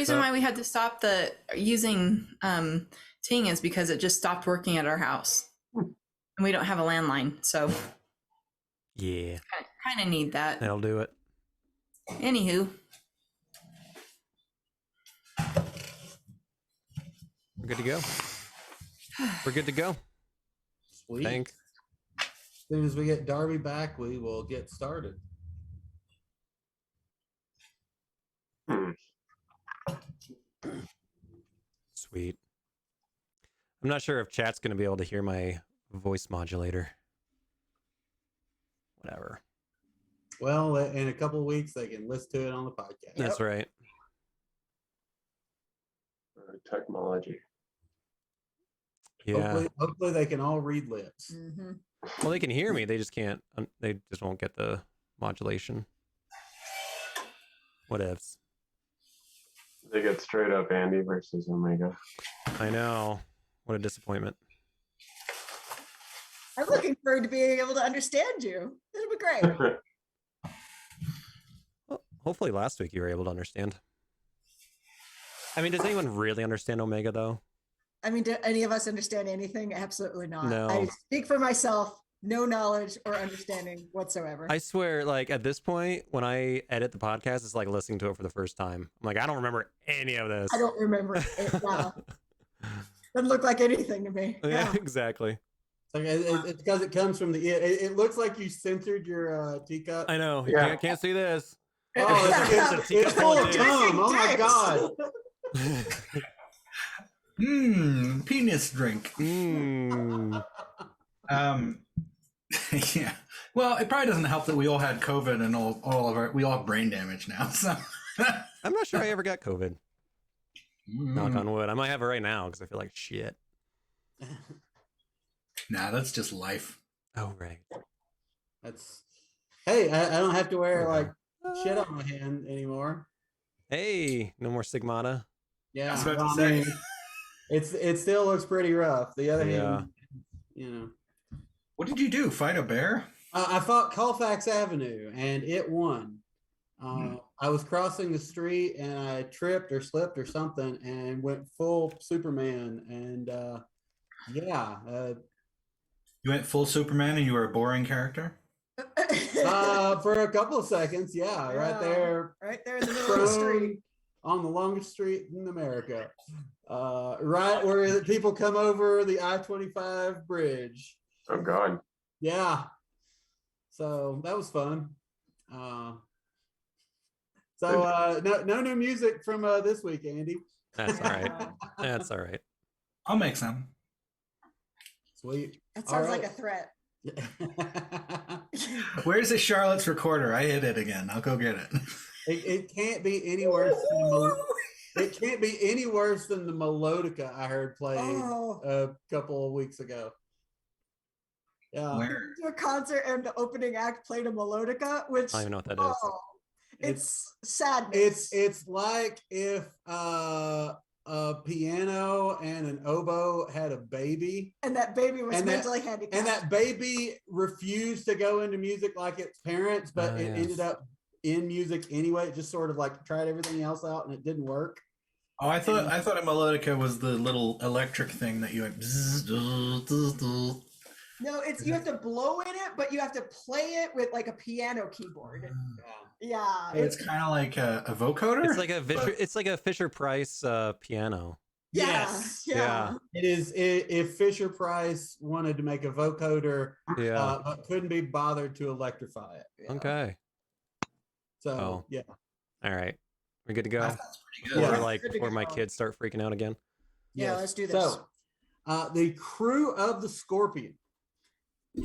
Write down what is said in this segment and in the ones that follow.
reason why we had to stop the using Ting is because it just stopped working at our house, and we don't have a landline, so Yeah, kind of need that. that'll do it. Anywho, We're good to go. We're good to go. Sweet. Thanks. As soon as we get Darby back, we will get started. Sweet. I'm not sure if chat's going to be able to hear my voice modulator. Whatever. Well, in a couple of weeks, they can listen to it on the podcast. That's right. Technology. Yeah. Hopefully they can all read lips. mm-hmm. Well, they can hear me. They just can't. They just won't get the modulation. Whatevs. They get straight up Andy versus Omega. I know. What a disappointment. I'm looking forward to being able to understand you. It'll be great. Well, hopefully last week you were able to understand. I mean, does anyone really understand Omega, though? I mean, do any of us understand anything? Absolutely not. No. I speak for myself. No knowledge or understanding whatsoever. I swear, like, at this point, when I edit the podcast, it's like listening to it for the first time. I'm like, I don't remember any of this. I don't remember it now. Doesn't look like anything to me. Yeah, exactly. It's because it comes from the. It looks like you censored your teacup. I know. Yeah. You can't see this. Oh, it's full of cum. Oh my god. Penis drink. Yeah. Well, it probably doesn't help that we all had COVID and we all have brain damage now. So I'm not sure I ever got COVID. Knock on wood. I might have it right now because I feel like shit. Nah, that's just life. Oh, right. Hey, I don't have to wear like shit on my hand anymore. Hey, no more stigmata. Yeah, I was about to I say. mean, it still looks pretty rough. The other Yeah. hand, you know. What did you do? Fight a bear? I fought Colfax Avenue and it won. I was crossing the street and I tripped or slipped or something and went full Superman. And You went full Superman and you were a boring character? for a couple of seconds, right there. Right there in the middle of the street. On the longest street in America. Right where people come over the I-25 bridge. Oh God. Yeah. So that was fun. No new music from this week, Andy. That's all right. That's all right. I'll make some. Sweet. That sounds All like right. a threat. Where's the Charlotte's recorder? I hit it again. I'll go get it. It can't be any worse than it can't be any worse than the melodica I heard played a couple of weeks ago. Yeah. Where? To a concert and the opening act played a melodica, which I don't even know what that is. it's sadness. It's like if a piano and an oboe had a baby, and that baby was and that- mentally handicapped. and that baby refused to go into music like its parents, but it yes. ended up in music anyway. It just sort of like tried everything else out and it didn't work. Oh, I thought a melodica was the little electric thing that you went. No, it's you have to blow in it, but you have to play it with like a piano keyboard. Yeah, It's kind of like a vocoder. It's like a Fisher Price piano. Yes. Yeah. It is. If Fisher Price wanted to make a vocoder, Yeah. but couldn't be bothered to electrify it. Yeah. Okay. So yeah. All right. We're good to go. That sounds pretty good. Before, Yeah. like Good to before my go. kids start freaking out again. Yeah, let's do this. So, the crew of the Scorpion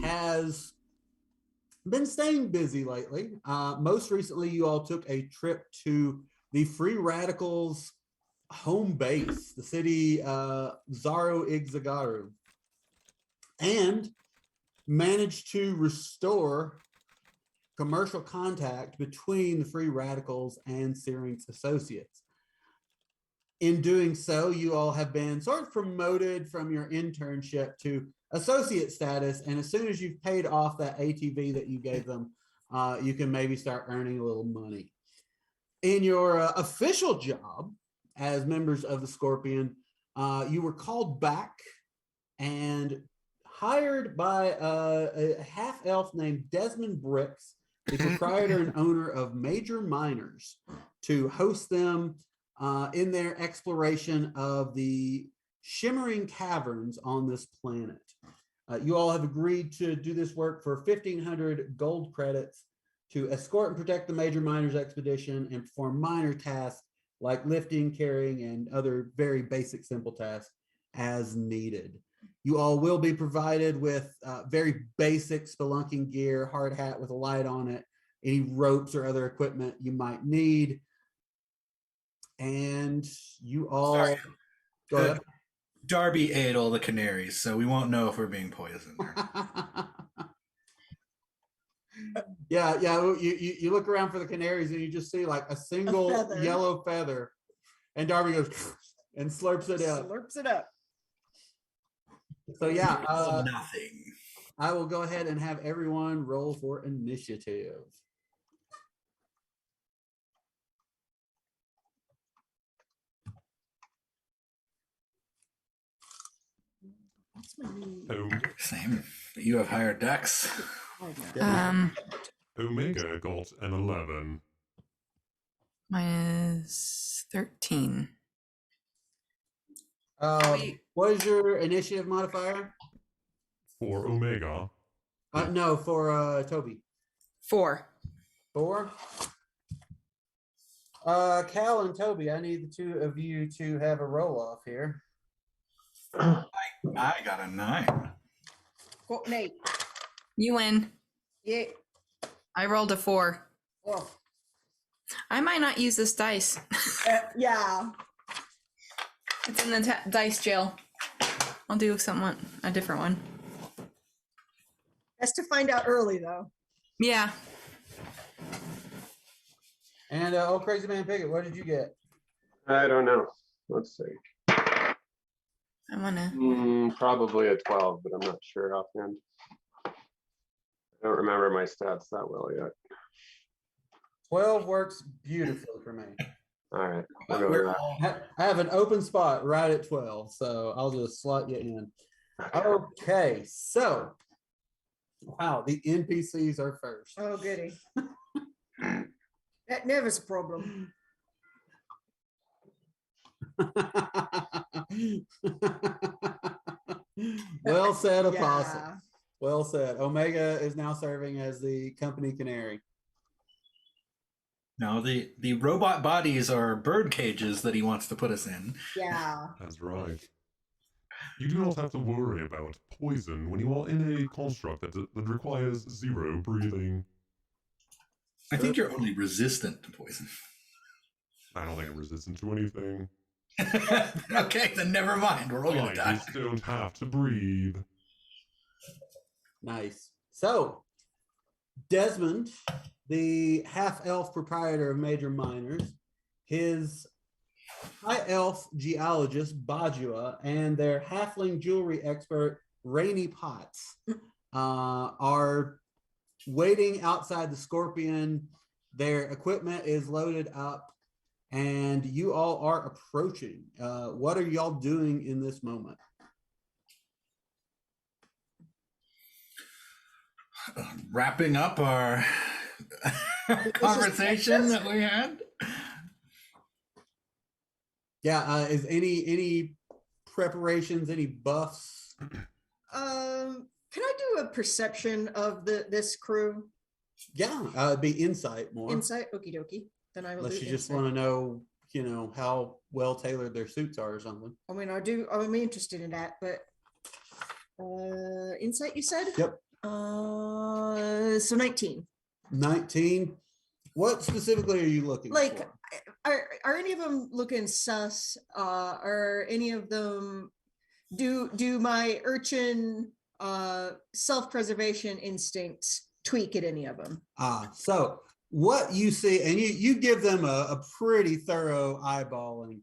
has been staying busy lately. Most recently, you all took a trip to the Free Radicals home base, the city Zaro Igzagaru, and managed to restore commercial contact between the Free Radicals and Syrinx Associates. In doing so, you all have been sort of promoted from your internship to associate status. And as soon as you've paid off that ATV that you gave them, you can maybe start earning a little money. In your official job as members of the Scorpion, you were called back and hired by a half elf named Desmond Bricks, the proprietor and owner of Major Miners, to host them in their exploration of the shimmering caverns on this planet. You all have agreed to do this work for 1,500 gold credits to escort and protect the Major Miners expedition and perform minor tasks like lifting, carrying, and other very basic, simple tasks as needed. You all will be provided with very basic spelunking gear, hard hat with a light on it, any ropes or other equipment you might need. And you all go ahead. Darby ate all the canaries, so we won't know if we're being poisoned. Yeah. You look around for the canaries and you just see like a single feather. yellow feather, and Darby goes and slurps it up. Slurps it up. So yeah, Nothing. I will go ahead and have everyone roll for initiative. What's my new? Same. But you have higher decks. Omega got an 11. Mine is 13. What is your initiative modifier? For Omega. No, for Toby. 4. 4. Cal and Toby, I need the two of you to have a roll off here. I got a 9. Got an 8. You win. Yeah. I rolled a 4. Well, I might not use this dice. yeah. It's in the dice jail. I'll do a different one. Best to find out early, though. Yeah. And old crazy man Piggott, what did you get? I don't know. Let's see. I want to. Probably a 12, but I'm not sure offhand. I don't remember my stats that well yet. 12 works beautifully for me. All right. I'll go with that. I have an open spot right at 12, so I'll just slot you in. Okay, so wow, the NPCs are first. Oh, goody. That never's a problem. Well said, Apostle. Yeah. Well said. Omega is now serving as the company canary. No, the robot bodies are bird cages that he wants to put us in. Yeah. That's right. You do not have to worry about poison when you are in a construct that requires 0 breathing. I think you're only resistant to poison. I don't think I'm resistant to anything. Okay, then never mind. We're all gonna I die. just don't have to breathe. Nice. So, Desmond, the half-elf proprietor of Major Miners, his high-elf geologist, Bajua, and their halfling jewelry expert, Rainy Potts, are waiting outside the Scorpion. Their equipment is loaded up, and you all are approaching. What are y'all doing in this moment? Wrapping up our conversation that we had. Yeah, is any preparations, any buffs? Can I do a perception of this crew? Yeah, it'd be insight more. Insight, okie dokie. Then I will Unless do you just insight. want to know, how well tailored their suits are or something. I mean, I'm interested in that, but insight, you said? Yep. So 19. 19. What specifically are you looking Like, for? are any of them looking sus? Are any of them do my urchin self-preservation instincts tweak at any of them? So what you see, and you give them a pretty thorough eyeballing.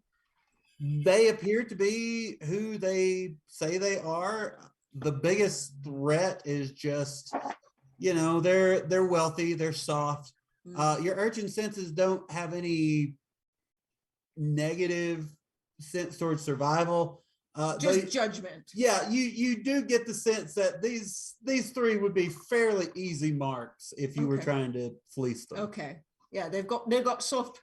They appear to be who they say they are. The biggest threat is just, they're wealthy, they're soft. Your urchin senses don't have any negative sense towards survival. Just judgment. Yeah, you do get the sense that these three would be fairly easy marks if you were Okay. trying to fleece them. Okay. Yeah, they've got soft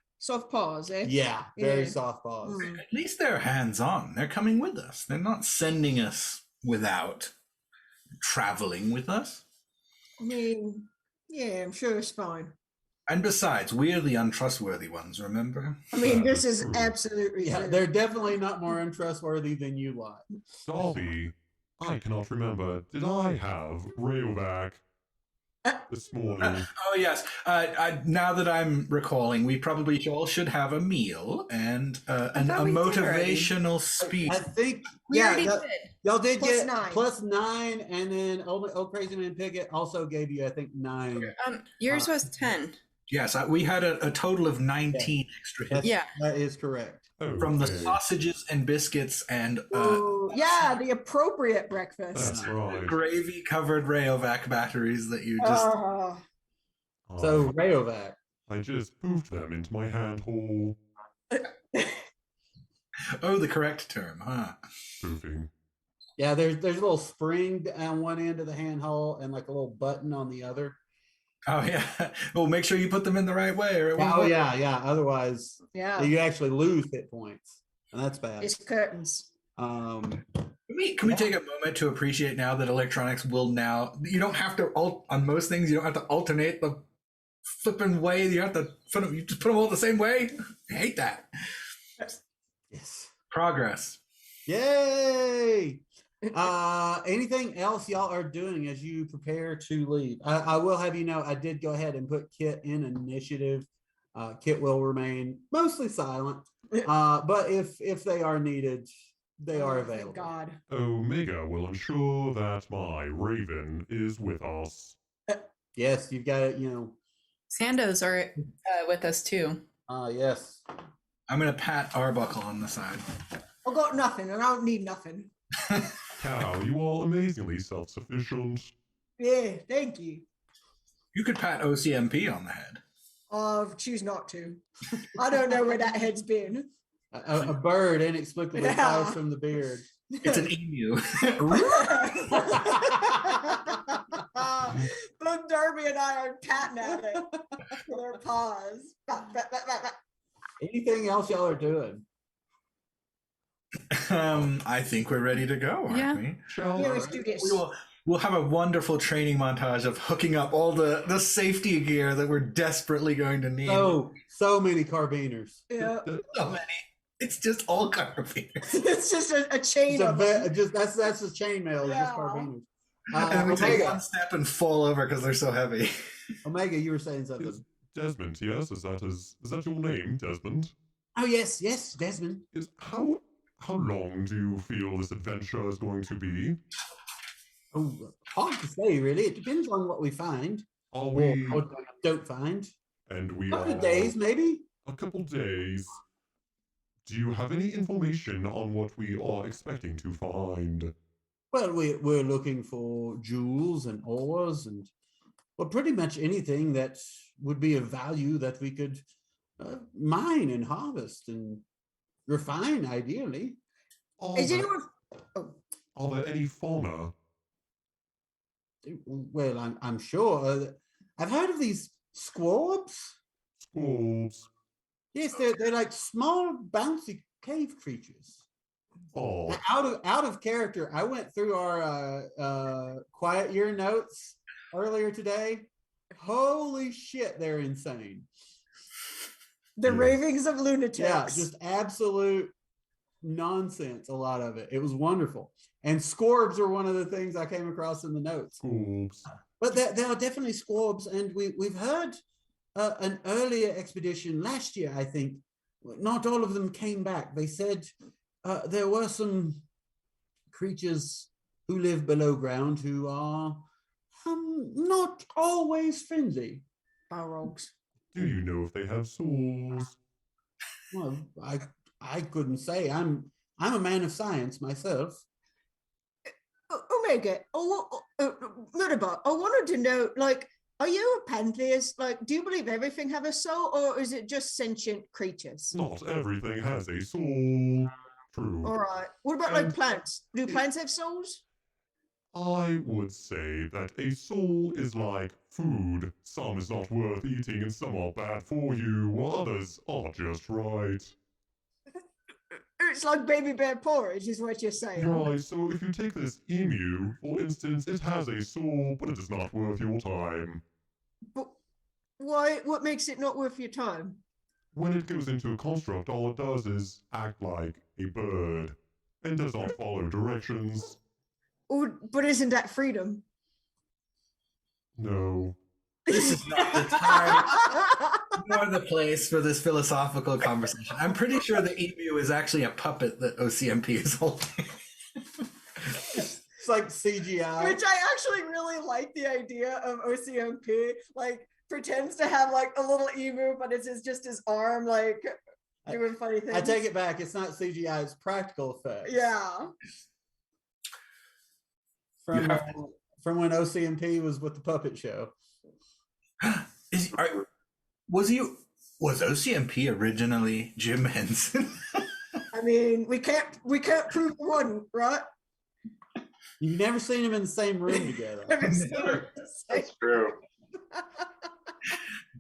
paws, eh? Yeah, very Yeah. soft paws. Mm. At least they're hands-on. They're coming with us. They're not sending us without traveling with us. I mean, yeah, I'm sure it's fine. And besides, we're the untrustworthy ones, remember? I mean, this That is true. absolutely Yeah, true. they're definitely not more untrustworthy than you lot. Darby, I cannot remember. Did I have Rayovac this morning? Oh, yes. Now that I'm recalling, we probably all should have a meal and thought a we did already. motivational speech. I think We already y'all- did. y'all did Plus get 9. +9, and then old Crazy Man Piggott also gave you, I think, 9. Yours was 10. Yes, we had a total of 19 extra hits That's, Yeah. that is correct. from the Okay, sausages and biscuits and Ooh, yeah, the appropriate breakfast. That's right. gravy-covered Rayovac batteries that you just... Oh, So I- Rayovac. I just poofed them into my handhole. Oh, the correct term, huh? Poofing. Yeah, there's a little spring on one end of the handhole and like a little button on the other. Oh, yeah. Well, make sure you put them in the right way or it won't Oh work. yeah. Otherwise, yeah. you actually lose hit points, and that's bad. It's curtains. Um, Can we take a moment to appreciate now that electronics will now, you don't have to, on most things, you don't have to alternate the flipping way. You have to you just put them all the same way. I hate that. yes. Progress. Yay! Anything else y'all are doing as you prepare to leave? I will have you know I did go ahead and put Kit in initiative. Kit will remain mostly silent, but if they are needed, they are Oh, thank available. God. Omega will ensure that my Raven is with us. Yes, you've got it. You know, Sandos are with us too. yes. I'm going to pat Arbuckle on the side. I got nothing, and I don't need nothing. Cow, you are amazingly self-sufficient. Yeah, thank you. You could pat OCMP on the head. Choose not to. I don't know where that head's been. A bird inexplicably Yeah. flies from the beard. It's an emu. Both Darby and I are patting at it with our paws. Anything else y'all are doing? I think we're ready to go, aren't Yeah. we? Shall Yeah, I? let's do this. We'll have a wonderful training montage of hooking up all the safety gear that we're desperately going to need. So many carbiners. Yeah. So many. It's just all carabiners. It's just a chain It's of them. that's the chainmail, Yeah. just carbiners. And we take Omega, one step and fall over because they're so heavy. Omega, you were saying something. Is Desmond, yes? Is that your name, Desmond? Oh yes, Desmond. Is how long do you feel this adventure is going to be? Oh, hard to say, really. It depends on what we find Are or we? what we don't find. And we A couple are of days, maybe. a couple days. Do you have any information on what we are expecting to find? Well, we're looking for jewels and ores and well, pretty much anything that would be of value that we could mine and harvest and refine, ideally. Is anyone? Are there any fauna? Well, I'm sure. I've heard of these squabs. Squabs? Yes, they're like small, bouncy cave creatures. Oh, Out of character. I went through our quiet year notes earlier today. Holy shit, they're insane. The Yeah. ravings of lunatics. Yeah, just absolute nonsense. A lot of it. It was wonderful. And scorbs are one of the things I came across in the notes. squabs. But there are definitely squabs, and we've heard an earlier expedition last year. I think not all of them came back. They said there were some creatures who live below ground who are not always friendly. Balrogs. Do you know if they have swords? Well, I couldn't say. I'm a man of science myself. Omega, Murderbot, I wanted to know, like, Are you a pantheist? Like, do you believe everything have a soul, or is it just sentient creatures? Not everything has a soul. True. All right. What about like plants? Do plants have souls? I would say that a soul is like food. Some is not worth eating and some are bad for you, while others are just right. It's like baby bear porridge, is what you're saying. Right, so if you take this emu, for instance, it has a soul, but it is not worth your time. But why? What makes it not worth your time? When it goes into a construct, all it does is act like a bird, and does not follow directions. But isn't that freedom? No. This is not the time nor the place for this philosophical conversation. I'm pretty sure the emu is actually a puppet that OCMP is holding. It's like CGI. Which I actually really like the idea of OCMP, like pretends to have like a little emu, but it's just his arm, like doing funny things. I take it back. It's not CGI. It's practical effects. Yeah. From when OCMP was with the puppet show. Was OCMP originally Jim Henson? I mean, we can't prove it wasn't, right? You've never seen them in the same room together. That's true.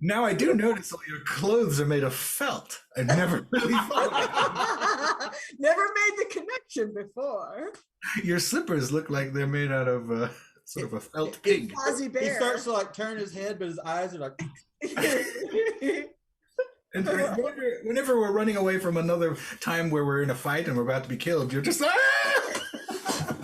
Now I do notice all your clothes are made of felt. I've never really thought Never made the connection before. your slippers look like they're made out of sort of a felt pig. Fozzie He Bear. starts to like turn his head, but his eyes are like. And whenever we're running away from another time where we're in a fight and we're about to be killed, you're just like, "Ah!"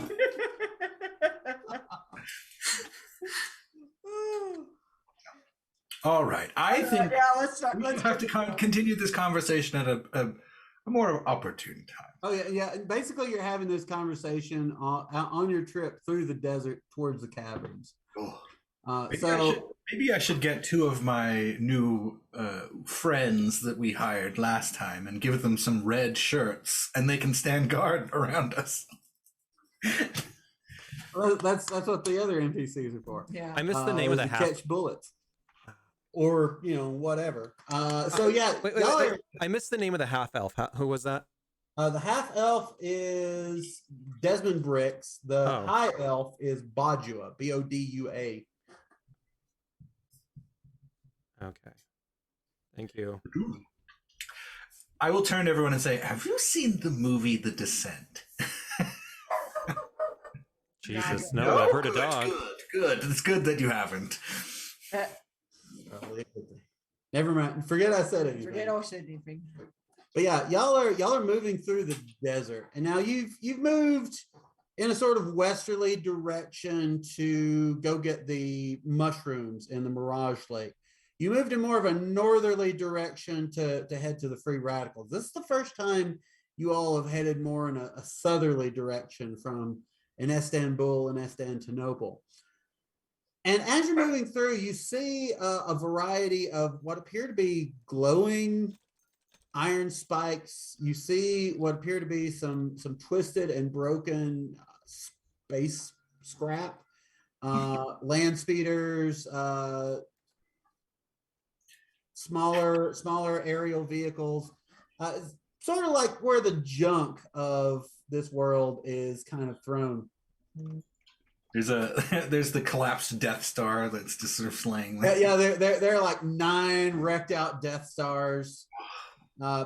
All right. I think yeah, let's have to continue this conversation at a more opportune time. Oh yeah, yeah. Basically, you're having this conversation on your trip through the desert towards the caverns. Oh. So Maybe I should get two of my new friends that we hired last time and give them some red shirts, and they can stand guard around us. well, that's what the other NPCs are for. Yeah. I missed the name of the to half. catch bullets, or whatever. So yeah, Wait, I missed the name of the half elf. Who was that? the half elf is Desmond Bricks. The Oh. high elf is Bodua, Bodua. Okay. Thank you. I will turn to everyone and say, have you seen the movie The Descent? Jesus, no, I've heard a dog. Good. It's good that you haven't. Never mind. Forget I said anything. Forget I said anything. But yeah, y'all are moving through the desert, and now you've moved in a sort of westerly direction to go get the mushrooms in the Mirage Lake. You moved in more of a northerly direction to head to the Free Radicals. This is the first time you all have headed more in a southerly direction from an Istanbul and Constantinople. And as you're moving through, you see a variety of what appear to be glowing iron spikes. You see what appear to be some twisted and broken space scrap, land speeders, smaller aerial vehicles, sort of like where the junk of this world is kind of thrown. There's the collapsed Death Star that's just sort of slaying. Yeah, there are like 9 wrecked out Death Stars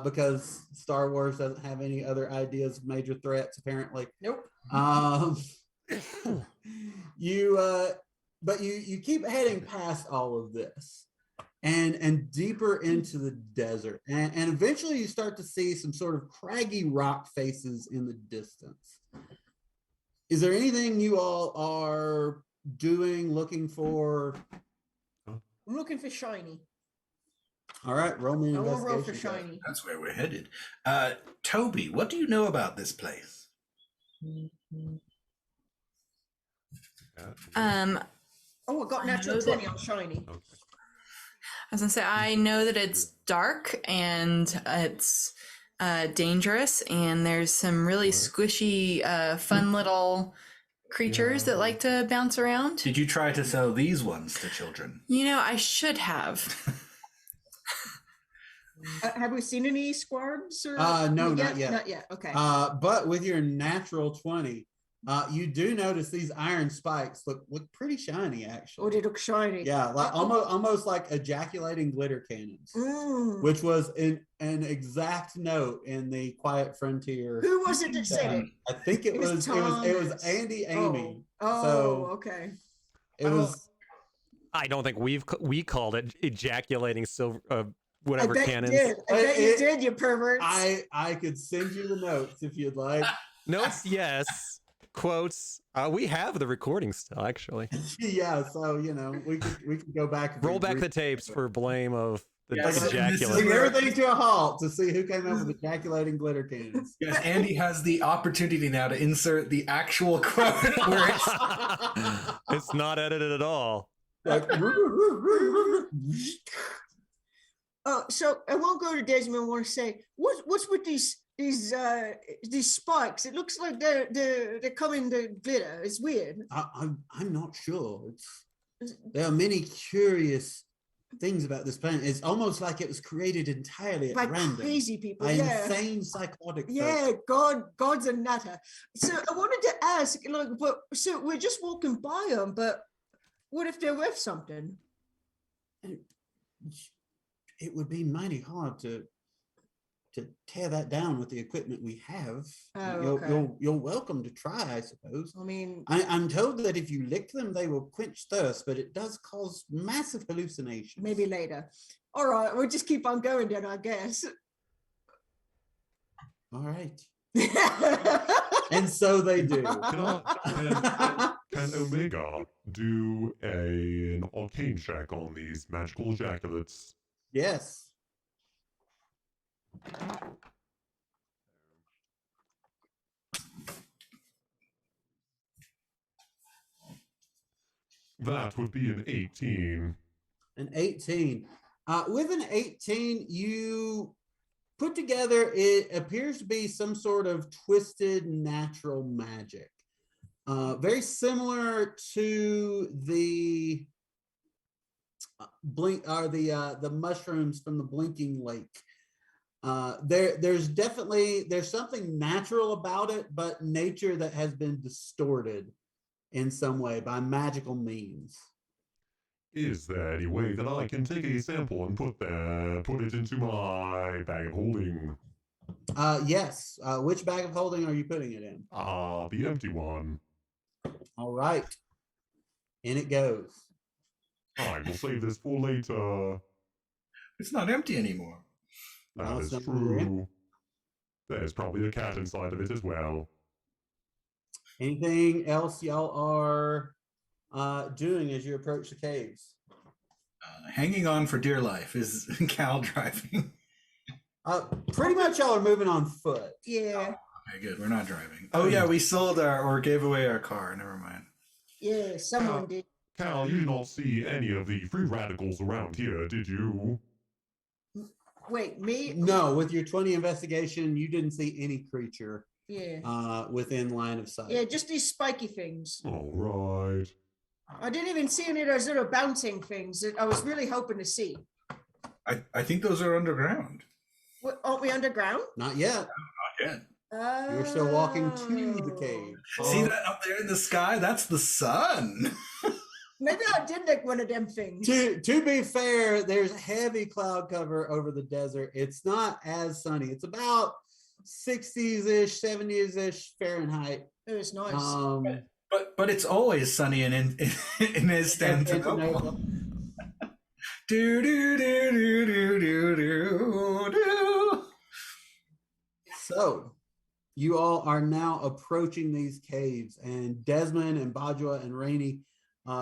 because Star Wars doesn't have any other ideas of major threats apparently. Nope. But you keep heading past all of this and deeper into the desert, and eventually you start to see some sort of craggy rock faces in the distance. Is there anything you all are doing, looking for? I'm looking for shiny. All right, roll me an I will roll investigation for check. shiny. That's where we're headed. Toby, what do you know about this place? Oh, I got natural know that- 20 on shiny. Okay. I was gonna say I know that it's dark and it's dangerous, and there's some really squishy, fun little creatures that like to bounce around. Did you try to sell these ones to children? You know, I should have. Have we seen any squarbs? Or No, not yet. Not yet. Okay. But with your natural 20, you do notice these iron spikes look pretty shiny, Oh, actually. they look shiny. Yeah, like almost like ejaculating glitter cannons, Mm. which was an exact note in the Quiet Frontier. Who was it that said it? I think it It was was Thomas. Andy Amy. Oh, So okay. it was I don't think we called it ejaculating silver whatever I bet cannons. you did. I bet you It- did, you perverts. I could send you the notes if you'd like. Notes, yes. Quotes. We have the recording still, actually. Yeah, so we could go back and Roll back the read- tapes for blame of the Yes, this is bring ejaculate. where- everything to a halt to see who came up with ejaculating glitter cannons. Yes, Andy has the opportunity now to insert the actual quote where it's It's not edited at all. Like, Oh, so I won't go to Desmond. I want to say, what's with these spikes? It looks like they're coming to glitter. It's weird. I'm not sure. There are many curious things about this planet. It's almost like it was created entirely at By random crazy people. by Yeah. insane psychotic folks. Yeah, God's a nutter. So I wanted to ask, like, but so we're just walking by them, but what if they're worth something? It would be mighty hard to tear that down with the equipment we have. Oh, you're, okay. you're welcome to try, I suppose. I mean, I'm told that if you lick them, they will quench thirst, but it does cause massive hallucinations. maybe later. All right, we'll just keep on going then, I guess. All right. And so they do. Can Omega do an arcane check on these magical ejaculates? Yes. That would be an 18. An 18. With an 18, you put together, it appears to be some sort of twisted natural magic. Very similar to the the mushrooms from the Blinking Lake. There's something natural about it, but nature that has been distorted in some way by magical means. Is there any way that I can take a sample and put it into my bag of holding? Yes. Which bag of holding are you putting it in? The empty one. All right. In it goes. I will save this for later. it's not empty anymore. That No, is it's not really. true. There's probably a cat inside of it as well. Anything else y'all are doing as you approach the caves? Hanging on for dear life is Cal driving. Pretty much y'all are moving on foot. Yeah, Okay, good. We're not driving. Oh yeah, we sold or gave away our car. Never mind. yeah, someone did. Cal, you did not see any of the free radicals around here, did you? Wait, me? No, with your 20 investigation, you didn't see any creature Yeah. within line of sight. Yeah, just these spiky things. All right. I didn't even see any of those little bouncing things that I was really hoping to see. I think those are underground. What, aren't we underground? Not yet. Not yet. You're still walking to the cave. See that up there in the sky? That's the sun. Maybe I did like one of them things. To be fair, there's heavy cloud cover over the desert. It's not as sunny. It's about 60s-ish, 70s-ish Fahrenheit. It was nice. But it's always sunny in Istanbul. Do do do do do do do do. So you all are now approaching these caves, and Desmond and Bajwa and Rainey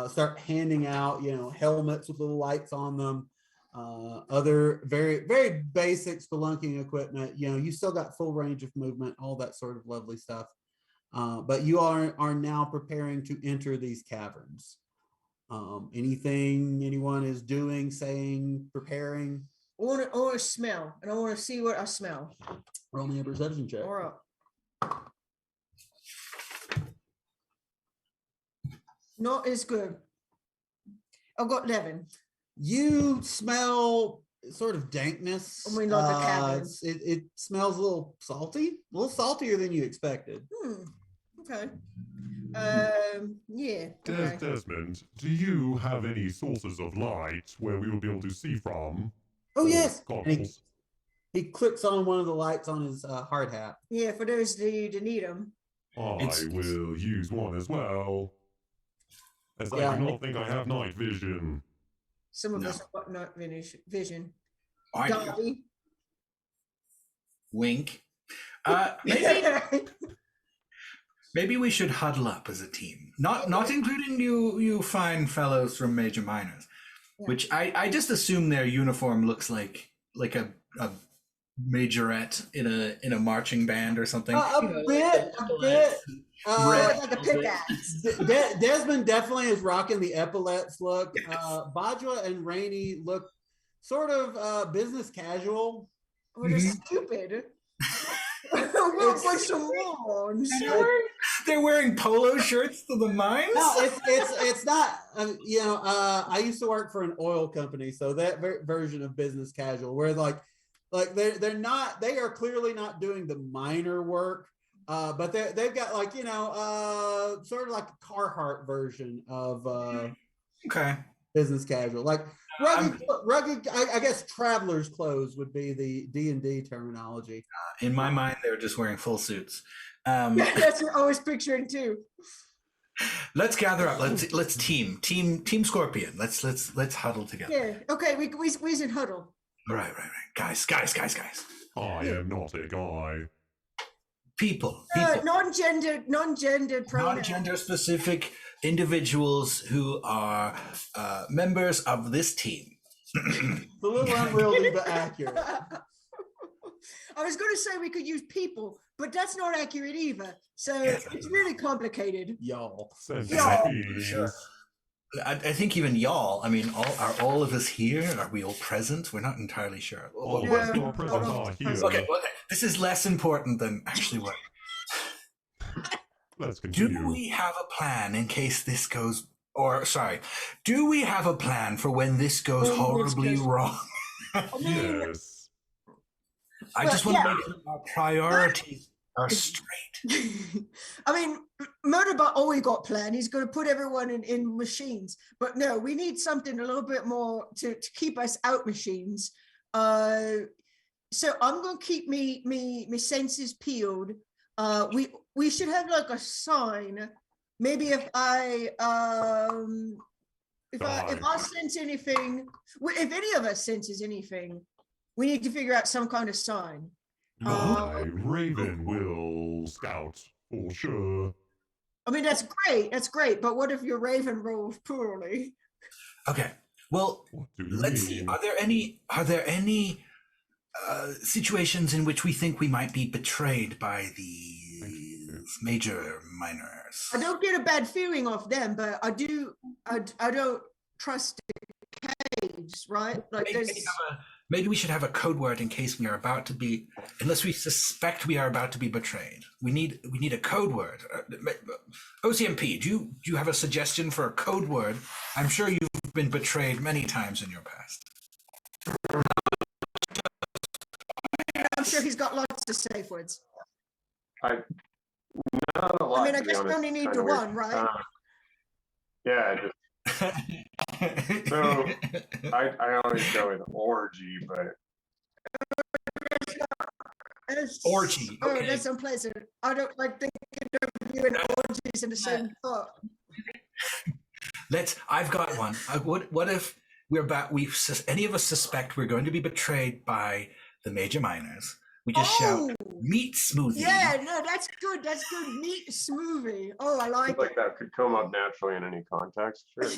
start handing out, helmets with little lights on them, other very, very basic spelunking equipment. You still got full range of movement, all that sort of lovely stuff. But you are now preparing to enter these caverns. Anything anyone is doing, saying, preparing? I want to smell, and I want to see what I smell. Roll me a perception check. All right. Not as good. I've got 11. You smell sort of dankness. I mean, like a cabin. It smells a little salty, a little saltier than you expected. Okay. Yeah. Okay. Desmond, do you have any sources of light where we will be able to see from? Oh Or yes. And goggles? he clicks on one of the lights on his hard hat. Yeah, for those that need them. I It's- will use one as well. As Yeah. I do not think I have night vision. Some of No. us have got not vision. I do. Darby. Wink. Maybe we should huddle up as a team. Not including you fine fellows from Major Minors, Yeah. which I just assume their uniform looks like a majorette in a marching band or something. A You know, bit. red. Like a pickaxe. Desmond definitely is rocking the epaulets look. Bajwa and Rainey look sort of business casual. Oh, they're stupid. We're a bunch of morons. They're wearing polo shirts to the mines. No, it's not. I used to work for an oil company, so that version of business casual, where like they're not. They are clearly not doing the minor work, but they've got like sort of like a Carhartt version of Okay. business casual, like rugged. I guess traveler's clothes would be the D&D terminology. In my mind, they're just wearing full suits. That's what I was picturing too. Let's gather up. Let's team Scorpion. Let's huddle together. Yeah. Okay. We should huddle. Right. Guys. I am not a guy. People. Non-gendered pronoun. Non-gender specific individuals who are members of this team. It's a little unwieldy but accurate. I was going to say we could use people, but that's not accurate either. So Yeah. it's really complicated. Y'all. Sentient Yeah. beings. Sure. I think even y'all. I mean, are all of us here? Are we all present? We're not entirely sure. All Yeah. of us present are here. Okay. This is less important than actually what. Let's Do continue. we have a plan in case this goes? Or sorry, do we have a plan for when this goes When this horribly goes- wrong? I mean, Yes. I just want to make sure our priorities are straight. I mean, Murderbot always got planned. He's going to put everyone in machines. But no, we need something a little bit more to keep us out machines. So I'm going to keep me senses peeled. We should have like a sign. Maybe if I sense anything, if any of us senses anything, we need to figure out some kind of sign. My Raven will scout for sure. I mean, that's great. But what if your Raven rolls poorly? Okay. Well, What do you let's see. mean? Are there any situations in which we think we might be betrayed by the major minors? I don't get a bad feeling off them, but I do. I don't trust the caves, right? Like Maybe we should have a code word in case we are about to be, unless we suspect we are about to be betrayed. We need a code word. OCMP, do you have a suggestion for a code word? I'm sure you've been betrayed many times in your past. I'm sure he's got lots of safe words. Not a lot. I mean, I to be guess we honest. only It's need kinda the weird. one, right? Yeah, So, I always go with orgy, but Orgy, Oh, okay. that's unpleasant. I don't like thinking of you and orgies in the same thought. I've got one. What if any of us suspect we're going to be betrayed by the major minors? We just shout, meat smoothie. Yeah, no, that's good. That's good. Meat smoothie. Oh, I like like it. that could come up naturally in any context. Sure.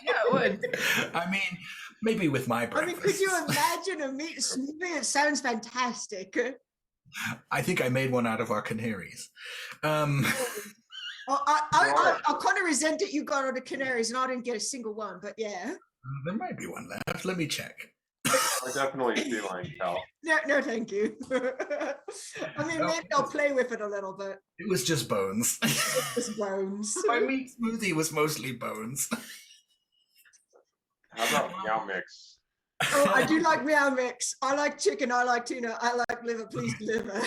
Yeah, it would. I mean, maybe with my I breakfast. mean, could you imagine a meat smoothie? It sounds fantastic. I think I made one out of our canaries. I kind of resent that you got all the canaries and I didn't get a single one, but yeah. There might be one left. Let me check. I definitely feline cow. No, thank you. I mean, maybe I'll play with it a little bit. It was just bones. Just bones. My meat smoothie was mostly bones. How about meow mix? Oh, I do like meow mix. I like chicken. I like tuna. I like liver. Please liver.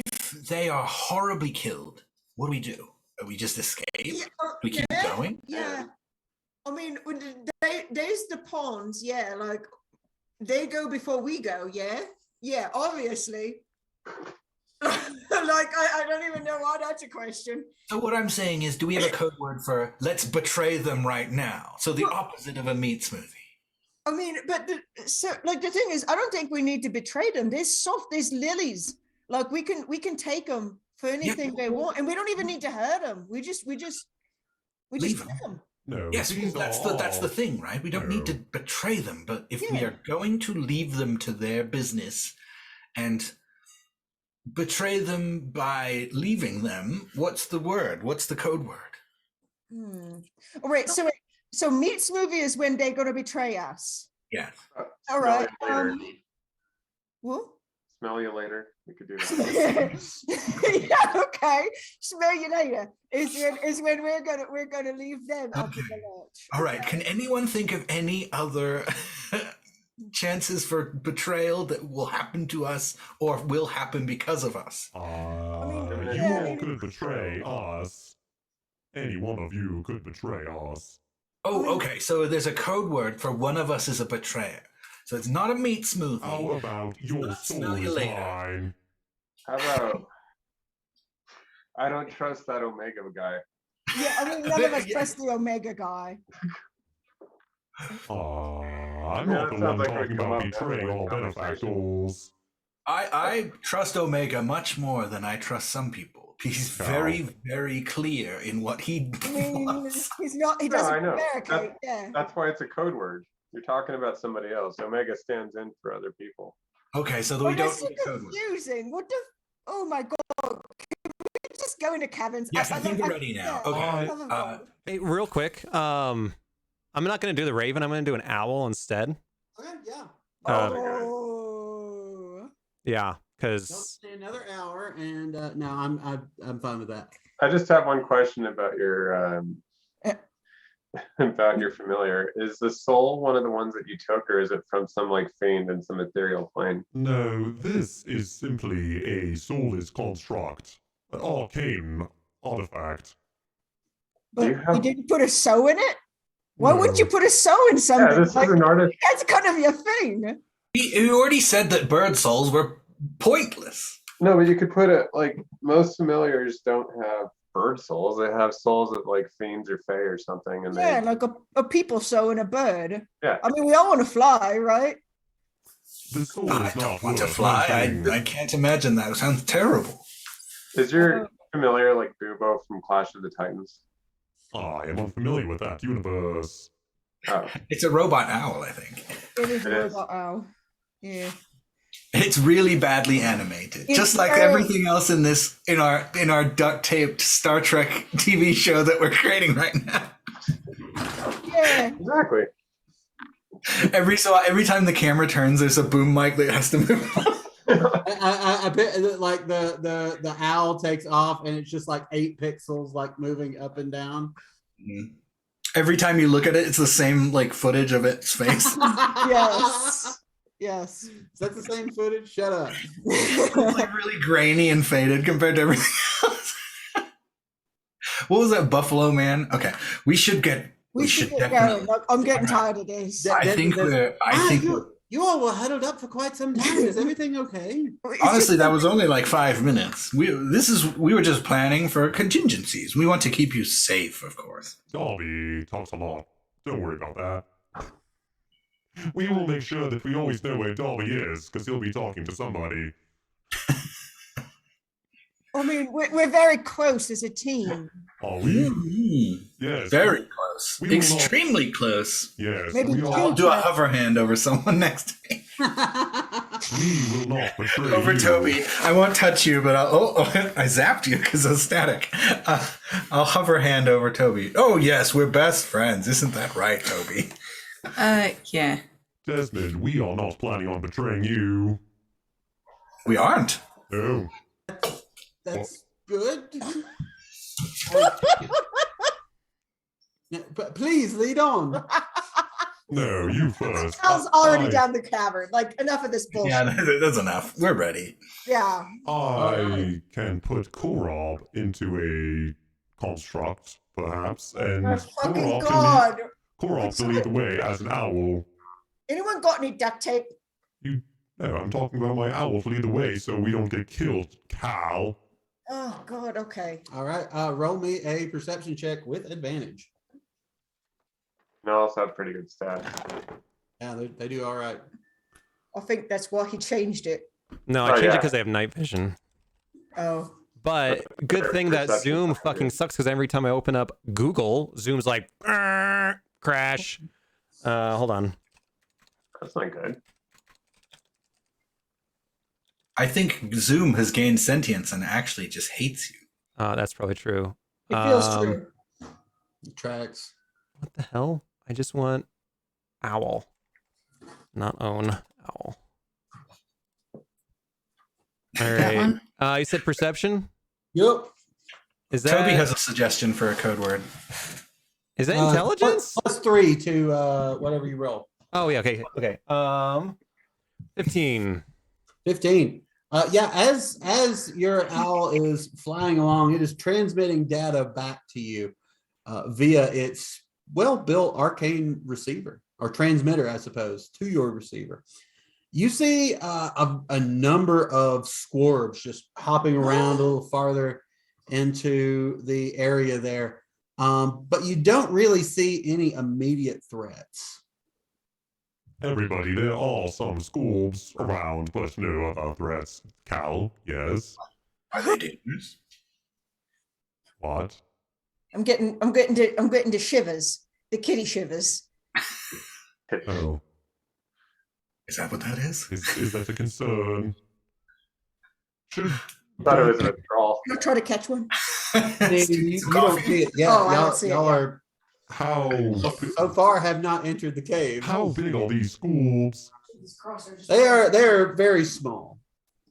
If they are horribly killed, what do we do? We just escape? We keep going? Yeah. I mean, when there's the pawns. Yeah, like they go before we go. Yeah. Yeah. Obviously. Like I don't even know why that's a question. So what I'm saying is, do we have a code word for let's betray them right now? So the opposite of a meat smoothie. I mean, but the thing is, I don't think we need to betray them. There's lilies. Like we can take them for anything they want, and we don't even need to hurt them. We just Leave kill 'em. them. No, Yes, these that's are the thing, right? We don't need to No. betray them, but if we Yeah. are going to leave them to their business and betray them by leaving them, what's the word? What's the code word? All right, so meat smoothie is when they're gonna betray us. Yeah. All right. Smell you later. What? Smell you later. We could do that. Yeah, okay. Smell you later. Is when we're gonna leave them up in the Okay. lodge. All right. Can anyone think of any other chances for betrayal that will happen to us or will happen because of us? mean, you yeah, all could betray us. Any one of you could betray us. Oh, okay. So there's a code word for one of us is a betrayer. So it's not a meat smoothie. How about your Smell soul you is later. mine? How about? I don't trust that Omega guy. Yeah, I mean, none of us Yeah. trust the Omega guy. I'm Yeah, not that the one sounds like we talking come about up with betraying a our conversation. benefactors. I trust Omega much more than I trust some people. He's very, very clear in what he I mean, wants. he's not. He No, doesn't I know. prevaricate. Yeah. That's why it's a code word. You're talking about somebody else. Omega stands in for other people. Okay, so we Oh, don't that's so need a code word. confusing. What the? Oh my god! Can we just go into cabins? Yes, I think we're ready now. Okay. have a vote. Hey, real quick. I'm not gonna do the Raven. I'm gonna do an owl instead. Okay, yeah. Uh, Oh. Yeah, Don't because stay another hour, and no, I'm fine with that. I just have one question about your about your familiar. Is the soul one of the ones that you took, or is it from some like fiend in some ethereal plane? No, this is simply a soulless construct, an arcane artifact. Do you But you have- didn't put a soul in it. Why wouldn't you No. put a soul in Yeah, something? this is Like, an artist. that's kind of your thing. He already said that bird souls were pointless. No, but you could put it like most familiars don't have bird souls. They have souls of like fiends or fae or something, and Yeah, they like a people soul and a bird. Yeah. I mean, we all want to fly, right? The soul I is not don't want to worth fly. hunting. I can't imagine that. It sounds terrible. is your familiar like Bubo from Clash of the Titans? I am unfamiliar with that universe. Oh, It's a robot owl, I think. It is It is. robot owl. Yeah. It's really badly animated, It's just like very- everything else in this in our duct taped Star Trek TV show that we're creating right now. Yeah. exactly. Every time the camera turns, there's a boom mic that has to move. I bet that, like the owl takes off, and it's just like 8 pixels, like moving up and down. Every time you look at it, it's the same like footage of its face. Yes. Yes. Is that the same footage? Shut up. It's like really grainy and faded compared to everything else. What was that, Buffalo Man? Okay, we should get. We should get going. Look, I'm getting tired of this. That- I think we're. I Ah, think. you all were huddled up for quite some time. Is everything okay? It's Honestly, just- that was only like 5 minutes. We were just planning for contingencies. We want to keep you safe, of course. Darby talks a lot. Don't worry about that. We will make sure that we always know where Darby is, because he'll be talking to somebody. I mean, we're very close as a team. Are we? Mhm. Yes. Very close. We will not- Extremely close. Yes. Maybe we, two. I'll do a hover hand over someone next to me. we will not betray Over you. Toby. I won't touch you, but I zapped you because of static. I'll hover hand over Toby. Oh yes, we're best friends. Isn't that right, Toby? Yeah. Desmond, we are not planning on betraying you. We aren't. No. That's good. Yeah, but please lead on. No, you first. Cal's already I- down the cavern. Like, enough of this bullshit. Yeah, that's enough. We're ready. Yeah. I can put Korob into a construct, perhaps, and My fucking Korob god. to lead the way as an owl. Anyone got any duct tape? No, I'm talking about my owl to lead the way so we don't get killed, Cal. Oh god, okay. All right. Roll me a perception check with advantage. And I also have pretty good stats. Yeah, they do all right. I think that's why he changed it. No, I Oh, changed it yeah. because they have night vision. Oh. But good thing that Perception Zoom is fucking good. sucks because every time I open up Google, Zoom's like crash. Hold on. That's not good. I think Zoom has gained sentience and actually just hates you. That's probably true. It feels Um, true. Tracks. What the hell? I just want owl, not own owl. All That right. one? You said perception. Yep. Is that Toby has a suggestion for a code word. is that Uh, intelligence? +3 to whatever you roll. Oh yeah. Okay. Okay. 15. 15. Yeah, as your owl is flying along, it is transmitting data back to you via its well-built arcane receiver or transmitter, I suppose, to your receiver. You see a number of squarbs just hopping around a little farther into the area there, but you don't really see any immediate threats. Everybody, there are some schools around, but no other threats. Cal, yes. Are they dangerous? What? I'm getting to shivers. The kitty shivers. Oh, Is that what that is? is that a concern? Should Thought it was a draw. Can I try to catch one? You don't see it yet. Oh, I don't Y'all, see it y'all yet. are how so far have not entered the cave. how big are these schools? They're very small,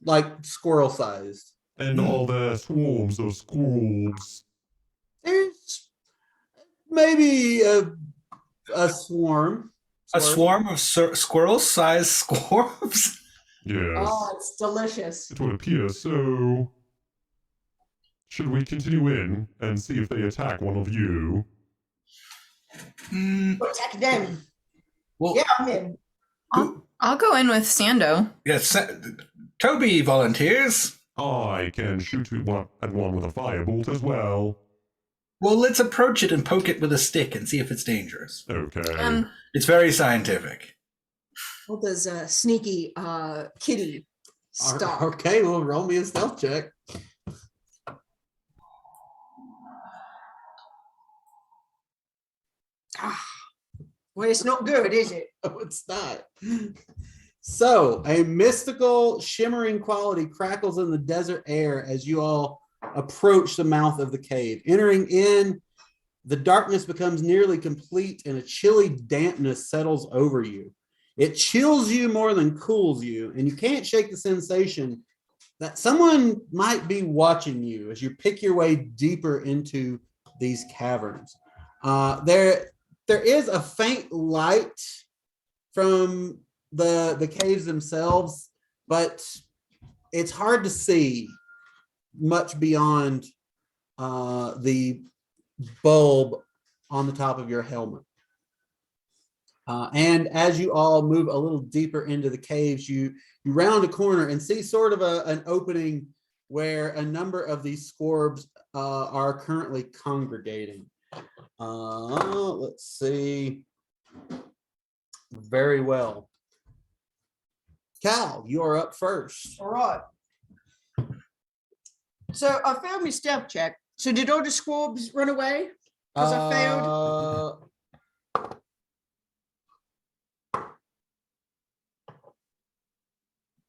like squirrel sized. And are there swarms of squirrels? There's maybe a swarm. A swarm of squirrel-sized squirms? Yes, Oh, it's delicious. it would appear so. Should we continue in and see if they attack one of you? Attack them. Well, Yeah, I'm in. I'll go in with Sando. yes. Toby volunteers. I can shoot at one with a firebolt as well. Well, let's approach it and poke it with a stick and see if it's dangerous. Okay. It's very scientific. What does sneaky kitty stop? Okay, well, roll me a stealth check. Well, it's not good, is it? Oh, it's not. So, a mystical, shimmering quality crackles in the desert air as you all approach the mouth of the cave. Entering in, the darkness becomes nearly complete and a chilly dampness settles over you. It chills you more than cools you, and you can't shake the sensation that someone might be watching you as you pick your way deeper into these caverns. There is a faint light from the caves themselves, but it's hard to see much beyond the bulb on the top of your helmet. And as you all move a little deeper into the caves, you round a corner and see sort of an opening where a number of these squarbs are currently congregating. Let's see. Very well. Cal, you're up first. All right. So I failed my stealth check. So did all the squabs run away? Because I failed.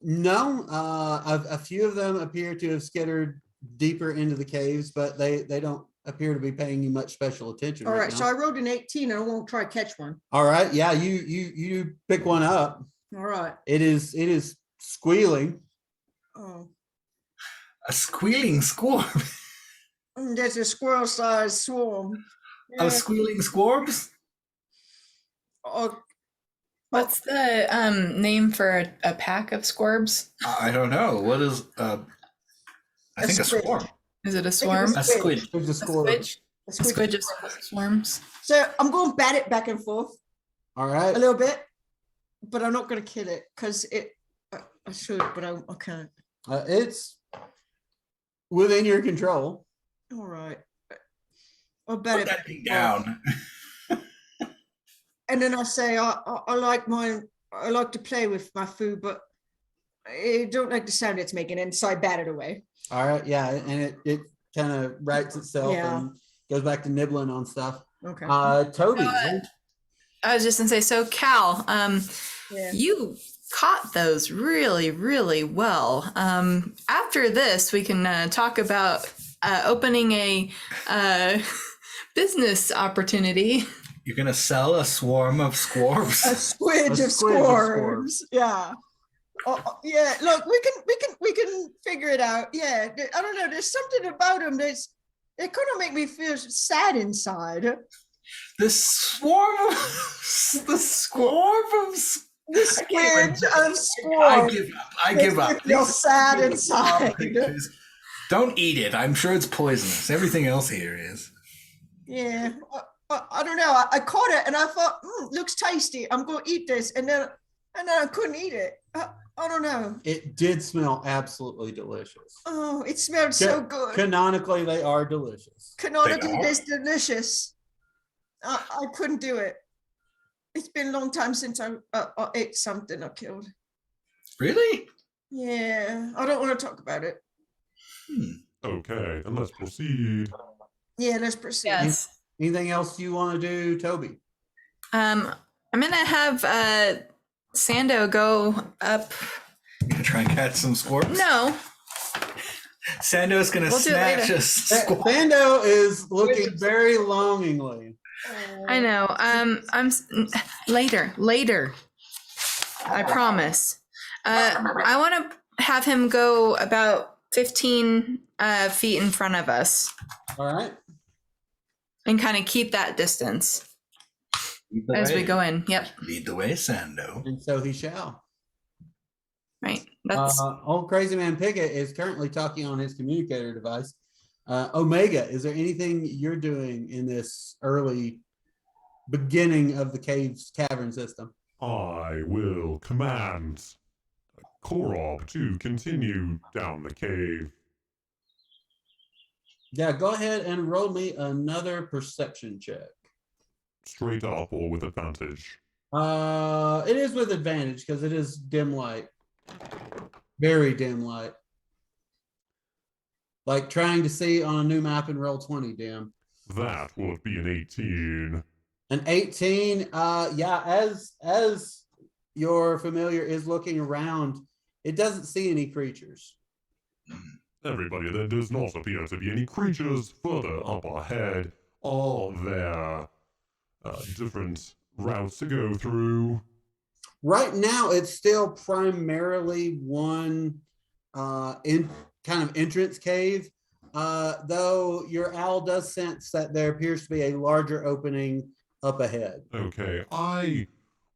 No, a few of them appear to have skittered deeper into the caves, but they don't appear to be paying you much special attention. All right, so now. I rolled an 18 and I won't try to catch one. All right, yeah, you pick one up. All right. It is squealing. Oh, A squealing squirm. there's a squirrel-sized swarm. Of squealing squirms? Oh, What's the name for a pack of squarbs? I don't know. What is I think a squid. swarm. Is it a swarm? A squid. There's a A squirrel. squidge? a A squid. squidge of swarms. So I'm going to bat it back and forth All a right. little bit, but I'm not going to kill it because I should, but I can't. It's within your control. All right. I'll bat Put it that back thing and forth. down. And then I say, I like mine. I like to play with my food, but I don't like the sound it's making. And so I bat it away. All right, yeah, and it kind of rights itself Yeah. and goes back to nibbling on stuff. Okay. Toby, I was just gonna say, so Cal, Yeah. you caught those really, really well. After this, we can talk about opening a business opportunity. You're gonna sell a swarm of squirms? A squidge A of squidge of squirms. Yeah. Yeah. Look, we can figure it out. Yeah. I don't know. There's something about them they kind of make me feel sad inside. The swarm of the swarm of The squidge of I squirms. give up. I makes give me up. feel These sad stupid inside. pictures. Don't eat it. I'm sure it's poisonous. Everything else here is. Yeah. I don't know. I caught it and I thought, looks tasty. I'm going to eat this. And then I couldn't eat it. I don't know. it did smell absolutely delicious. Oh, it smelled so good. Canonically, they are delicious. Canonically, They are? it's delicious. I couldn't do it. It's been a long time since I ate something I killed. Really? Yeah, I don't want to talk about it. Okay, then let's proceed. Yeah, let's proceed. Yes. Anything else you want to do, Toby? I'm gonna have Sando go up. You gonna try and catch some squirms? No, Sando's gonna We'll do it snatch later. a squirm. Bando is looking very longingly. I know. Later. I promise. I want to have him go about 15 feet in front of us All right. and kind of keep that distance Lead the as we way. go in. Yep. Lead the way, Sando. And so he shall. Right. That's Old Crazy Man Piggott is currently talking on his communicator device. Omega, is there anything you're doing in this early beginning of the cave's cavern system? I will command Korob to continue down the cave. Yeah, go ahead and roll me another perception check. Straight up or with advantage. It is with advantage because it is dim light. Very dim light. Like trying to see on a new map in roll 20 dim. That would be an 18. An 18, yeah, as your familiar is looking around, it doesn't see any creatures. Everybody, there does not appear to be any creatures further up ahead. Are there different routes to go through? Right now, it's still primarily one in kind of entrance cave, though your owl does sense that there appears to be a larger opening up ahead. Okay, I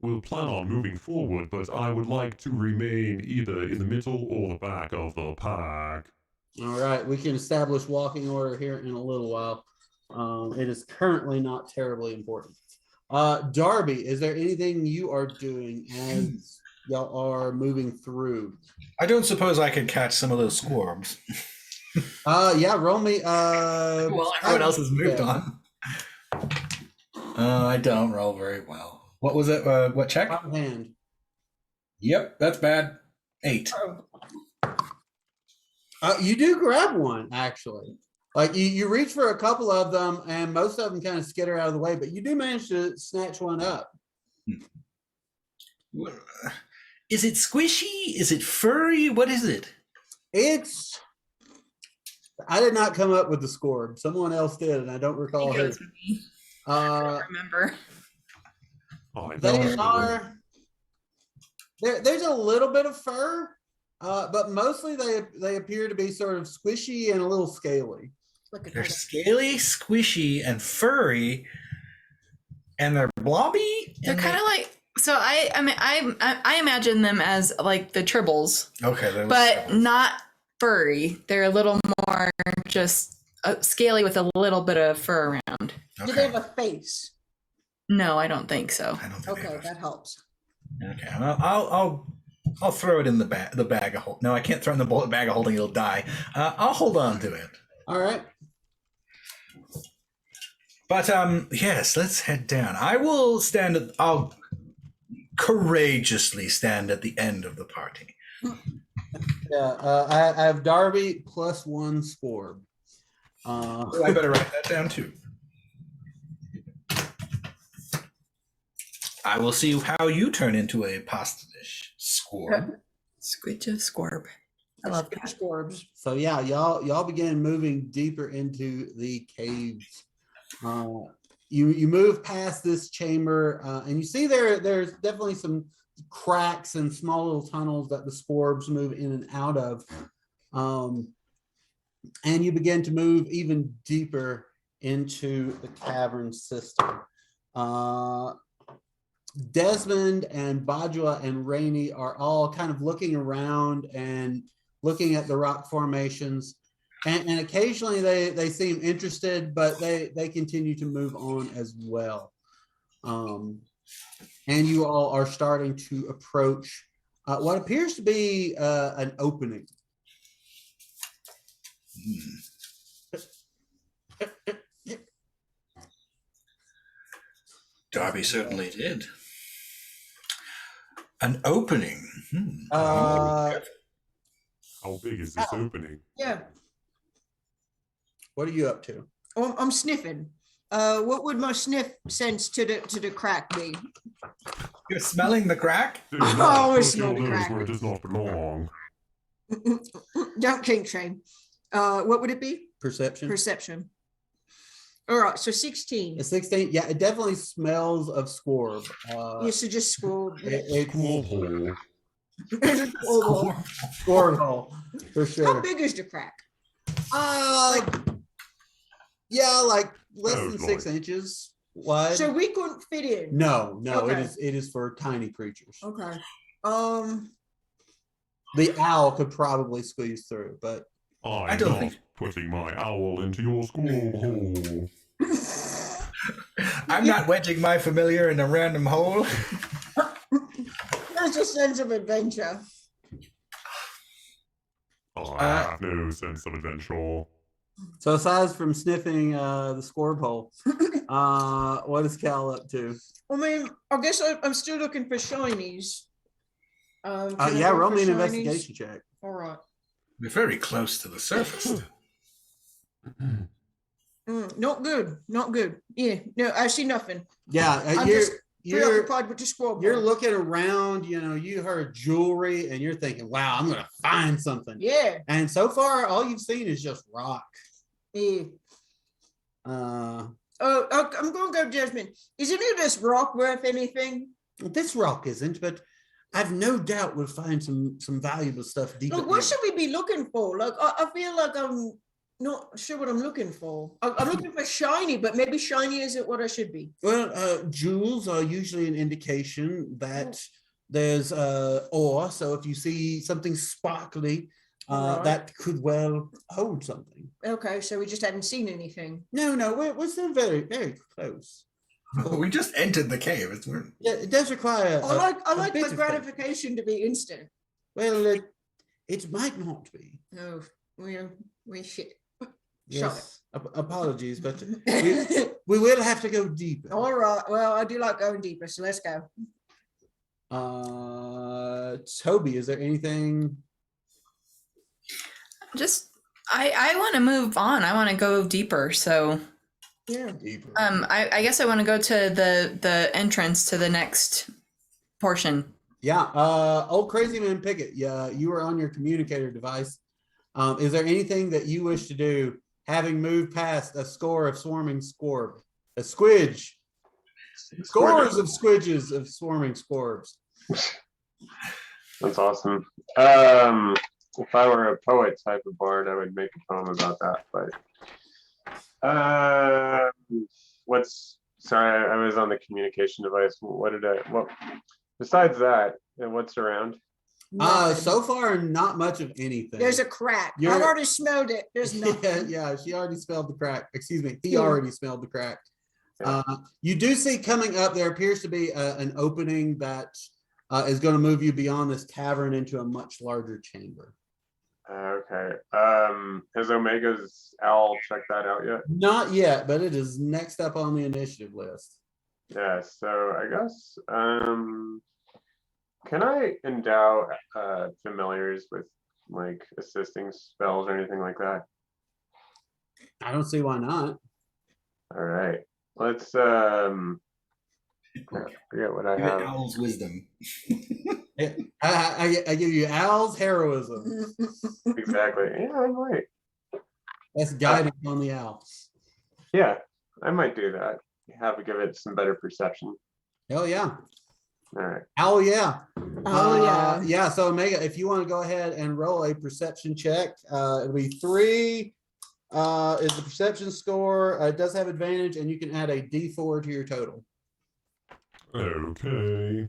will plan on moving forward, but I would like to remain either in the middle or the back of the pack. All right, we can establish walking order here in a little while. It is currently not terribly important. Darby, is there anything you are doing as y'all are moving through? I don't suppose I could catch some of those squirms. Yeah, roll me. Well, everyone else has moved yeah. on. I don't roll very well. What was it? What check? Top hand. Yep, that's bad. 8. You do grab one, actually. Like you reach for a couple of them, and most of them kind of skitter out of the way, but you do manage to snatch one up. Is it squishy? Is it furry? What is it? It's I did not come up with the score. Someone else did, and I don't I recall think it who. was me. I Uh, don't remember. I they know. are. There's a little bit of fur, but mostly they appear to be sort of squishy and a little scaly. Look at They're that. scaly, squishy, and furry, and they're blobby. They're and kind of like, so I mean, I imagine them as like the Tribbles, okay, they're but not furry. They're a little more just scaly with a little bit of fur around. Do they have a face? No, I don't think so. I don't think they Okay, have that helps. Okay, I'll throw it in the bag of holding. No, I can't throw it in the bag of holding. It'll die. I'll hold on to it. All right. But yes, let's head down. I'll courageously stand at the end of the party. Yeah, I have Darby plus 1 score. Oh, I better write that down too. I will see how you turn into a pasta dish. Score. Squidge of Scorb. I love that. Scorbs. So yeah, y'all begin moving deeper into the caves. You move past this chamber, and you see there's definitely some cracks and small little tunnels that the scorbs move in and out of. And you begin to move even deeper into the cavern system. Desmond and Bajwa and Rainey are all kind of looking around and looking at the rock formations. And occasionally they seem interested, but they continue to move on as well. And you all are starting to approach what appears to be an opening. Darby certainly did. An opening. Uh, How big is this opening? Yeah. What are you up to? Oh, I'm sniffing. What would my sniff sense to the crack be? You're smelling the crack? Do Oh, not I put smell your the nose crack. where it does not belong. Don't kink shame. What would it be? Perception? Perception. All right, so 16. A 16? Yeah, it definitely smells of scorb. You should just score. It's Cool hole. scorb hole, for How sure. big is the crack? Yeah, like less Oh, than boy. 6 inches wide. So we couldn't fit in. No, Okay. it is for tiny creatures. Okay. The owl could probably squeeze through, but I'm don't not think- putting my owl into your school hole. I'm not wedging my familiar in a random hole. There's a sense of adventure. I have no sense of adventure. so aside from sniffing the scorb hole, what is Cal up to? I mean, I guess I'm still looking for shinies. Can I Yeah, go roll for me an shinies? investigation check. All right. We're very close to the surface. Not good. Not good. Yeah. No, I see nothing. Yeah, I'm you're just you're preoccupied with the squad. you're looking around. You heard jewelry, and you're thinking, "Wow, I'm gonna find something." Yeah. And so far, all you've seen is just rock. Yeah. Uh, I'm going to go, Jasmine. Is any of this rock worth anything? this rock isn't, but I've no doubt we'll find some valuable stuff deep. Like, at what the- should we be looking for? Like, I feel like I'm not sure what I'm looking for. I'm looking for shiny, but maybe shiny isn't what I should be. Well, jewels are usually an indication that there's ore. So if you see something sparkly, Right. that could well hold something. Okay, so we just haven't seen anything. No, we're still very, very close. We just entered the cave. It's weird. Yeah, it does require. I like a my bit of faith. gratification to be instant. Well, it might not be. Oh, we shit. Yes. Apologies, but Sorry. we will have to go deeper. All right. Well, I do like going deeper, so let's go. Toby, is there anything? Just I want to move on. I want to go deeper. So Yeah. Deeper. I guess I want to go to the entrance to the next portion. Yeah, old crazy man Pickett. Yeah, you were on your communicator device. Is there anything that you wish to do, having moved past a score of swarming scorb, a squidge, scores of squidges of swarming scorbs? That's awesome. If I were a poet type of bard, I would make a poem about that. But sorry, I was on the communication device. What besides that, what's around? Nothing. So far, not much of anything. There's a crack. You're- I've already smelled it. There's nothing. Yeah, she already smelled the crack. Excuse me, he Yeah. already smelled the crack. You do see coming up, there appears to be an opening that is going to move you beyond this cavern into a much larger chamber. Okay. Has Omega's owl checked that out yet? Not yet, but it is next up on the initiative list. Yeah. So I guess can I endow familiars with like assisting spells or anything like that? I don't see why not. All right. Let's I forget what I Give it have. Owl's wisdom. I give you Al's heroism. Exactly. Yeah, I might. That's guidance on the owl. Yeah, I might do that. Give it some better perception. Hell yeah. All right. Owl, yeah. Oh, yeah. Yeah. So Omega, if you want to go ahead and roll a perception check, it'll be 3. Is the perception score? It does have advantage, and you can add a D4 to your total. Okay.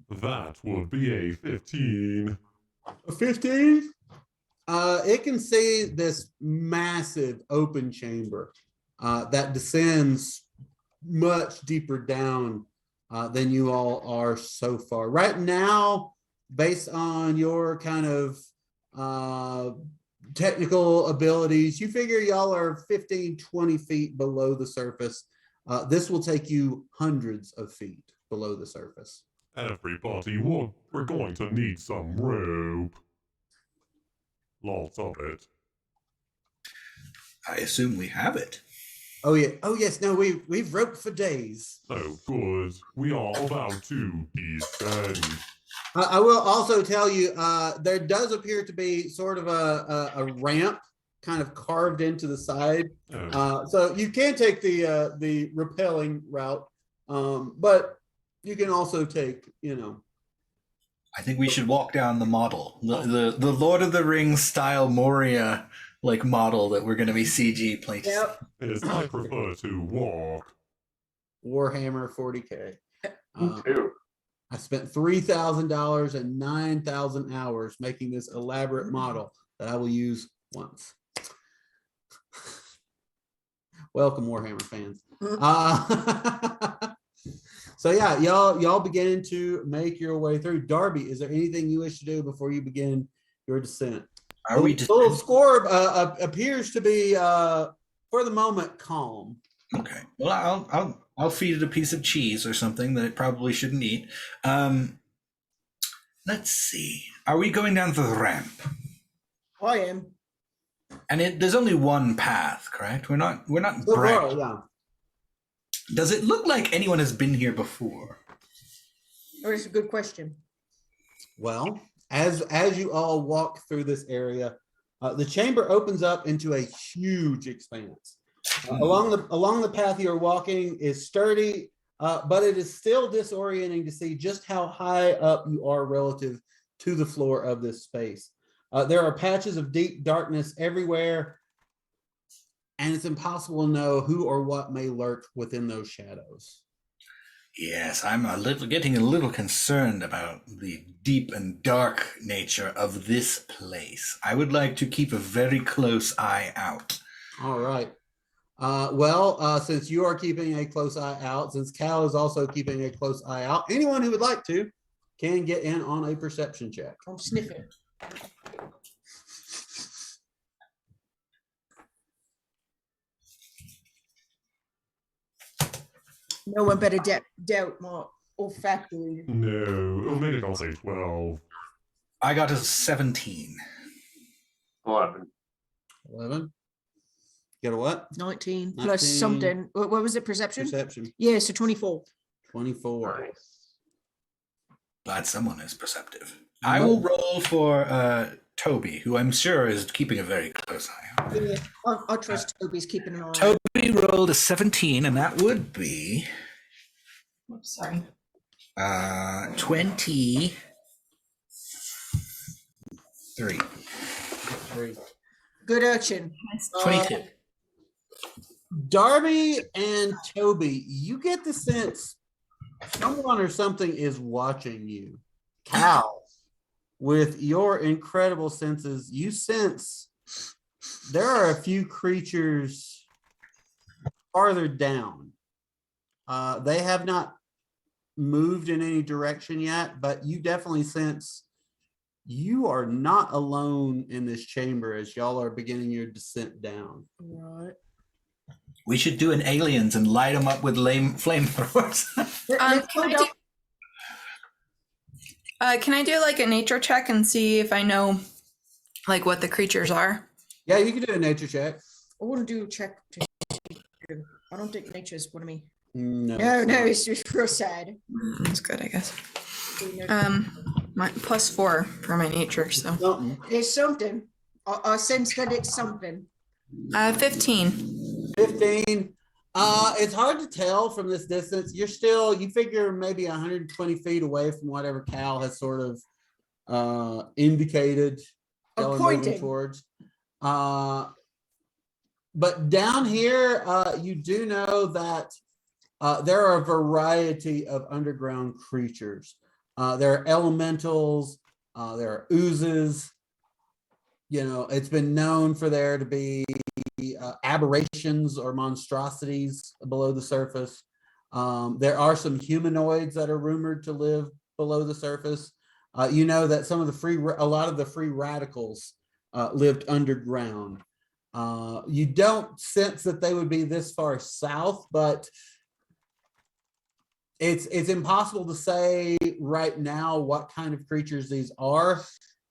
That would be a 15. A 15? It can see this massive open chamber that descends much deeper down than you all are so far. Right now, based on your kind of technical abilities, you figure y'all are 15, 20 feet below the surface. This will take you hundreds of feet below the surface. Everybody, we're going to need some rope. Lots of it. I assume we have it. Oh yeah. Oh yes. No, we've roped for days. Oh, good. We are about to descend. I will also tell you, there does appear to be sort of a ramp kind of carved into the side. So you can take the rappelling route, but you can also take, I think we should walk down the model, the Lord of the Rings style Moria like model that we're going to be CG plating. Yep. Yes, I prefer to walk. Warhammer 40K. Two. I spent $3,000 and 9,000 hours making this elaborate model that I will use once. Welcome, Warhammer fans. So yeah, y'all begin to make your way through. Darby, is there anything you wish to do before you begin your descent? Are we The little scorb appears to be, for the moment, calm. Okay. Well, I'll feed it a piece of cheese or something that it probably shouldn't eat. Let's see. Are we going down the ramp? I am. And there's only one path, correct? We're not So far, branching. yeah. Does it look like anyone has been here before? Oh, it's a good question. Well, as you all walk through this area, the chamber opens up into a huge expanse. Along the path you're walking is sturdy, but it is still disorienting to see just how high up you are relative to the floor of this space. There are patches of deep darkness everywhere, and it's impossible to know who or what may lurk within those shadows. Yes, I'm getting a little concerned about the deep and dark nature of this place. I would like to keep a very close eye out. All right. Well, since you are keeping a close eye out, since Cal is also keeping a close eye out, anyone who would like to can get in on a perception check. I'm sniffing. No one better doubt my olfactory. No, Omega can say 12. I got a 17. 11. 11. Get a what? 19 plus 19. something. What was it? Perception? Perception. Yeah, so 24. 24. Nice. Glad someone is perceptive. I will roll for Toby, who I'm sure is keeping a very close eye on. Yeah, I trust Toby's keeping an eye on it. Toby rolled a 17, and that would be Oops, sorry. 23. Good urchin. 22. Darby and Toby, you get the sense someone or something is watching you. Cal, with your incredible senses, you sense there are a few creatures farther down. They have not moved in any direction yet, but you definitely sense you are not alone in this chamber as y'all are beginning your descent down. Right. We should do an aliens and light them up with flamethrowers. Can I do like a nature check and see if I know like what the creatures are? Yeah, you can do a nature check. I want to do a check. I don't think nature's what I mean. No, No, it's just real sad. That's good, I guess. My +4 for my nature, so something. There's something. I sense that it's something. 15. 15. It's hard to tell from this distance. You figure maybe 120 feet away from whatever Cal has sort of indicated y'all are moving Pointing. towards. But down here, you do know that there are a variety of underground creatures. There are elementals, there are oozes. You know, it's been known for there to be aberrations or monstrosities below the surface. There are some humanoids that are rumored to live below the surface. You know that a lot of the free radicals lived underground. You don't sense that they would be this far south, but it's impossible to say right now what kind of creatures these are.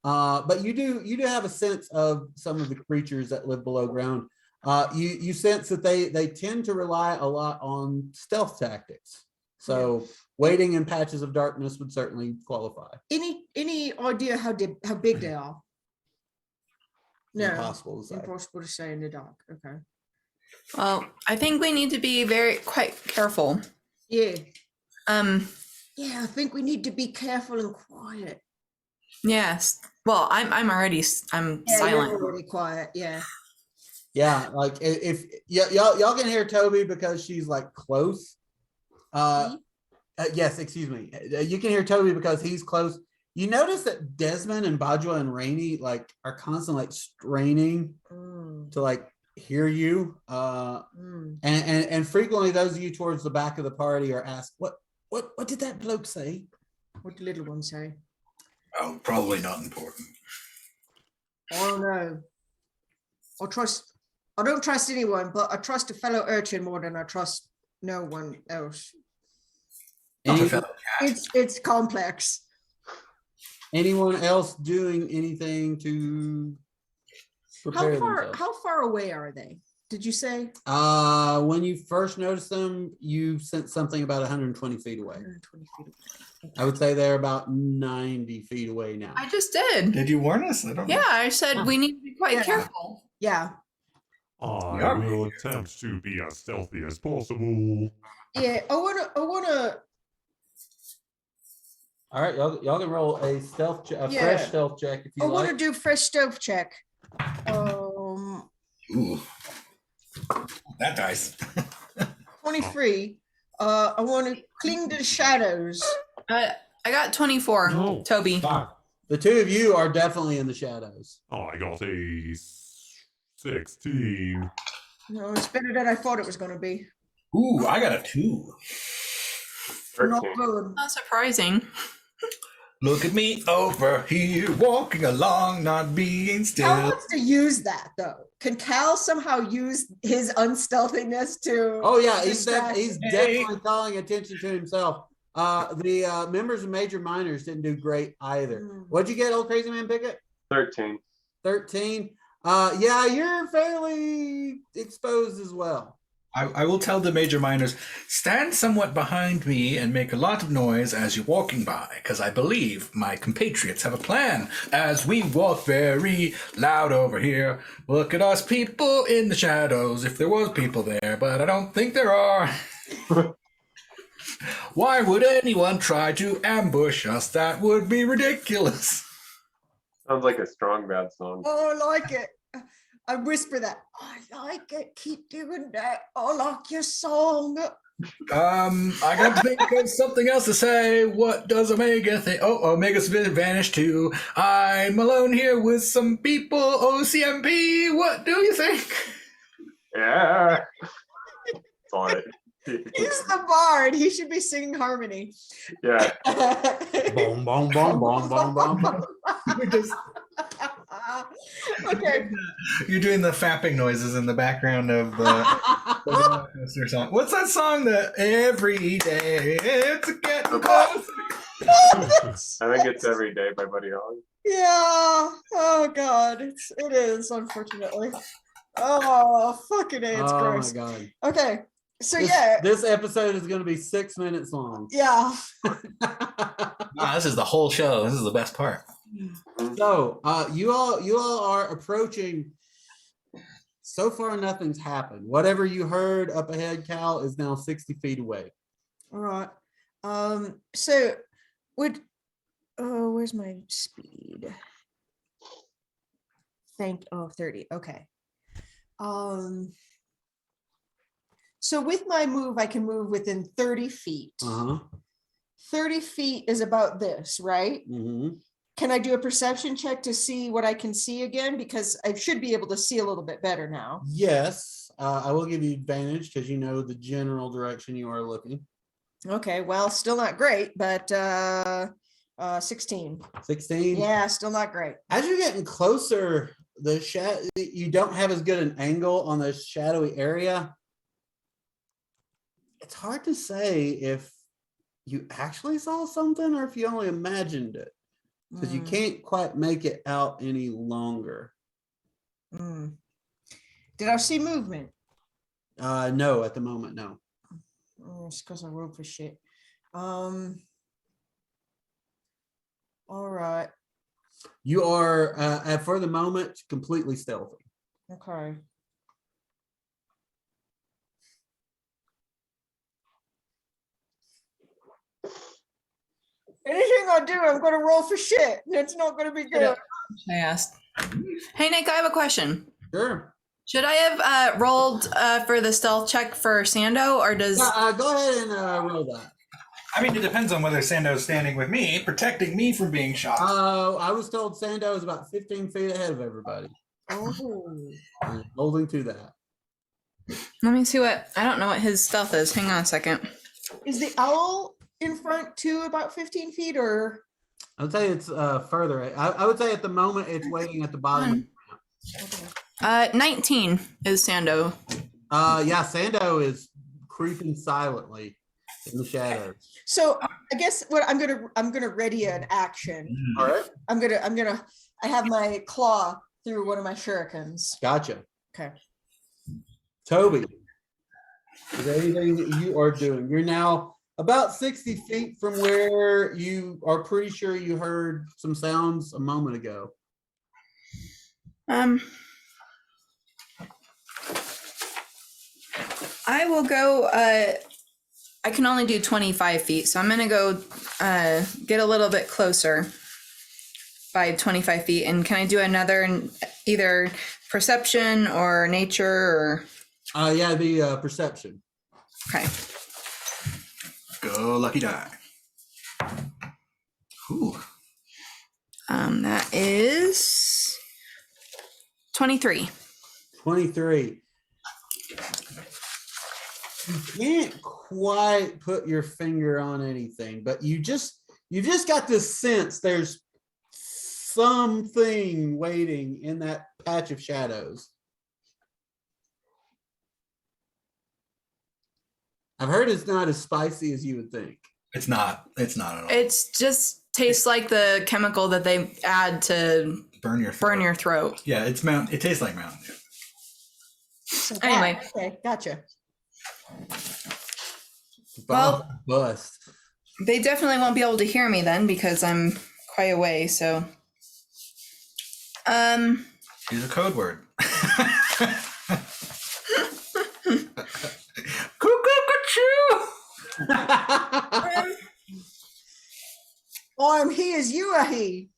But you do have a sense of some of the creatures that live below ground. You sense that they tend to rely a lot on stealth tactics. So waiting in patches of darkness would certainly qualify. Any idea how big they are? No. Impossible to say. Impossible to say in the dark. Okay. Well, I think we need to be quite careful. Yeah. Yeah, I think we need to be careful and quiet. yes. Well, I'm already Yeah, silent. you're already quiet. Yeah. Yeah, like if y'all can hear Toby because she's like close. Yes, excuse me. You can hear Toby because he's close. You notice that Desmond and Bajwa and Rainey like are constantly like straining to like hear you. And frequently those of you towards the back of the party are asked, what did that bloke say? What the little one say? Oh, probably not important. I don't know. I don't trust anyone, but I trust a fellow urchin more than I trust no one else. It's complex. Anyone else doing anything to prepare themselves? How far away are they? Did you say? When you first noticed them, you sent something about 120 feet away. 120 feet away. I would say they're about 90 feet away now. I just did. Did you warn us? I don't know. Yeah, I said we need to be quite careful. Yeah. I will attempt to be as stealthy as possible. Yeah. I wanna. All right, y'all can roll a stealth check, Yeah. fresh stealth check if you I like. want to do fresh stealth check. Ooh. That dice. 23. I want to cling to the shadows. I got 24. No. Toby. The two of you are definitely in the shadows. I got a 16. No, it's better than I thought it was going to be. Ooh, I got a 2. Not 13. good. Not surprising. Look at me over here, walking along, not being Cal still. wants to use that though. Can Cal somehow use his unstealthiness to? Oh yeah, he's distract? definitely calling attention to himself. The members of Major Minors didn't do great either. What'd you get, old crazy man Pickett? 13. 13. Yeah, you're fairly exposed as well. I will tell the major miners, stand somewhat behind me and make a lot of noise as you're walking by, because I believe my compatriots have a plan. As we walk very loud over here, look at us people in the shadows, if there was people there, but I don't think there are. Why would anyone try to ambush us? That would be ridiculous. Sounds like a strong bad song. Oh, I like it. I whisper that. I like it. Keep doing that. I like your song. I got to think of something else to say. What does Omega think? Oh, Omega's vanished too. I'm alone here with some people. OCMP, what do you think? Yeah. Sorry. He's the bard. He should be singing harmony. Yeah. Boom, boom, boom, boom, boom, boom, boom. Okay. You're doing the fapping noises in the background of the or song. What's that song that every day it's getting close? I think it's Every Day by Buddy Holly. Yeah. Oh God. It is, unfortunately. Oh, fucking A, it's Oh gross. my god. Okay. So This, yeah. this episode is going to be 6 minutes long. Yeah. This is the whole show. This is the best part. So, you all are approaching. So far, nothing's happened. Whatever you heard up ahead, Cal, is now 60 feet away. All right. So where's my speed? 30. Okay. So with my move, I can move within 30 feet. 30 feet is about this, right? Mm-hmm. Can I do a perception check to see what I can see again? Because I should be able to see a little bit better now. Yes, I will give you advantage because you know the general direction you are looking. Okay, well, still not great, but 16. 16. Yeah, still not great. As you're getting closer, you don't have as good an angle on the shadowy area. It's hard to say if you actually saw something or if you only imagined it, because you can't quite make it out any longer. Did I see movement? No, at the moment, no. It's because I rolled for shit. All right. You are, for the moment, completely stealthy. Okay. Anything I do, I'm going to roll for shit. It's not going to be good. I asked. Hey, Nick, I have a question. Sure. Should I have rolled for the stealth check for Sando, or does... Go ahead and roll that. I mean, it depends on whether Sando's standing with me, protecting me from being shot. I was told Sando is about 15 feet ahead of everybody. Oh. I'm holding to that. Let me see what... I don't know what his stealth is. Hang on a second. Is the owl in front too about 15 feet or? I would say it's further. I would say at the moment it's waiting at the bottom. Okay. 19 is Sando. Yeah, Sando is creeping silently in the shadows. So I guess what I'm gonna ready an action. All right. I have my claw through one of my shurikens. Gotcha. Okay. Toby, is there anything that you are doing? You're now about 60 feet from where you are pretty sure you heard some sounds a moment ago. I will go, I can only do 25 feet, so I'm going to go get a little bit closer by 25 feet. And can I do another either perception or nature or? Yeah, the perception. Okay. Go lucky die. Ooh. That is 23. 23. You can't quite put your finger on anything, but you just got this sense there's something waiting in that patch of shadows. I've heard it's not as spicy as you would think. It's not at all. It's just tastes like the chemical that they add to burn your throat. burn your throat. Yeah, it tastes like Mountain Dew. So Anyway. okay, gotcha. Well- Bust. They definitely won't be able to hear me then because I'm quite away. So, Use a code word. Cuckoo-ca-choo! I'm he as you are he.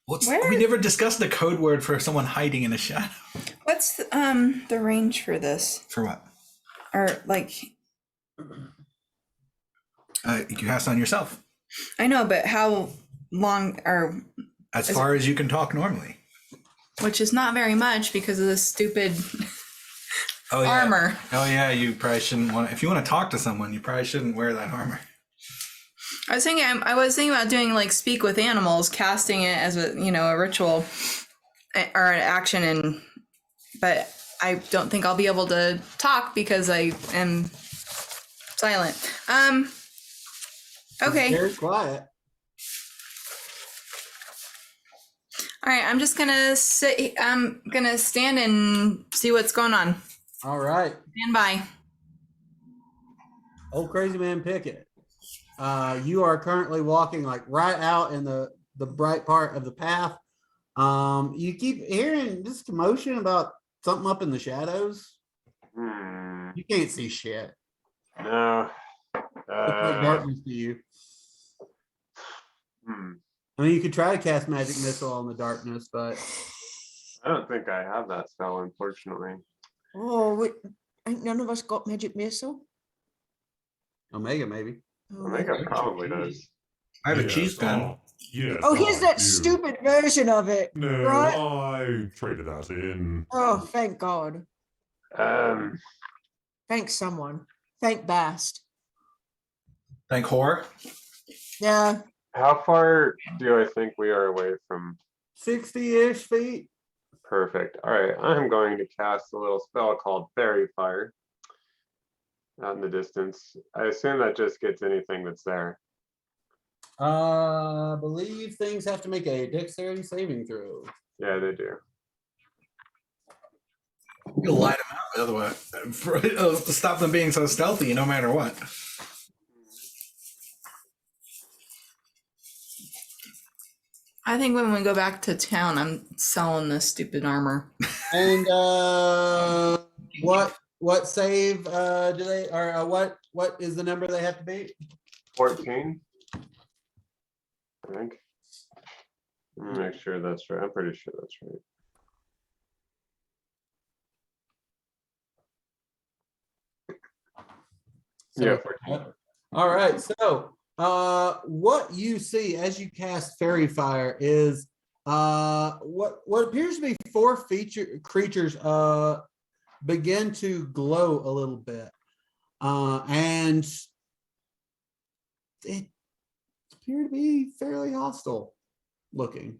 Where? We never discussed the code word for someone hiding in a shadow. what's the range for this? For what? Or like, You can cast on yourself. I know, but how long? Or As far as you can talk normally. which is not very much because of this stupid Oh, yeah. armor. Oh yeah, you probably shouldn't want. If you want to talk to someone, you probably shouldn't wear that armor. I was thinking about doing like speak with animals, casting it as a a ritual or an action, but I don't think I'll be able to talk because I am silent. Okay. Very quiet. All right, I'm just gonna sit. I'm gonna stand and see what's going on. All right. Stand by. Old crazy man Pickett. You are currently walking like right out in the bright part of the path. You keep hearing this commotion about something up in the shadows. You can't see shit. No. It's like darkness to you. Hmm. I mean, you could try to cast magic missile on the darkness, but I don't think I have that spell, unfortunately. Oh, ain't none of us got magic missile? Omega maybe. Omega probably does. I have a Yes, cheese gun. Yes. Oh, here's I that do. stupid version of it. No, right? I traded that in. Oh, thank God. Um, Thank someone. Thank Bast. Thank whore. Yeah. how far do I think we are away from 60-ish feet. perfect? All right, I'm going to cast a little spell called Fairy Fire out in the distance. I assume that just gets anything that's there. I believe things have to make a dexterity saving throw. Yeah, they do. You'll light them out, otherwise, to stop them being so stealthy, no matter what. I think when we go back to town, I'm selling this stupid armor. And what save do they or what is the number they have to beat? 14, I think. Let me make sure that's right. I'm pretty sure that's right. Yeah, 14. All right. So what you see as you cast Fairy Fire is what appears to be four creatures begin to glow a little bit. And it appear to be fairly hostile looking.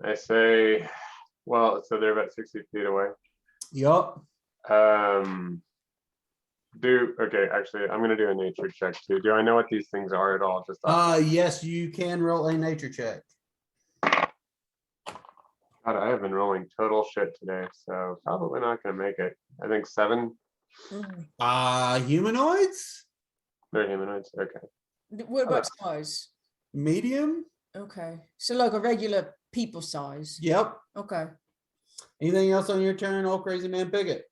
I say, well, so they're about 60 feet away. Yup. Okay, actually, I'm gonna do a nature check too. Do I know what these things are at all? Just Yes, you can roll a nature check. God, I have been rolling total shit today, so probably not gonna make it. I think 7. Humanoids? They're humanoids. Okay. What about size? Medium? Okay. So like a regular people size. Yep. Okay. Anything else on your turn, old crazy man Pickett?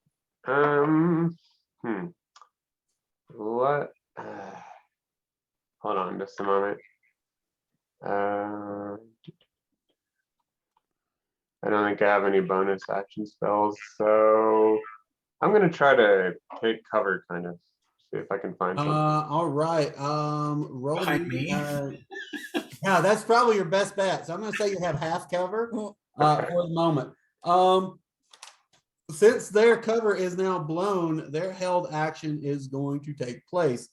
What? Hold on just a moment. I don't think I have any bonus action spells, so I'm gonna try to take cover, kind of see if I can find something. All right. Roll Behind me. Yeah, that's probably your best bet. So I'm going to say you have half cover for the moment. Since their cover is now blown, their held action is going to take place.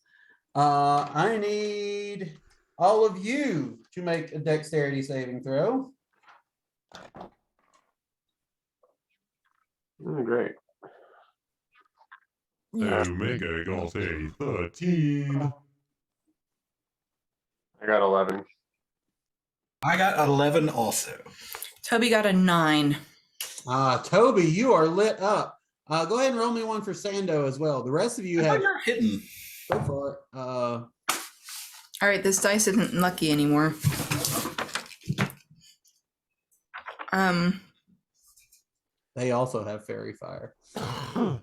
I need all of you to make a dexterity saving throw. Great. Omega got a 13. I got 11. I got 11 also. Toby got a 9. Toby, you are lit up. Go ahead and roll me one for Sando as well. The rest of you I thought have you were hidden. go for it. All right, this dice isn't lucky anymore. They also have fairy fire. Oh,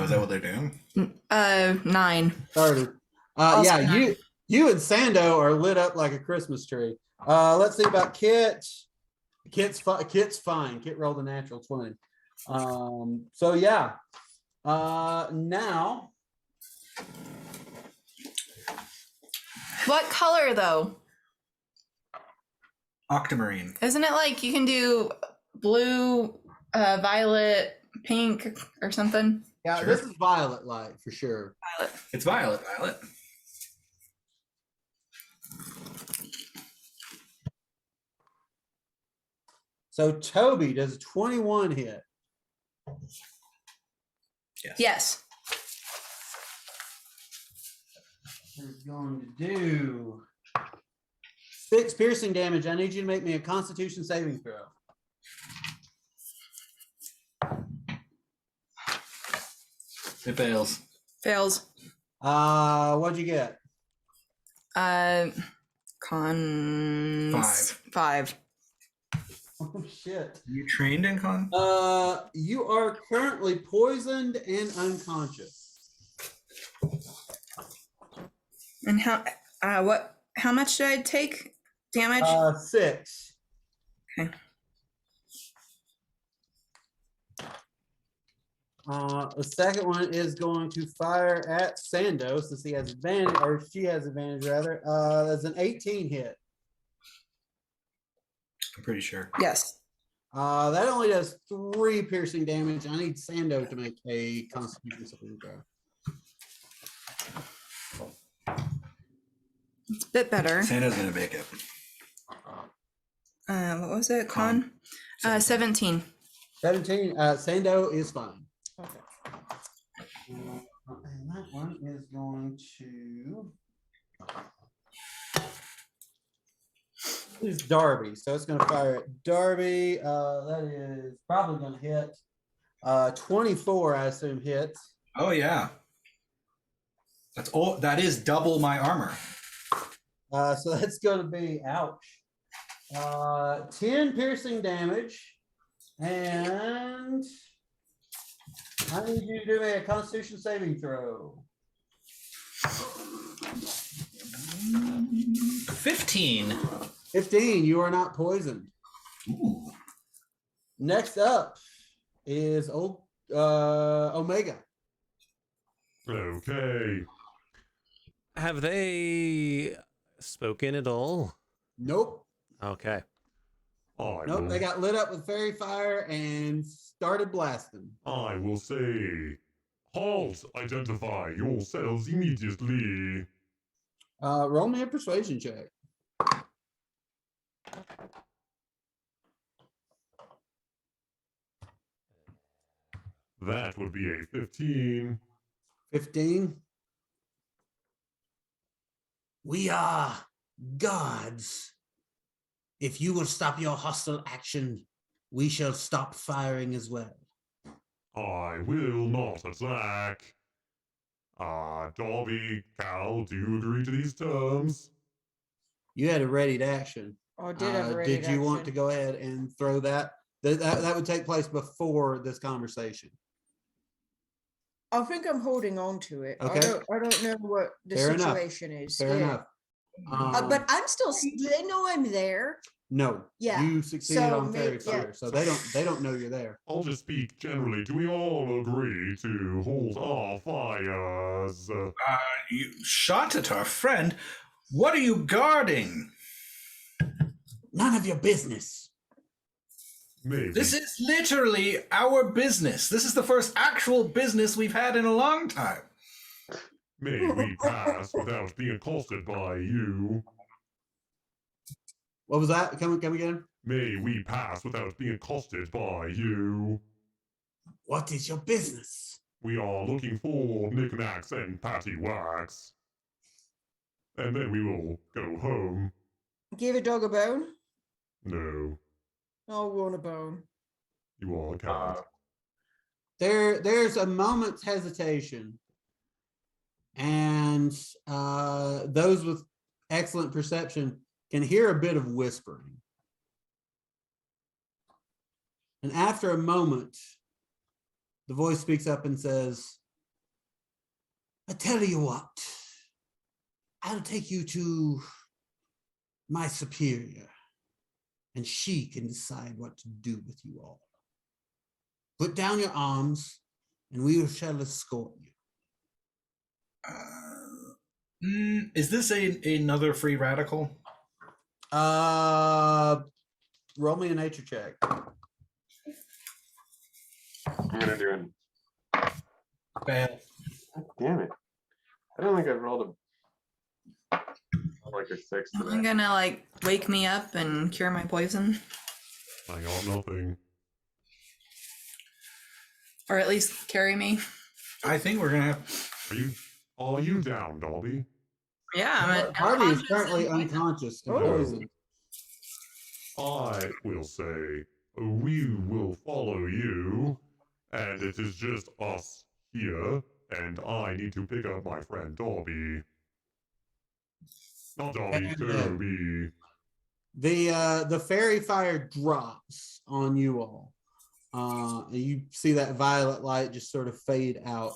is that what they're doing? 9. Started. Also Yeah, nine. you and Sando are lit up like a Christmas tree. Let's see about Kit. Kit's fine. Kit rolled a natural 20. So yeah. Now What color though? Octamarine. Isn't it like you can do blue, violet, pink, or something? yeah, Sure. this is violet light for sure. It's Violet. Violet. So Toby, does 21 hit? Yes. We're going to do 6 piercing damage. I need you to make me a Constitution saving throw. It fails. Fails. What'd you get? Con 5. Oh shit. You trained in con? You are currently poisoned and unconscious. And how much did I take damage? 6. Okay. The second one is going to fire at Sando since he has advantage, or she has advantage rather. That's an 18 hit. I'm pretty sure. Yes. That only does 3 piercing damage. I need Sando to make a Constitution saving throw. It's a bit better. Santa's gonna make it. What was it? Con? 17. 17. Sando is fine. Okay. And that one is going to. It's Darby, so it's going to fire at Darby. That is probably going to hit. 24, I assume, hits. Oh yeah. That's all. That is double my armor. So that's going to be ouch. 10 piercing damage, and I need you to do a Constitution saving throw. 15. 15. You are not poisoned. Ooh. Next up is Omega. Okay. Have they spoken at all? Nope. Okay. Nope. They got lit up with fairy fire and started blasting. I will say, halt, identify yourselves immediately. Roll me a persuasion check. That would be a 15. 15. We are gods. If you will stop your hostile action, we shall stop firing as well. I will not attack. Darby, Cal, do you agree to these terms? You had a ready to action. Oh, did have a ready Did you want to go ahead and throw that? That would take place before this conversation. I think I'm holding on to it. Okay. I don't know what the Fair enough. situation is. Fair Yeah. enough. But I'm still. Do they know I'm there? No. Yeah. You succeeded So on fairy maybe- yeah. fire, so they don't know you're there. I'll just speak generally. Do we all agree to hold our fires? You shot at our friend. What are you guarding? None of your business. Maybe. This is literally our business. This is the first actual business we've had in a long time. May we pass without being accosted by you? What was that? Come again. May we pass without being accosted by you? What is your business? We are looking for knickknacks and pattywhacks. And then we will go home. Give a dog a bone. No, I want a bone. you are a cat. There's a moment's hesitation, and those with excellent perception can hear a bit of whispering. And after a moment, the voice speaks up and says, I tell you what, I'll take you to my superior, and she can decide what to do with you all. Put down your arms, and we shall escort you. Is this another free radical? Roll me a nature check. I'm gonna do an. Fail. Damn it! I don't think I've rolled like a 6 I'm today. gonna like wake me up and cure my poison, I got nothing. or at least carry me. I think we're gonna have. Are you down, Darby? Yeah, I'm Harvey is unconscious currently and unconscious and Oh. poisoned. I will say we will follow you, and it is just us here, and I need to pick up my friend Darby. Not Darby, And, Toby. The fairy fire drops on you all. And you see that violet light just sort of fade out.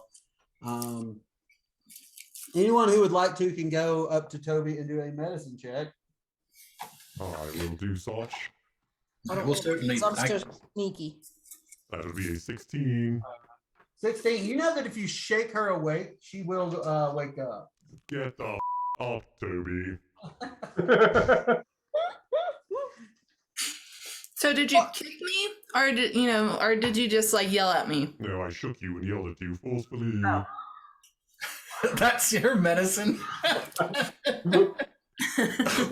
Anyone who would like to can go up to Toby and do a medicine check. I will do such. I don't We'll know, certainly. I'm still sneaky. That'll be a 16. 16. You know that if you shake her awake, she will wake up. Get the up, Toby. So did you kick me, or did you just like yell at me? No, I shook you and yelled at you forcefully. Oh. That's your medicine.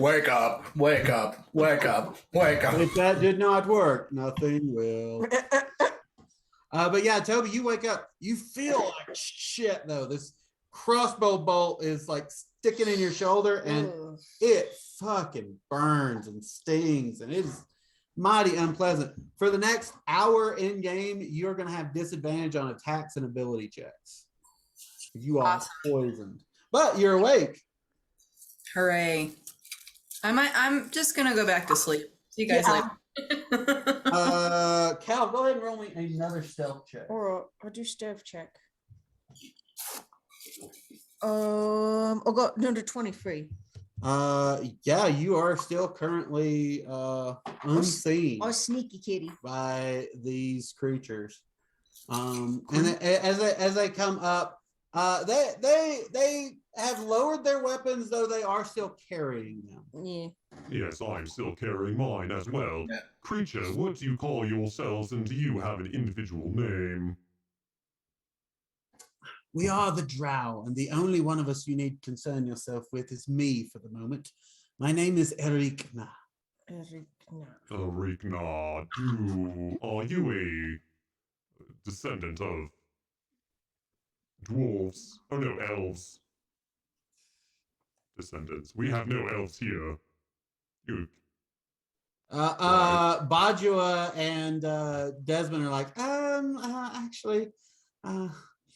Wake up! Wake up! Wake up! Wake up! If that did not work, nothing will. But yeah, Toby, you wake up. You feel like shit though. This crossbow bolt is like sticking in your shoulder, and Ugh. it fucking burns and stings, and it is mighty unpleasant. For the next hour in game, you're gonna have disadvantage on attacks and ability checks. You are Awesome. poisoned, but you're awake. Hooray! I'm just gonna go back to sleep. See you guys Yeah. later. Cal, go ahead and roll me another stealth check. Or I'll do stealth check. I'll go under 23. Yeah, you are still currently unseen Oh, sneaky kitty. by these creatures. As they come up, they have lowered their weapons, though they are still carrying them. Yeah. Yes, I'm still carrying mine as well. Yeah. Creature, what do you call yourselves, and do you have an individual name? We are the Drow, and the only one of us you need to concern yourself with is me for the moment. My name is Erikna. Rikna, are you a descendant of dwarves? Oh no, elves. Descendants. We have no elves here. You. Bajua and Desmond are like, actually,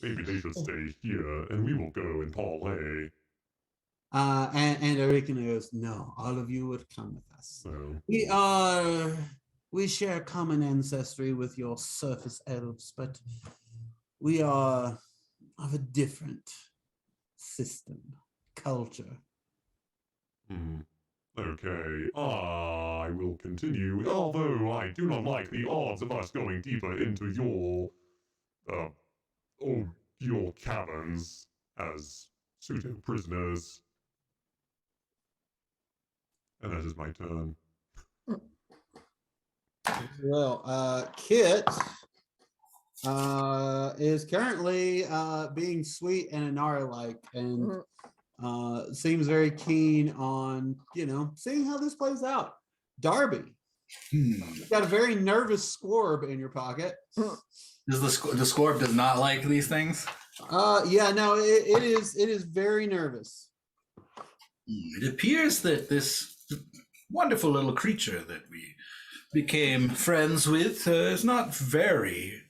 Maybe they should stay here, and we will go and parlay. and Erikna goes, no, all of you would come with us. So, We share common ancestry with your surface elves, but we are of a different system, culture. Okay, I will continue, although I do not like the odds of us going deeper into your caverns as pseudo prisoners. And that is my turn. Well, Kit is currently being sweet and Inara-like, and seems very keen on, seeing how this plays out. Darby, you've got a very nervous Scorb in your pocket. Does the Scorp does not like these things? Yeah, no, it is very nervous. It appears that this wonderful little creature that we became friends with is not very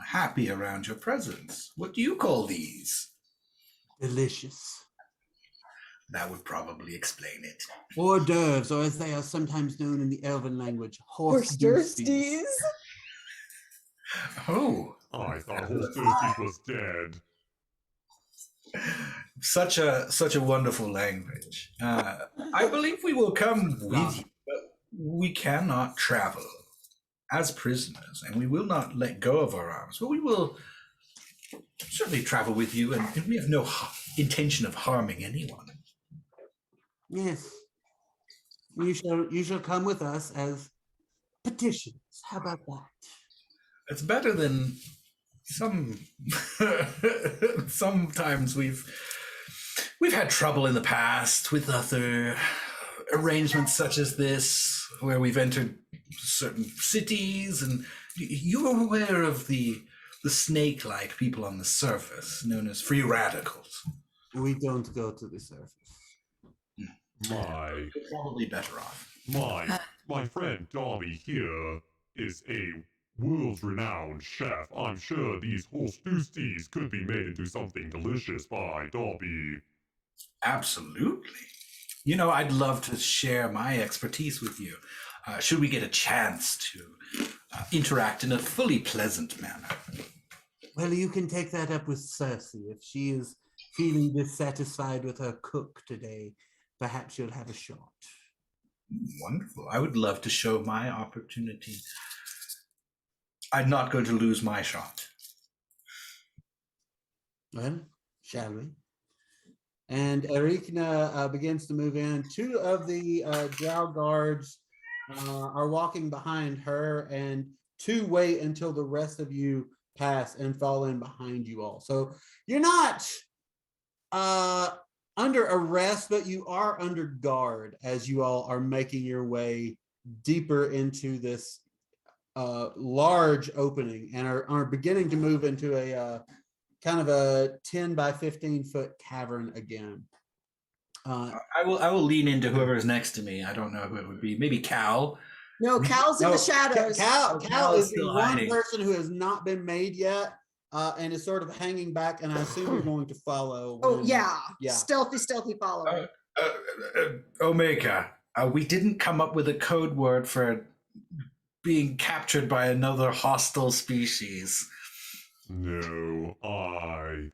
happy around your presence. What do you call these? Delicious. That would probably explain it. Hors d'oeuvres, or as they are sometimes known in the Elven language, horse Horse Oh, I thought Holsturskis was dead. such a wonderful language. I believe we will come with you, but we cannot travel as prisoners, and we will not let go of our arms. But we will certainly travel with you, and we have no intention of harming anyone. Yes. You shall come with us as petitions. How about that? It's better than sometimes we've had trouble in the past with other arrangements such as this, where we've entered certain cities, and you're aware of the snake-like people on the surface known as free radicals. We don't go to the surface. My You're probably better off. my friend Darby here is a world-renowned chef. I'm sure these Holsturskis could be made into something delicious by Darby. Absolutely. You know, I'd love to share my expertise with you. Should we get a chance to interact in a fully pleasant manner? Well, you can take that up with Cersei. If she is feeling dissatisfied with her cook today, perhaps you'll have a shot. Wonderful. I would love to show my opportunity. I'm not going to lose my shot. Well, shall we? And Erikna begins to move in. Two of the drow guards are walking behind her, and two wait until the rest of you pass and fall in behind you all. So you're not under arrest, but you are under guard as you all are making your way deeper into this large opening, and are beginning to move into a kind of a 10 by 15 foot cavern again. I will lean into whoever is next to me. I don't know who it would be. Maybe Cal. No, Cal's in No, the shadows. Cal Cal is is the still one hiding. person who has not been made yet, and is sort of hanging back, and I assume you're going to follow. Oh when- yeah. yeah. Stealthy following. Omega, we didn't come up with a code word for being captured by another hostile species. No, I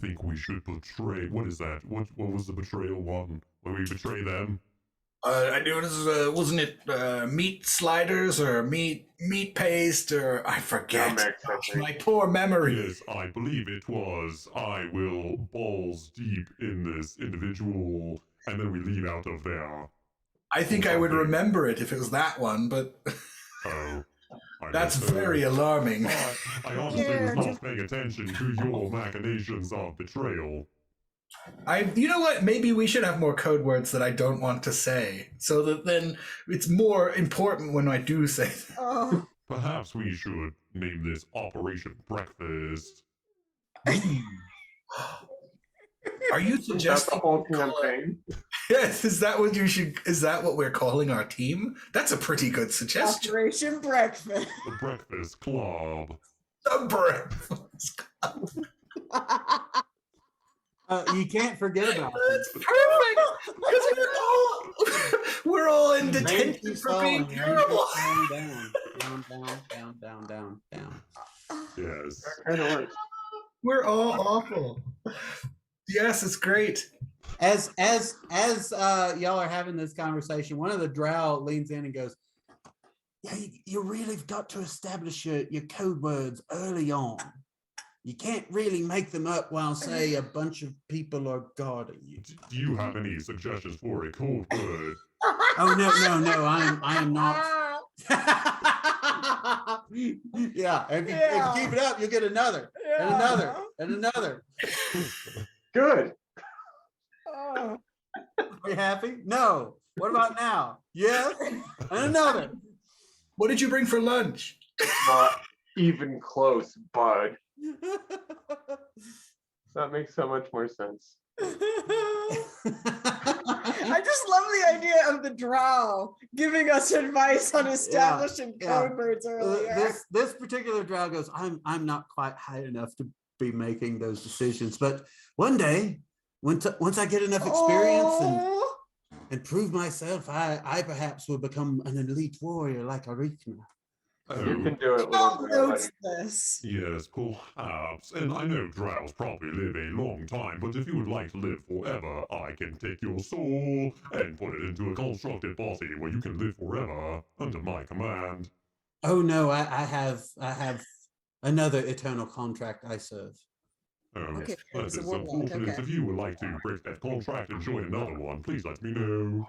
think we should betray. What is that? What was the betrayal one? Where we betray them? I knew it was, wasn't it meat sliders or meat paste, or I forget. That makes Gosh, sense. my poor memory. Yes, I believe it was. I will balls deep in this individual, and then we leave out of there. I think I would remember it if it was that one, but Oh, I that's guess so. very alarming. I honestly was not paying attention to your machinations of betrayal. You know what? Maybe we should have more code words that I don't want to say, so that then it's more important when I do say that. Oh, Perhaps we should name this Operation Breakfast. Are you That's the suggesting? whole campaign. Yes, is that what you should? Is that what we're calling our team? That's a pretty good suggestion. Operation Breakfast. The Breakfast Club. The breakfast. You can't forget about That's perfect because we're all in it. detention for being terrible. Down. Yes. Kind of works. We're all awful. Yes, it's great. As y'all are having this conversation, one of the drow leans in and goes, "Yeah, you really got to establish your code words early on. You can't really make them up while, say, a bunch of people are guarding you." Do you have any suggestions for a code word? Oh no, I am not. Yeah, if you keep it up, you'll get another and another and another. Good. Are you happy? No. What about now? Yes, and another. What did you bring for lunch? Not even close, bud. That makes so much more sense. I just love the idea of the drow giving us advice on establishing yeah. code birds earlier. This particular drow goes, I'm not quite high enough to be making those decisions, but one day, once I get enough experience Oh, and prove myself, I perhaps will become an elite warrior like Arikna. You Oh, can do it, I'll little drow notes buddy. this. yes, perhaps. And I know drows probably live a long time, but if you would like to live forever, I can take your soul and put it into a constructed body where you can live forever under my command. Oh no, I have another eternal contract I serve. Oh, Okay, that it's a is warlock, unfortunate. okay. If you would like to break that contract and join another one, please let me know.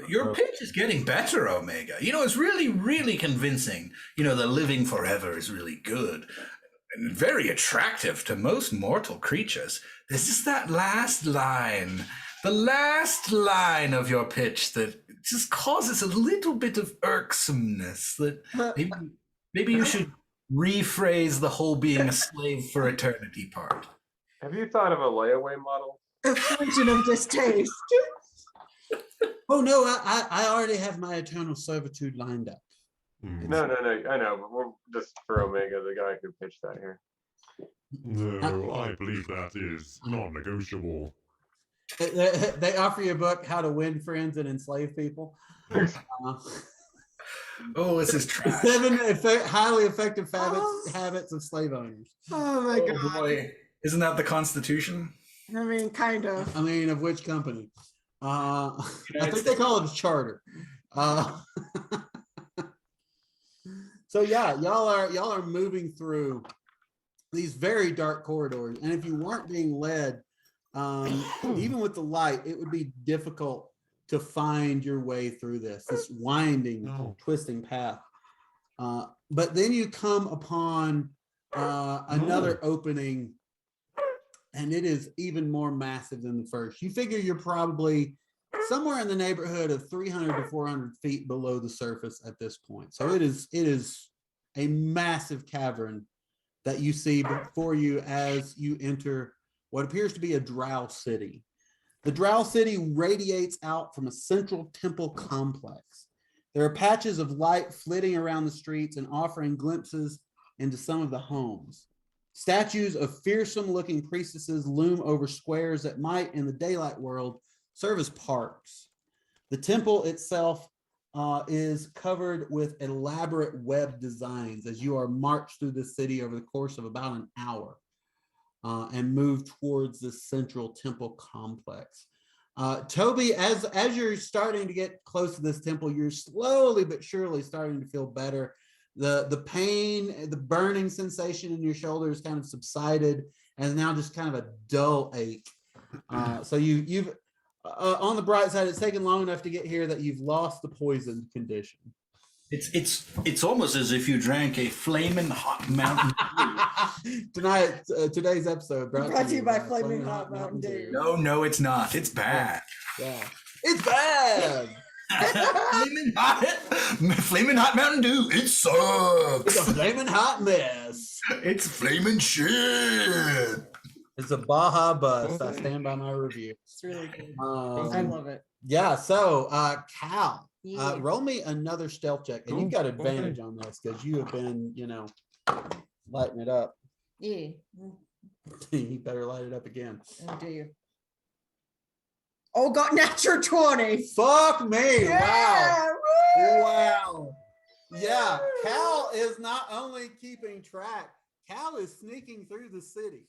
Your pitch is getting better, Omega. You know, it's really, really convincing. You know, the living forever is really good and very attractive to most mortal creatures. There's just that last line, the last line of your pitch that just causes a little bit of irksomeness that maybe you should rephrase the whole being a slave for eternity part. Have you thought of a layaway model? Effusion of distaste. Oh no, I already have my eternal servitude lined up. Hmm. No, I know, but we're just for Omega, the guy who pitched that here. No, I believe that is non-negotiable. They offer you a book, How to Win Friends and Enslave People. Oh, this is trash. 7 highly effective habits of slave owners. Oh my Oh god. boy. Isn't that the Constitution? I mean, kind of. I mean, of which company? I think they call it a charter. So yeah, y'all are moving through these very dark corridors, and if you weren't being led, even with the light, it would be difficult to find your way through this winding, twisting path. But then you come upon another opening, and it is even more massive than the first. You figure you're probably somewhere in the neighborhood of 300 to 400 feet below the surface at this point. So it is a massive cavern that you see before you as you enter what appears to be a drow city. The drow city radiates out from a central temple complex. There are patches of light flitting around the streets and offering glimpses into some of the homes. Statues of fearsome-looking priestesses loom over squares that might, in the daylight world, serve as parks. The temple itself is covered with elaborate web designs as you are marched through the city over the course of about an hour and move towards the central temple complex. Toby, as you're starting to get close to this temple, you're slowly but surely starting to feel better. The pain, the burning sensation in your shoulders kind of subsided, and now just kind of a dull ache. So you've on the bright side, it's taken long enough to get here that you've lost the poison condition. It's almost as if you drank a flaming hot Mountain Dew. Today's episode Brought to you by Flaming Hot Mountain Dew. No, it's not. It's bad. Yeah, it's bad. Flaming hot Mountain Dew. It sucks. It's a flaming hot mess. It's flaming shit. It's a Baja bust. I stand by my review. It's really good. I love it. Yeah. So, Cal, Yeah. roll me another stealth check, and you've got advantage on this because you have been, lighting it up. Yeah. You better light it up again. Oh, do you? Oh, got natural 20. Fuck me! Yeah, Wow! woo! Wow! Yeah, Cal is not only keeping track. Cal is sneaking through the city,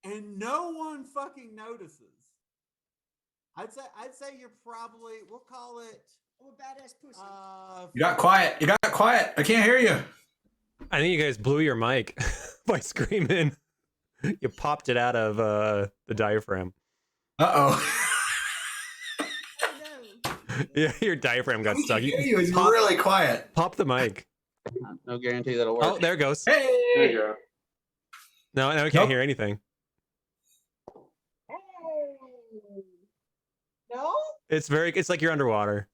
and no one fucking notices. I'd say you're probably, we'll call it. Oh, badass pussy. You got quiet. I can't hear you. I think you guys blew your mic by screaming. You popped it out of the diaphragm. Uh-oh. Yeah, your diaphragm got stuck. He was really quiet. Pop the mic. No guarantee that'll work. Oh, there it goes. There Hey! you go. No, we can't Nope. hear anything. No? It's like you're underwater.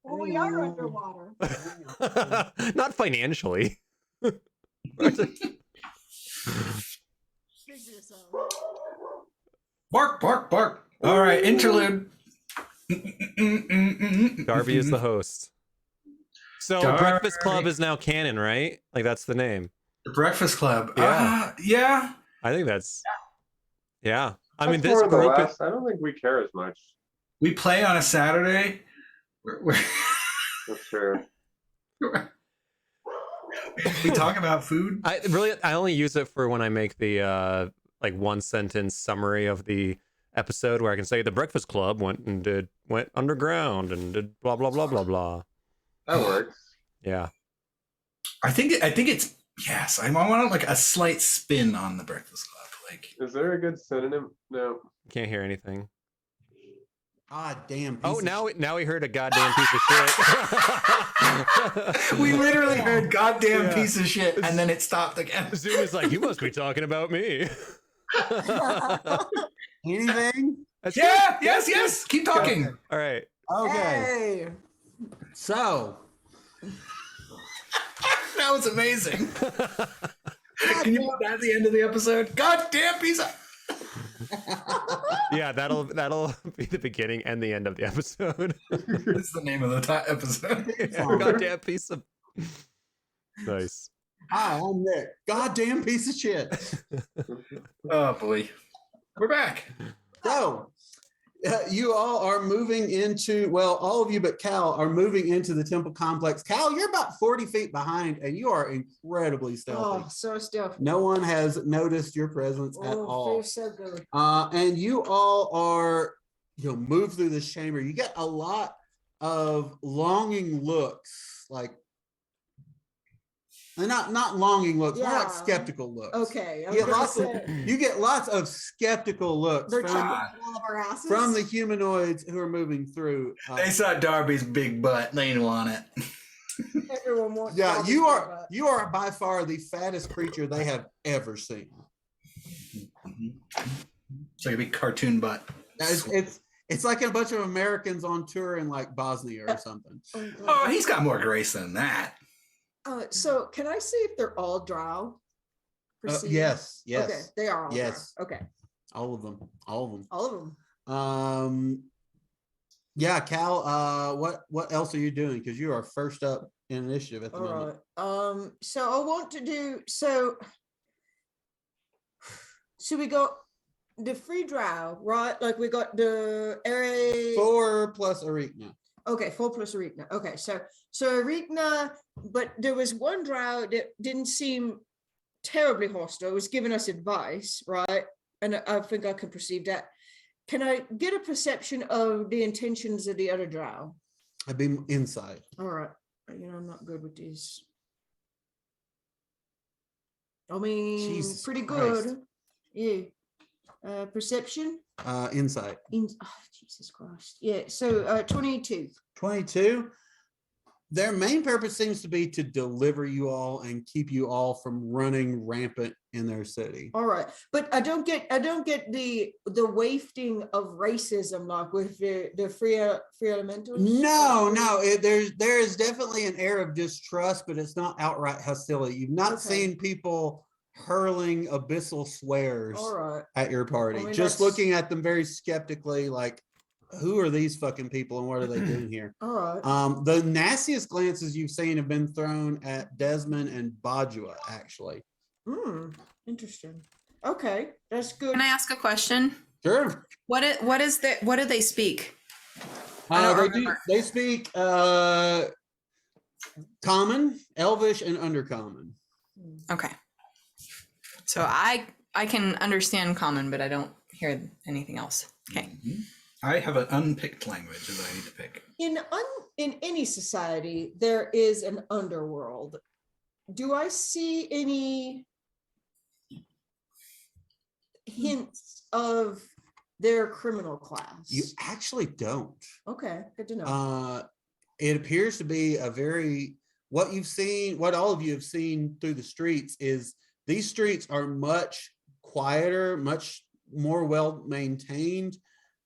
Well, we are underwater. Not financially. Figure yourself. Bark, bark, bark. All right, interlude. Darby is the host. So Darby. Breakfast Club is now canon, right? Like that's the name. The Breakfast Club. Yeah. Yeah. I think that's. Yeah. I mean, That's this more the group. West. I don't think we care as much. We play on a Saturday. That's true. We talk about food. I only use it for when I make the like one sentence summary of the episode where I can say the Breakfast Club went underground and did blah blah blah blah blah. That works. Yeah. I think it's yes. I want like a slight spin on the Breakfast Club. Like, Is there a good synonym? No. Can't hear anything. Ah, damn. Oh, piece of now we heard a goddamn piece of shit. we literally heard goddamn Yeah. piece of shit, and then it stopped again. Zoom is like, you must be talking about me. Anything? That's Yeah. Yes. Keep talking. good. All right. Okay. Hey. So, That was amazing. Can you put that at the end of the episode? Goddamn piece of. Yeah, that'll be the beginning and the end of the episode. That's the name of the episode. Goddamn piece of. Nice. hi, I'm Nick. Goddamn piece of shit. Oh boy, we're back. So, you all are moving into, well, all of you but Cal are moving into the temple complex. Cal, you're about 40 feet behind and you are incredibly stealthy. Oh, so still. No one has noticed your presence at Oh, all. feels so good. And you all are, move through this chamber. You get a lot of longing looks, like, not longing looks, more like Yeah. skeptical looks. Okay. You get lots of skeptical looks They're from, chopping all of our asses. from the humanoids who are moving through. They saw Darby's big butt. They didn't want it. Everyone wants. Yeah, Bobby's you big are butt. you are by far the fattest creature they have ever seen. It's like a big cartoon butt. It's like a bunch of Americans on tour in like Bosnia or something. Oh, Oh, God. he's got more grace than that. So can I see if they're all drow? Proceed. Yes, yes, Okay, they are all Yes. drow. Okay, all of them, all of them. all of them. Yeah, Cal. What else are you doing? Because you are first up in initiative at the All moment. right. So I want to do so. So we got the free drow, right? Like we got the area. 4 plus Arena. Okay, 4 plus Arena. Okay, so Arena, but there was one drow that didn't seem terribly hostile. It was giving us advice, right? And I think I can perceive that. Can I get a perception of the intentions of the other drow? I'd be inside. All right. I'm not good with these. I mean, Jesus pretty Christ. good. Yeah. Perception? Inside. Jesus Christ. Yeah. So 22. 22. Their main purpose seems to be to deliver you all and keep you all from running rampant in their city. All right. But I don't get the wafting of racism like with the free elementals. No. There is definitely an air of distrust, but it's not outright hostility. You've not Okay. seen people hurling abyssal swears All right. at your party. I mean, Just that's- looking at them very skeptically, like, who are these fucking people and what are they doing here? All right. The nastiest glances you've seen have been thrown at Desmond and Bajua, actually. Interesting. Okay, that's good. Can I ask a question? Sure. What do they speak? I don't remember. They speak common, elvish, and undercommon. Okay. So I can understand common, but I don't hear anything else. Okay. I have an unpicked language that I need to pick. In any society, there is an underworld. Do I see any hints of their criminal class? You actually don't. Okay, good to know. It appears to be a very, what all of you have seen through the streets is these streets are much quieter, much more well maintained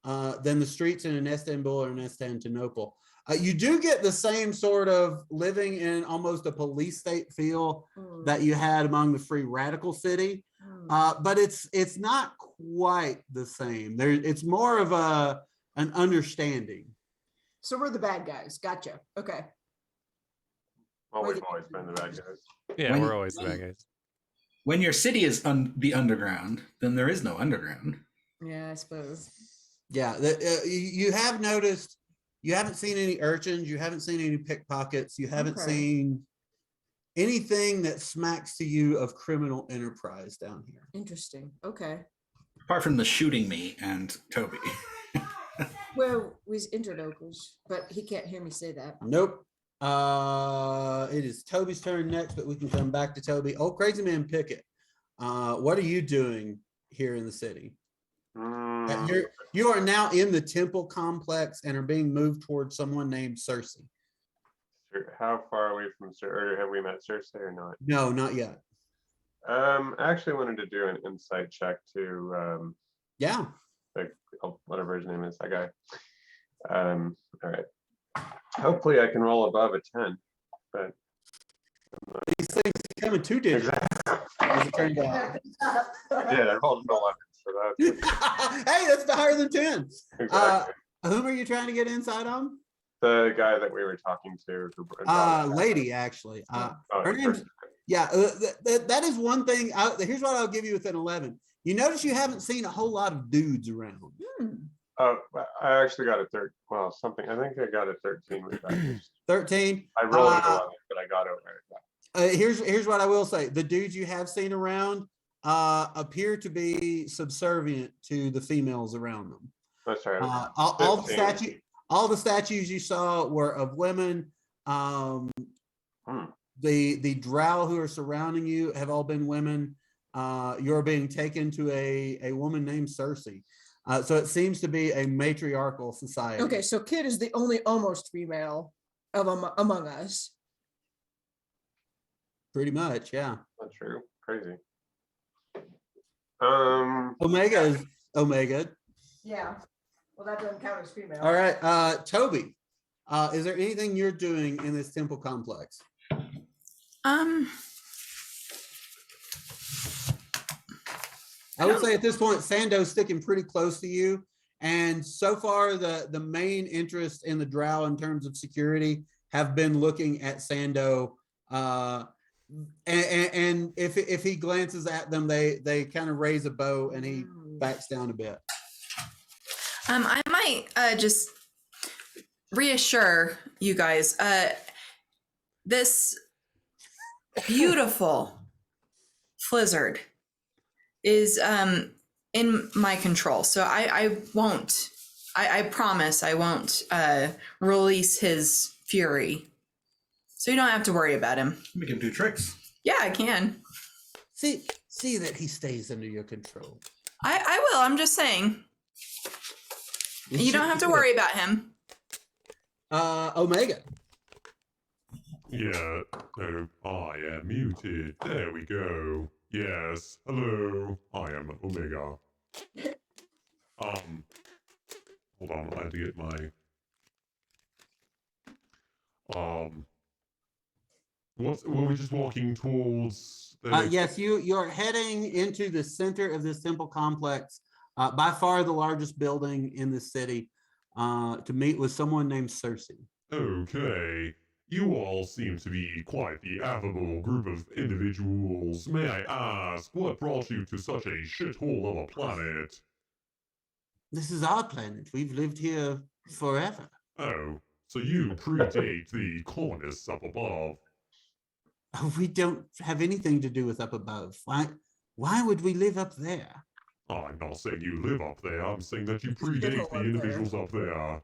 than the streets in Istanbul or in Constantinople. You do get the same sort of living in almost a police state feel that you had among the Free Radical City, but it's not quite the same. It's more of an understanding. So we're the bad guys. Gotcha. Okay. Well, Where we've the- always been the bad guys. Yeah, When- we're always the bad guys. When your city is the underground, then there is no underground. Yeah, I suppose. Yeah, you have noticed. You haven't seen any urchins. You haven't seen any pickpockets. You haven't Okay. seen anything that smacks to you of criminal enterprise down here. Interesting. Okay. Apart from the shooting me and Toby. Well, we's interlopers, but he can't hear me say that. Nope. It is Toby's turn next, but we can come back to Toby. Oh, Crazy Man Pickett. What are you doing here in the city? You are now in the temple complex and are being moved towards someone named Cersei. How far away from or have we met Cersei or not? No, not yet. I actually wanted to do an insight check to Yeah. whatever his name is, that guy. All right. Hopefully I can roll above a 10, but These things come in 2 digits. As it turned out. I did. I rolled an 11, so that's Hey, that's higher than 10. exactly Whom are you trying to get inside on? the guy that we were talking to. Lady, actually. Oh, her the name's- person. Yeah, that is one thing. Here's what I'll give you with an 11. You notice you haven't seen a whole lot of dudes around. Oh, I actually got a 13. Well, something. I think I got a 13 with that. 13. I rolled an 11, but I got over it. Here's what I will say. The dudes you have seen around appear to be subservient to the females around them. That's right. All the 15. statues you saw were of women. Hmm. The drow who are surrounding you have all been women. You're being taken to a woman named Cersei. So it seems to be a matriarchal society. Okay, so Kid is the only almost female of among us. Pretty much, yeah. Not true. Crazy. Omega is Omega. Yeah. Well, that doesn't count as female. All right, Toby. Is there anything you're doing in this temple complex? I would say at this point, Sando's sticking pretty close to you. And so far, the main interest in the drow in terms of security have been looking at Sando. And if he glances at them, they kind of raise a bow and he backs down a bit. I might just reassure you guys. This beautiful Flizzard is in my control, so I won't. I promise I won't release his fury. So you don't have to worry about him. We can do tricks. Yeah, I can. See that he stays under your control. I will. I'm just saying. You don't have to worry about him. Omega. Yeah, no, I am muted. There we go. Yes, hello, I am Omega. Hold on, I had to get my, were we just walking towards the... Yes, you're heading into the center of this temple complex, by far the largest building in the city, to meet with someone named Cersei. Okay, you all seem to be quite the affable group of individuals. May I ask, what brought you to such a shithole of a planet? This is our planet. We've lived here forever. Oh, so you predate the colonists up above. We don't have anything to do with up above. Why would we live up there? I'm not saying you live up there, I'm saying that you predate Shithole the up there. individuals up there.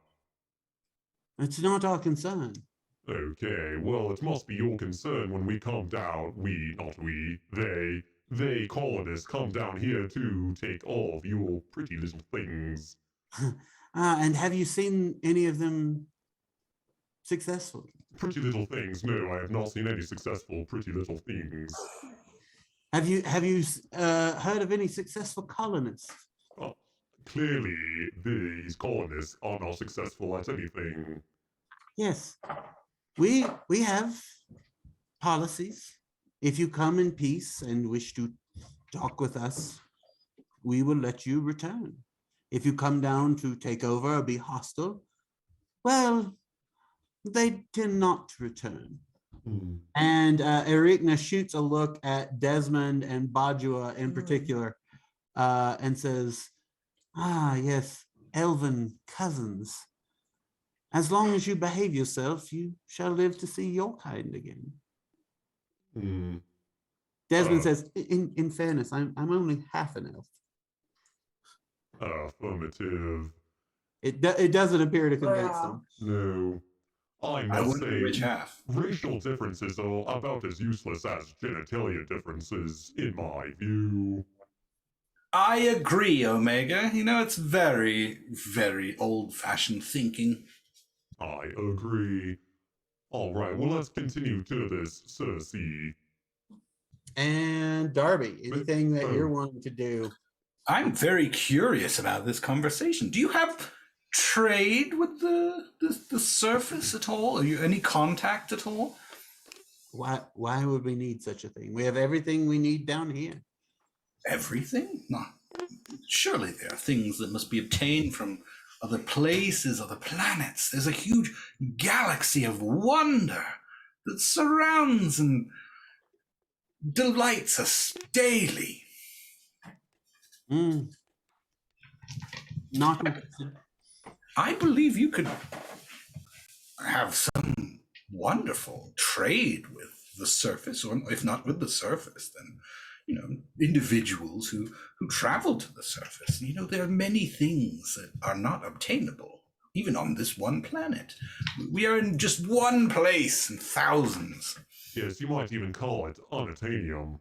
It's not our concern. Okay, well, it must be your concern when we come down. They colonists come down here to take all of your pretty little things. And have you seen any of them successfully? Pretty little things? No, I have not seen any successful pretty little things. Have you heard of any successful colonists? Clearly, these colonists are not successful at anything. Yes, we have policies. If you come in peace and wish to talk with us, we will let you return. If you come down to take over or be hostile, well, they tend not to return. Hmm. And Erigna shoots a look at Desmond and Bajua in Mm. particular, and says, "Ah, yes, elven cousins. As long as you behave yourself, you shall live to see your kind again." Hmm. Desmond Oh. says, in fairness, I'm only half an elf. Affirmative. It doesn't appear to convince Wow. them. No. I I must wonder say, which half. racial differences are about as useless as genitalia differences, in my view. I agree, Omega. You know, it's very, very old-fashioned thinking. I agree. All right, well, let's continue to this Cersei. And Darby, anything that you're Oh. wanting to do? I'm very curious about this conversation. Do you have trade with the surface at all? Are you any contact at all? Why would we need such a thing? We have everything we need down here. Everything? No. Surely there are things that must be obtained from other places, other planets. There's a huge galaxy of wonder that surrounds and delights us daily. Not interested. I believe you could have some wonderful trade with the surface, or if not with the surface, then individuals who travel to the surface. There are many things that are not obtainable, even on this one planet. We are in just one place in thousands. Yes, you might even call it unattainium.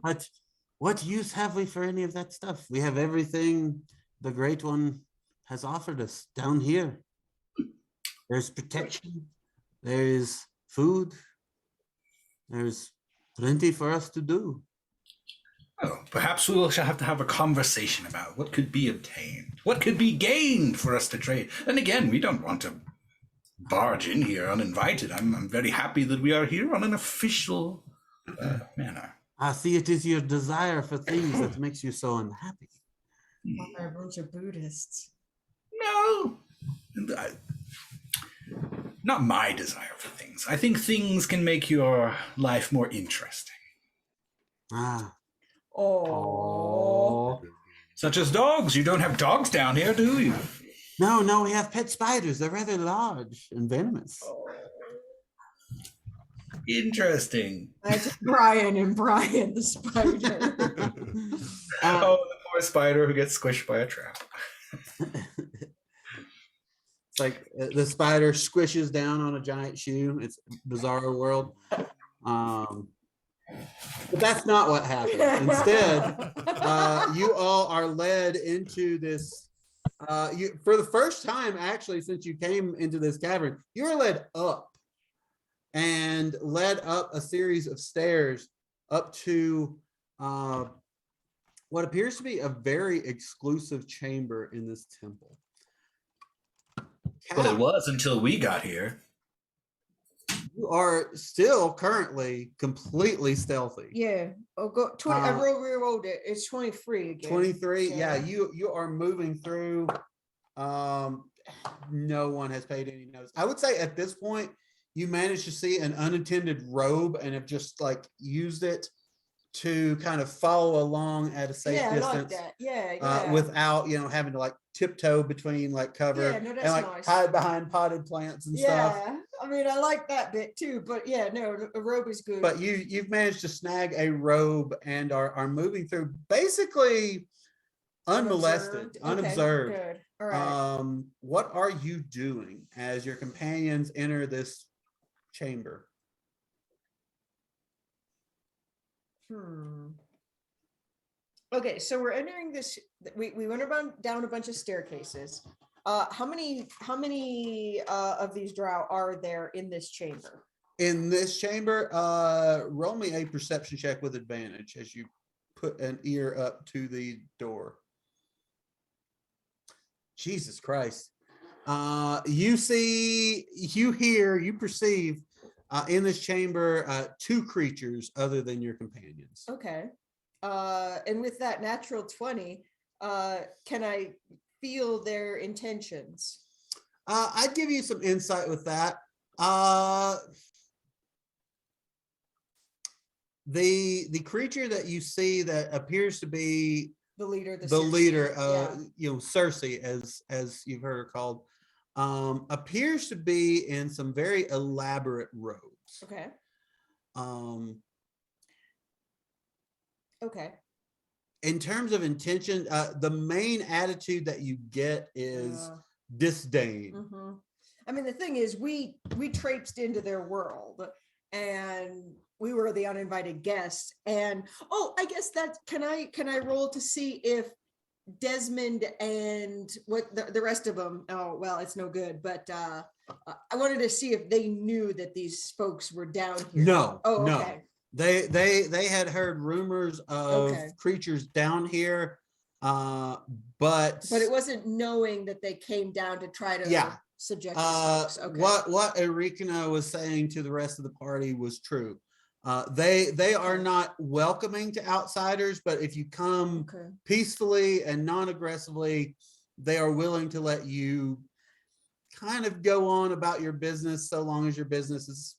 But what use have we for any of that stuff? We have everything the Great One has offered us down here. There's protection, there's food, there's plenty for us to do. Oh, perhaps we will have to have a conversation about what could be obtained, what could be gained for us to trade. And again, we don't want to barge in here uninvited. I'm very happy that we are here on an official manner. I see it is your desire for things that makes you so unhappy. They're a bunch of Buddhists. No, not my desire for things. I think things can make your life more interesting. Oh. Such as dogs. You don't have dogs down here, do you? No, we have pet spiders. They're rather large and venomous. Interesting. That's Brian and Brian the spider. Oh, the poor spider who gets squished by a trap. It's like the spider squishes down on a giant shoe. It's Bizarro World. But that's not what happened. Instead, you all are led into this. For the first time, actually, since you came into this cavern, you were led up and led up a series of stairs up to what appears to be a very exclusive chamber in this temple. Well, it was until we got here. You are still currently completely stealthy. Yeah. Oh, go 20. I rolled it. It's 23 again. 23. Yeah, you are moving through. No one has paid any notice. I would say at this point, you managed to see an unattended robe and have just like used it to kind of follow along at a safe Yeah, I distance. like that. Yeah. Without having to like tiptoe between like cover Yeah, no, that's and like nice. hide behind potted plants and stuff. Yeah. I mean, I like that bit too, but yeah, no, a robe is good. But you've managed to snag a robe and are moving through basically unmolested, unobserved. Okay, good. All right. What are you doing as your companions enter this chamber? Okay, so we're entering this. We went down a bunch of staircases. How many of these drow are there in this chamber? In this chamber, roll me a perception check with advantage as you put an ear up to the door. Jesus Christ. You see, you hear, you perceive in this chamber 2 creatures other than your companions. Okay. And with that natural 20, can I feel their intentions? I'd give you some insight with that. The creature that you see that appears to be The leader, the Circe. leader, Yeah. Cersei, as you've heard her called, appears to be in some very elaborate robes. Okay. Um, Okay. in terms of intention, the main attitude that you get is disdain. Mhm. I mean, the thing is, we traipsed into their world, and we were the uninvited guests. And I guess that can I roll to see if Desmond and what the rest of them? Oh, well, it's no good. But I wanted to see if they knew that these folks were down here. No, Oh, no. okay. They had heard rumors of Okay. creatures down here, but it wasn't knowing that they came down to try to Yeah. subject these folks. Okay. what Ericina was saying to the rest of the party was true. They are Okay. not welcoming to outsiders, but if you come Okay. peacefully and non-aggressively, they are willing to let you kind of go on about your business, so long as your business is,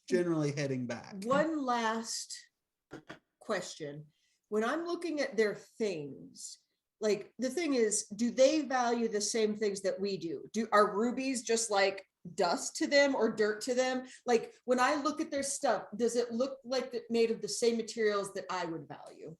generally heading back. One last question. When I'm looking at their things, like the thing is, do they value the same things that we do? Are rubies just like dust to them or dirt to them? Like when I look at their stuff, does it look like it made of the same materials that I would value?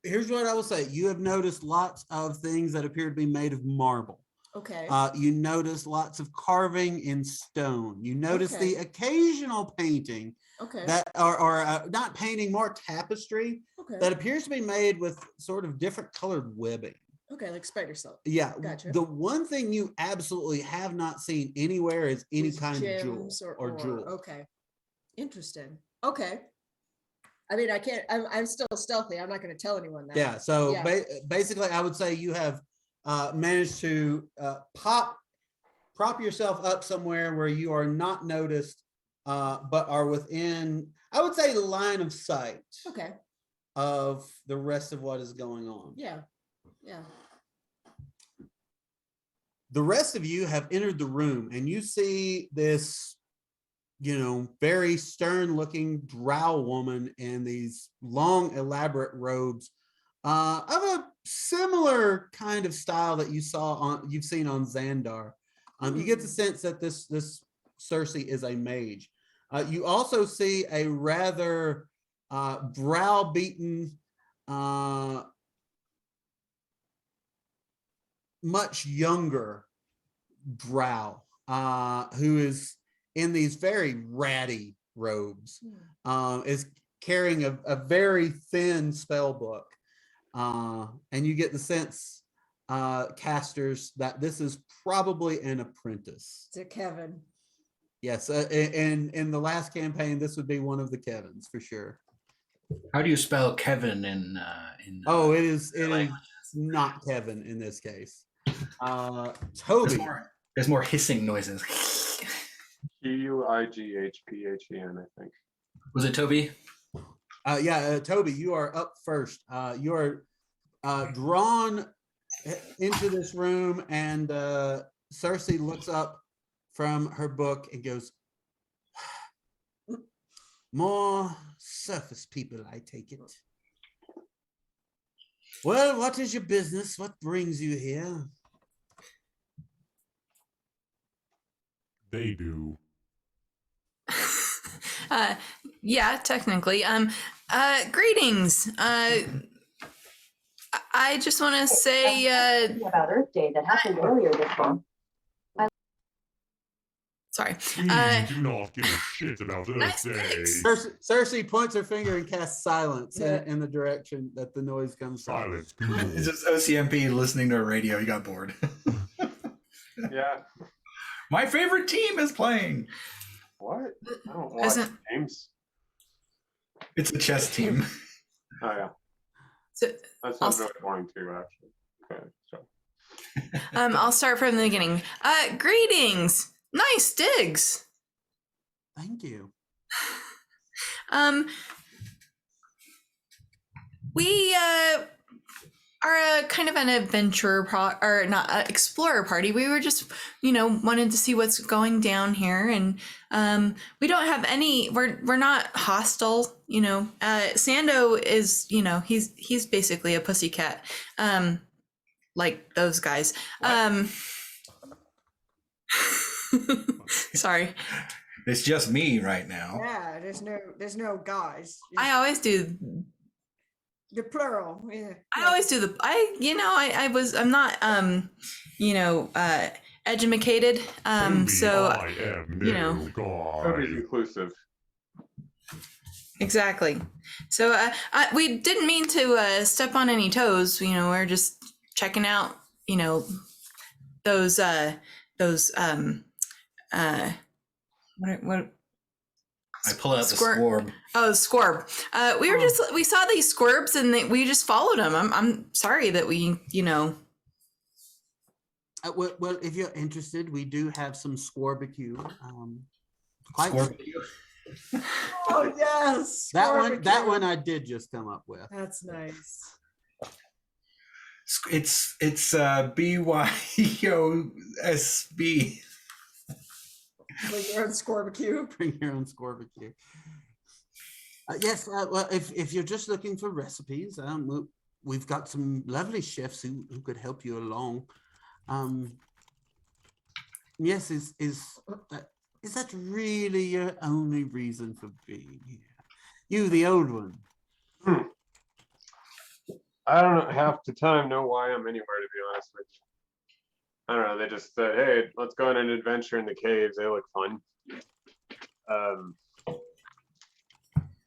Here's what I will say. You have noticed lots of things that appear to be made of marble. Okay. You notice lots of carving in stone. You notice Okay. the occasional painting Okay. that are not painting, more tapestry Okay. that appears to be made with sort of different colored webbing. Okay, like spider silk. Yeah. Gotcha. The one thing you absolutely have not seen anywhere is any These kind of jewel gems or jewel. Okay. Interesting. Okay. I mean, I'm still stealthy. I'm not going to tell anyone that. Yeah. So Yeah. basically, I would say you have managed to prop yourself up somewhere where you are not noticed, but are within, I would say, line of sight Okay. of the rest of what is going on. Yeah. Yeah. The rest of you have entered the room and you see this, very stern looking drow woman in these long, elaborate robes of a similar kind of style that you've seen on Xandar. You get the sense that this Cersei is a mage. You also see a rather browbeaten, much younger drow who is in these very ratty robes, is carrying a very thin spell book. And you get the sense, casters, that this is probably an apprentice. It's a Kevin. Yes, and in the last campaign, this would be one of the Kevins for sure. How do you spell Kevin in? It is not Kevin in this case. Toby. There's more hissing noises. Quighphpen, I think. Was it Toby? Toby, you are up first. You are drawn into this room, and Cersei looks up from her book and goes, "More surface people, I take it. Well, what is your business? What brings you here?" They do. Yeah, technically. Greetings. I just want to say, about Earth Day that happened earlier this month. sorry. We do not give a shit about Earth Nice Day. picks. Cersei points her finger and casts silence in the direction that the noise comes from. Silence, Google. It's just OCMP listening to a radio. He got bored. Yeah. My favorite team is playing. What? I don't watch Isn't- games. It's a chess team. Oh yeah. So, That sounds Also- really boring too, actually. Okay, so I'll start from the beginning. Greetings. Nice digs. Thank you. We are a kind of an adventure or not explorer party. We were just, wanted to see what's going down here, and we don't have any. We're not hostile. Sando is, he's basically a pussycat, like those guys. Sorry. It's just me right now. Yeah, there's no guys. I always do. The plural. Yeah. I always do I'm not educated. So I am new Very guy. inclusive. exactly. So we didn't mean to step on any toes. We're just checking out. Those what I pull out the Squirt. squab. Oh, squirb. We saw these squirps and we just followed them. I'm sorry that we, Well, if you're interested, we do have some squarbecue. Quite Oh yes. that barbecue. one I did just come up with. That's nice. It's BYOSB. Like your own barbecue. Bring your own squarbecue. Yes, well, if you're just looking for recipes, we've got some lovely chefs who could help you along. Yes, is that really your only reason for being here? You, the old one. I don't half the time know why I'm anywhere, to be honest with you. I don't know. They just said, "Hey, let's go on an adventure in the caves. They look fun."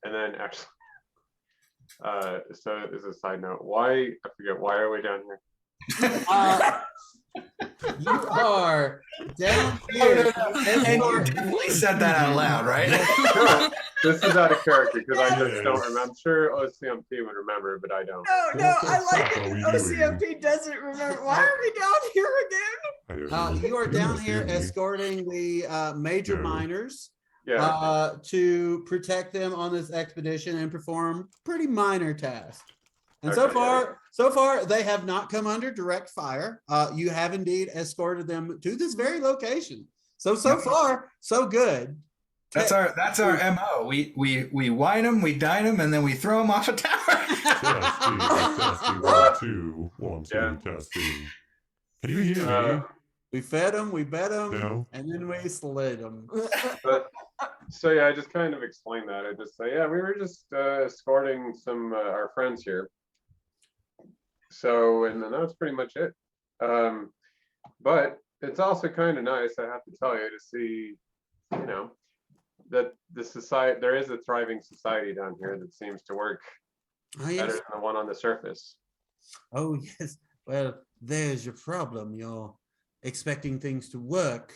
And then actually, so as a side note, why are we down here? You are down here. And you definitely said that out loud, right? No, this is out of character because I just don't remember. I'm sure OCMP would remember, but I don't. No, I like What are we it. doing? OCMP doesn't remember. Why are we down here again? You are down here escorting the major No. miners Yeah. to protect them on this expedition and perform pretty minor tasks. And so Okay. far, they have not come under direct fire. You have indeed escorted them to this very location. So far, so good. That's our MO. We wine them, we dine them, and then we throw them off a tower. Testing, testing, 1, 2, 1, 2, Yeah. testing. Can you hear me? We fed them, we bet them, No. and then we slid them. But so yeah, I just kind of explained that. I just say, yeah, we were just escorting some our friends here. So, and then that's pretty much it. But it's also kind of nice, I have to tell you, to see, that the society, there is a thriving society down here that seems to work Oh, better yes. than the one on the surface. Oh, yes. Well, there's your problem. You're expecting things to work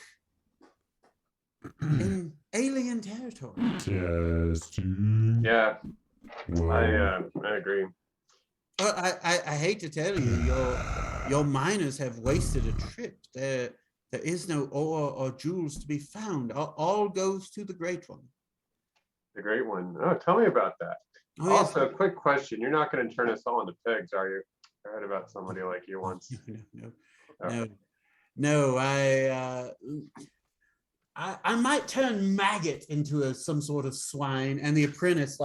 in alien territory. Testing. Yeah, Whoa. I agree. Well, I hate to tell you, your miners have wasted a trip. There is no ore or jewels to be found. All goes to the Great One. The great one. Oh, tell me about that. Oh, yes. Also, quick question. You're not going to turn us all into pigs, are you? I heard about somebody like you once. No. I might turn maggot into some sort of swine, and the apprentice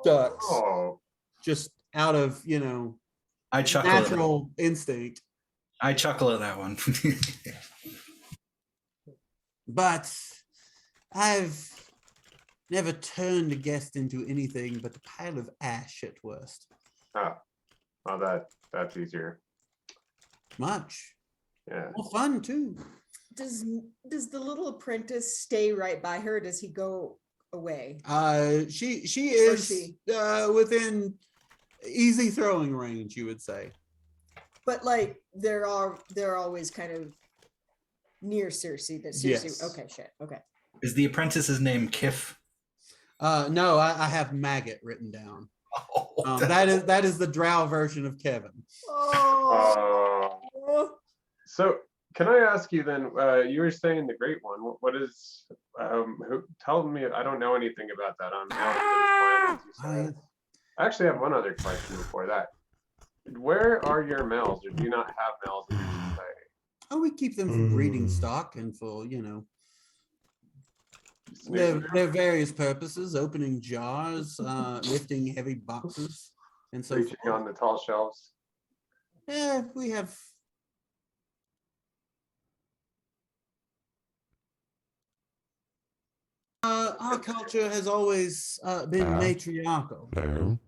ducks Oh, just out of I chuckle. At that. natural instinct. I chuckle at that one. But I've never turned a guest into anything but a pile of ash at worst. well, that's easier. Much. Yeah. Well, fun too. Does the little apprentice stay right by her? Does he go away? She is she? within easy throwing range, you would say. But like they're always kind of near Cersei. That Cersei. Yes. Okay, shit. Okay. Is the apprentice's name Kif? No, I have maggot written down. Oh, That is the drow version of Kevin. Oh. So Can I ask you then, you were saying the Great One, what is, tell me, I don't know anything about that on Mel. I actually have one other question before that. Where are your males, or do you not have males in your society? Oh, we keep them for breeding stock and for, their various purposes, opening jars, lifting heavy boxes, and so Reaching forth. on the tall shelves. Yeah, we have. Our culture has always been matriarchal. Hello.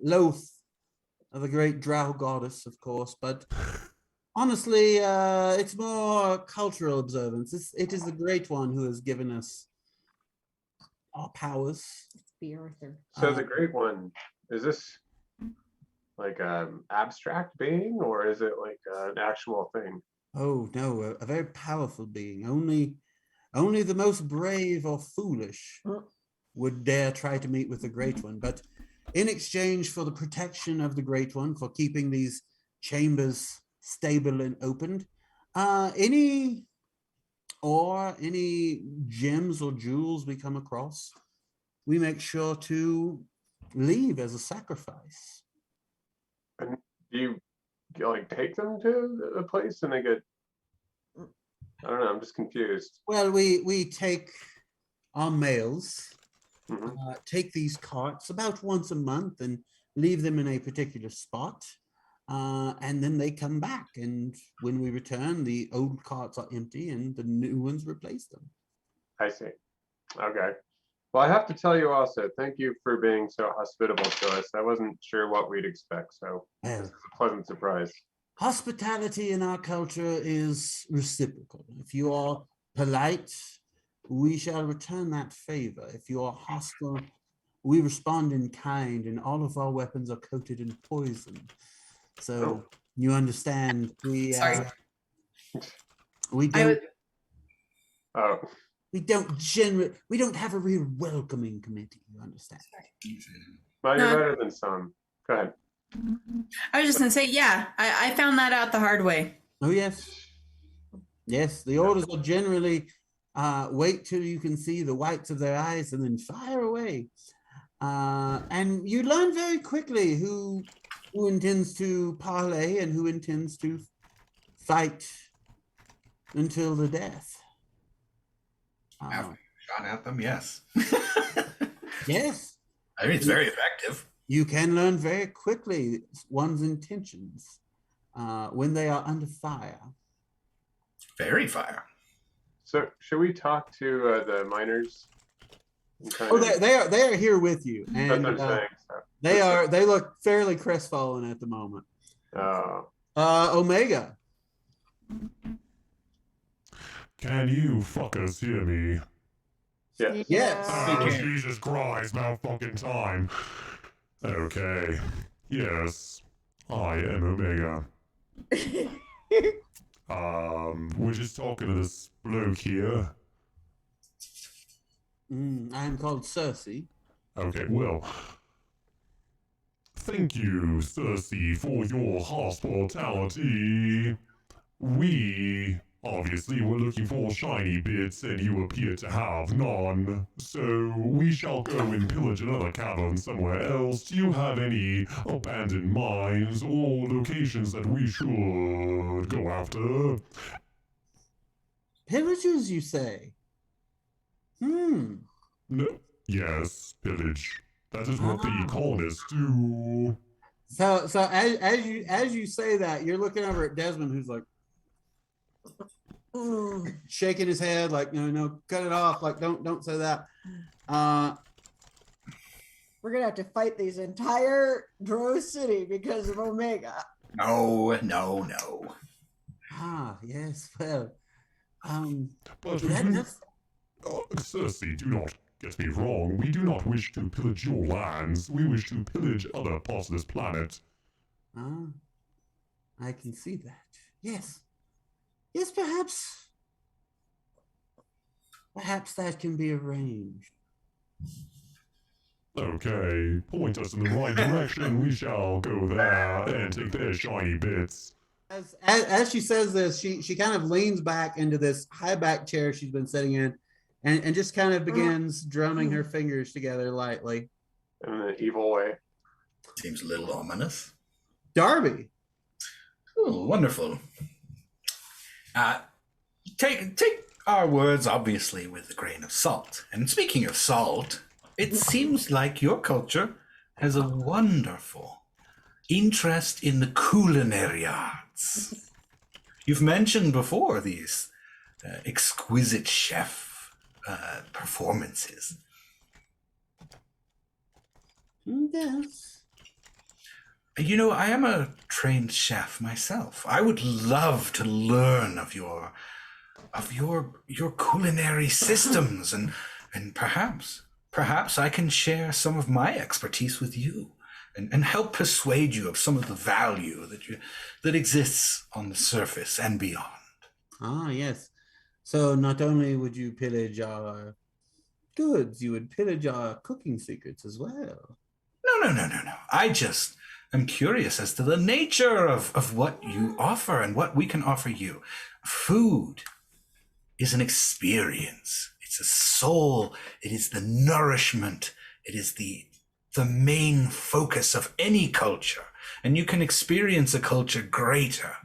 Loath of the great drow goddess, of course, but honestly, it's more cultural observance. It is the Great One who has given us our powers. Be Arthur. So the Great One, is this like abstract being, or is it like an actual thing? Oh no, a very powerful being. Only the most brave or foolish would dare try to meet with the Great One. But in exchange for the protection of the Great One, for keeping these chambers stable and opened, any gems or jewels we come across, we make sure to leave as a sacrifice. And do you like take them to a place and they get, I don't know, I'm just confused. Well, we take our males, Mhm. take these carts about once a month and leave them in a particular spot. And then they come back. And when we return, the old carts are empty and the new ones replace them. I see. Okay. Well, I have to tell you also, thank you for being so hospitable to us. I wasn't sure what we'd expect, so this Well, is a pleasant surprise. hospitality in our culture is reciprocal. If you are polite, we shall return that favor. If you are hostile, we respond in kind, and all of our weapons are coated in poison. So you understand, Sorry. we I don't would, Oh, we don't have a real welcoming committee. You understand? well, you're No. better than some. Go ahead. I was just gonna say, yeah, I found that out the hard way. Oh yes, yes. The orders are generally wait till you can see the whites of their eyes and then fire away. And you learn very quickly who intends to parley and who intends to fight until the death. After shot at them, yes. Yes, I mean, it's very effective. you can learn very quickly one's intentions when they are under fire. Very fire. So should we talk to the miners? and kind Oh, of- they are here with you, That's and what I'm saying. So. they look fairly crestfallen at the moment. Omega. Can you fuckers hear me? Yeah. Yes. Oh, Jesus Christ, now fucking time. Okay. Yes. I am Omega. We're just talking to this bloke here. I am called Cersei. Okay, well. Thank you, Cersei, for your hospitality. We obviously were looking for shiny bits, and you appear to have none. So we shall go and pillage another cavern somewhere else. Do you have any abandoned mines or locations that we should go after? Pillagers, you say? No. Yes, pillage. That is what the colonists do. So as you say that, you're looking over at Desmond, who's like shaking his head, like no, cut it off, like don't say that. We're gonna have to fight these entire Drow city because of Omega. No. Yes, well, But that's Cersei, do not get me wrong. We do not wish to pillage your lands. We wish to pillage other parts of this planet. I can see that. Yes, perhaps that can be arranged. Okay, point us in the right direction. We shall go there and take their shiny bits. As she says this, she kind of leans back into this high back chair she's been sitting in, and just kind of begins drumming her fingers together lightly. In an evil way. Seems a little ominous. Darby. Oh, wonderful. Take our words, obviously, with a grain of salt. And speaking of salt, it seems like your culture has a wonderful interest in the culinary arts. You've mentioned before these exquisite chef performances. Yes. You know, I am a trained chef myself. I would love to learn of your culinary systems, and perhaps I can share some of my expertise with you and help persuade you of some of the value that exists on the surface and beyond. Ah, yes. So not only would you pillage our goods, you would pillage our cooking secrets as well. No. I just am curious as to the nature of what you offer and what we can offer you. Food is an experience. It's a soul. It is the nourishment. It is the main focus of any culture. And you can experience a culture greater.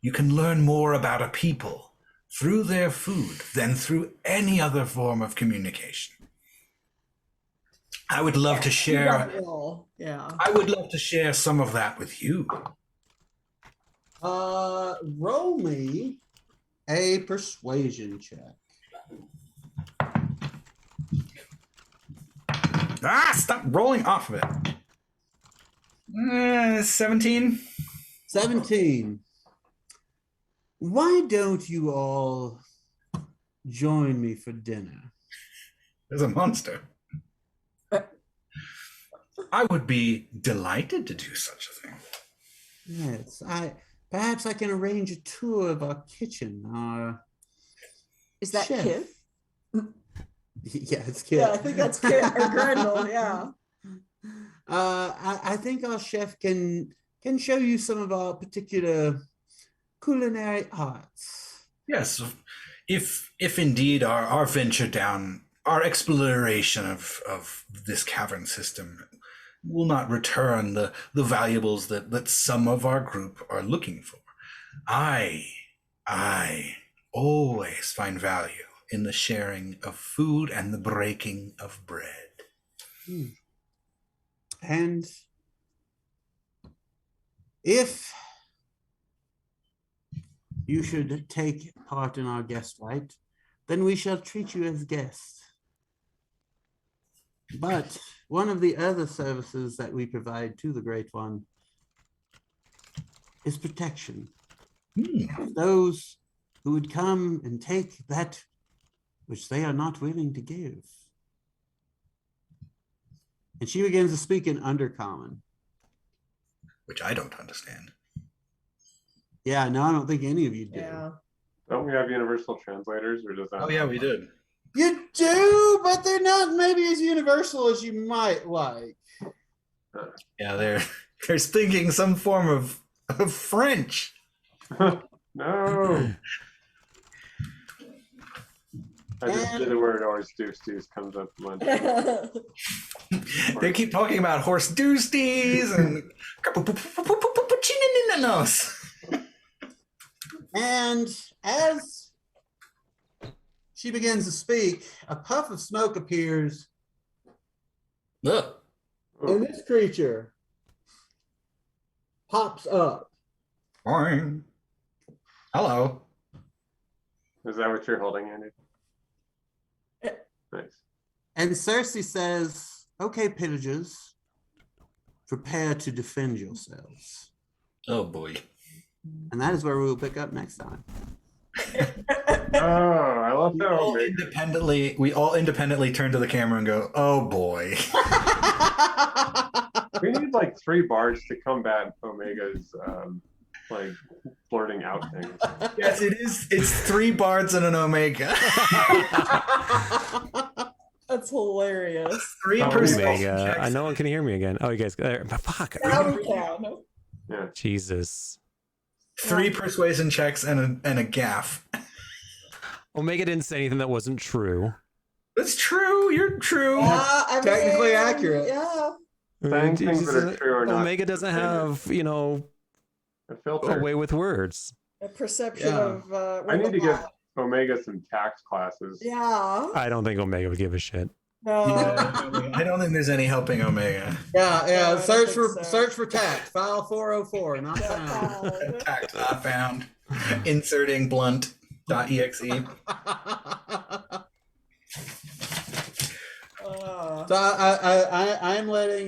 You can learn more about a people through their food than through any other form of communication. I would love to share. Yeah. I would love to share some of that with you. Roll me a persuasion check. Stop rolling off of it. 17. 17. Why don't you all join me for dinner? There's a monster. I would be delighted to do such a thing. Yes, perhaps I can arrange a tour of our kitchen. Is that chef. Kid? Yeah, it's Kit. Yeah, I think that's Kid or Grendel. Yeah. I think our chef can show you some of our particular culinary arts. Yes, if indeed our venture down, our exploration of this cavern system will not return the valuables that some of our group are looking for. I always find value in the sharing of food and the breaking of bread. And if you should take part in our guest rite, then we shall treat you as guests. But one of the other services that we provide to the Great One is protection. Those who would come and take that which they are not willing to give. And she begins to speak in Undercommon. Which I don't understand. Yeah, no, I don't think any of you do. Yeah. Don't we have universal translators, or does that? Oh yeah, we did. You do, but they're not maybe as universal as you might like. Yeah, they're speaking some form of French. No. I just did the word horse deuce comes up in my They keep talking about horse doosties and And as she begins to speak, a puff of smoke appears, Look. and this creature pops up. Boing. Hello. Is that what you're holding, Andy? Nice. And Cersei says, "Okay, pillagers, prepare to defend yourselves." Oh boy. And that is where we will pick up next time. Oh, I love that. We all independently turn to the camera and go, "Oh boy." We need like 3 bards to combat Omega's like flirting out things. Yes, it is. It's 3 bards and an Omega. That's hilarious. 3 Oh, percent. Omega. No one can hear me again. Oh, you guys. Fuck. Now we can. Yeah. Jesus. 3 persuasion checks and a gaff. Omega didn't say anything that wasn't true. That's true. You're true. I Technically mean, accurate. Yeah. Saying things that are true or not. Omega doesn't have, A filter. a way with words. A perception Yeah. of. I need to give. give Omega some tax classes. Yeah. I don't think Omega would give a shit. No. I don't think there's any helping Omega. Yeah, No, I don't search think for so. search for tax. File 404, not found. Tact not found. Inserting blunt.exe. So I'm letting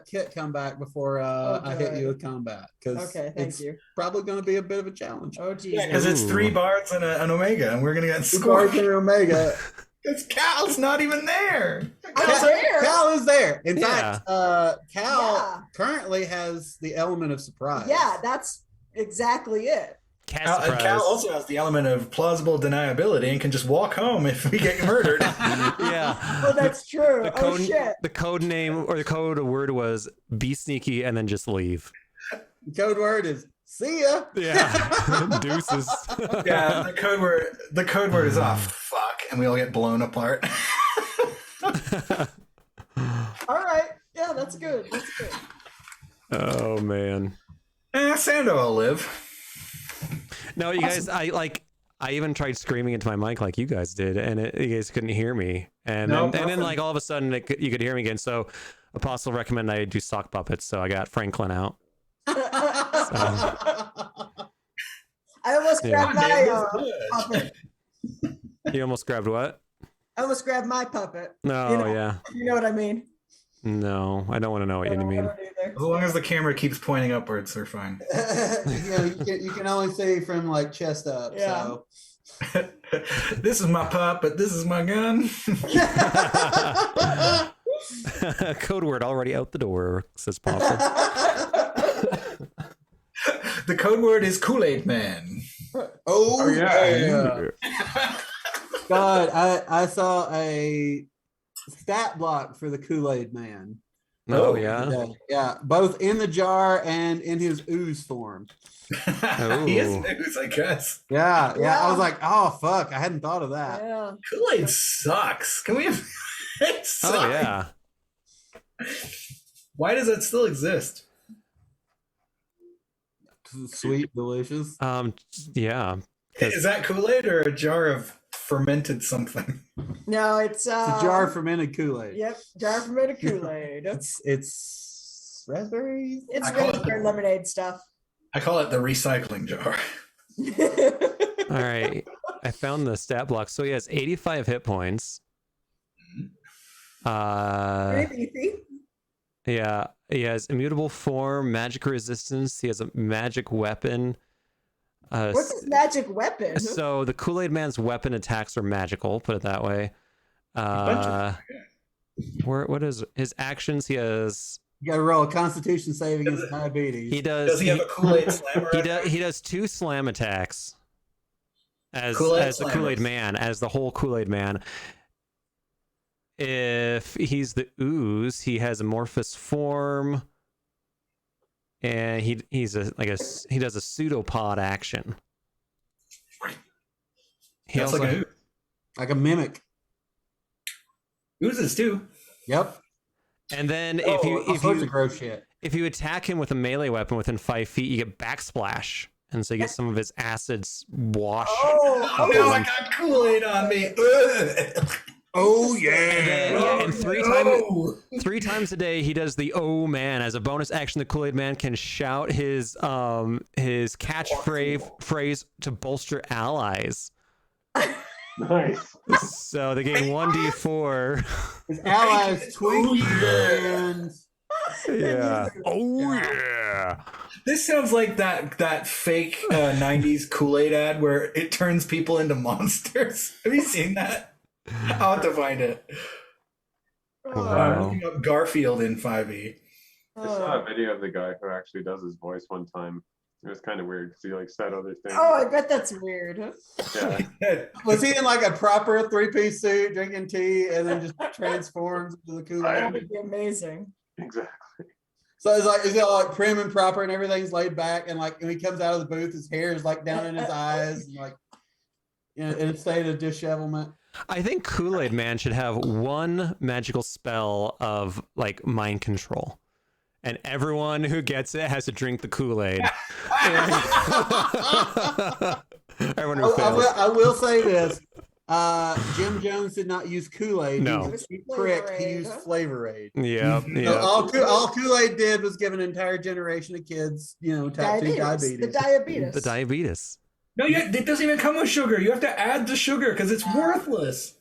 Kit come back before I hit you with combat because Okay, thank you. probably going to be a bit of a challenge. Oh, geez. Because it's 3 bards and an Omega, and we're gonna get Scorpion scored. and Omega. Because Cal's not even there. I'm there. Cal is there. In Yeah. fact, Cal Yeah. currently has the element of surprise. Yeah, that's exactly it. Cat Cal surprise. also has the element of plausible deniability and can just walk home if we get murdered. Yeah. Oh, that's true. The Oh, code, shit. the code name or the code word was be sneaky and then just leave. Code word is see ya. Yeah. Deuces. Yeah, the code word is off. Fuck, and we all get blown apart. All right. Yeah, that's good. That's good. Oh man. Sando will live. No, you guys, I even tried screaming into my mic like you guys did, and you guys couldn't hear me. And No, then nothing. like all of a sudden you could hear me again. So Apostle recommended I do sock puppets, so I got Franklin out. I almost Yeah. grabbed my puppet. You almost grabbed what? I almost grabbed my puppet. No, You know- yeah. You know what I mean? No, I don't want to know what you I mean. don't either. As long as the camera keeps pointing upwards, they're fine. you can only see from like chest up. Yeah. So. This is my pup, but this is my gun. Code word already out the door, says Apostle. The code word is Kool-Aid Man. Oh, yeah. God, I saw a stat block for the Kool-Aid Man. Oh, yeah. Yeah, both in the jar and in his ooze form. He is news, I guess. Yeah. I Yeah. was like, oh fuck, I hadn't thought of that. Yeah. Kool-Aid sucks. Can we have it sucks. Oh, yeah. Why does it still exist? Sweet, delicious. Yeah. Is that Kool-Aid or a jar of fermented something? No, it's It's a jar of fermented Kool-Aid. Yep, jar from fermented Kool-Aid. It's raspberry. It's I call it raspberry lemonade stuff. I call it the recycling jar. All right. I found the stat block. So he has 85 hit points. Pretty beefy. Yeah. He has immutable form, magic resistance. He has a magic weapon. What's his magic weapon? So the Kool-Aid Man's weapon attacks are magical, put it that way. What is his actions? He has You gotta roll a constitution save against diabetes. he does Does he have a Kool-Aid slammer? he does 2 slam attacks as Kool-Aid the Kool-Aid slammers. Man, as the whole Kool-Aid Man. If he's the ooze, he has amorphous form, and he does a pseudopod action. He That's also, like Like a mimic. oozes too. Yep. and then All sorts of gross shit. if you attack him with a melee weapon within 5 feet, you get backsplash, and so you get some of his acids wash. Oh, now I got Kool-Aid on me. Ugh. Oh And then, yeah. and No. 3 times a day he does the "Oh man" as a bonus action. The Kool-Aid Man can shout his catchphrase to bolster allies. Nice. So they gain 1d4. His allies tweak and Yeah. Oh yeah. This sounds like that fake 90s Kool-Aid ad where it turns people into monsters. Have you seen that? I'll have to find it. Wow. Looking up Garfield in 5e. I saw a video of the guy who actually does his voice one time. It was kind of weird because he like said other things. Oh, I bet that's weird. Yeah. was he in like a proper 3-piece suit drinking tea and then just transforms into the That Kool-Aid? would be amazing. Exactly. So it's like, is it like prim and proper and everything's laid back, and like when he comes out of the booth, his hair is like down in his eyes, and like in a state of dishevelment. I think Kool-Aid Man should have one magical spell of like mind control. And everyone who gets it has to drink the Kool-Aid. Everyone who fails. I will say this. Jim Jones did not use Kool-Aid. No. He was correct. He used Flavor Aid. Yeah, So yeah. all Kool-Aid did was give an entire generation of kids, type 2 diabetes. The diabetes. The diabetes. No, it doesn't even come with sugar. You have to add the sugar because it's worthless.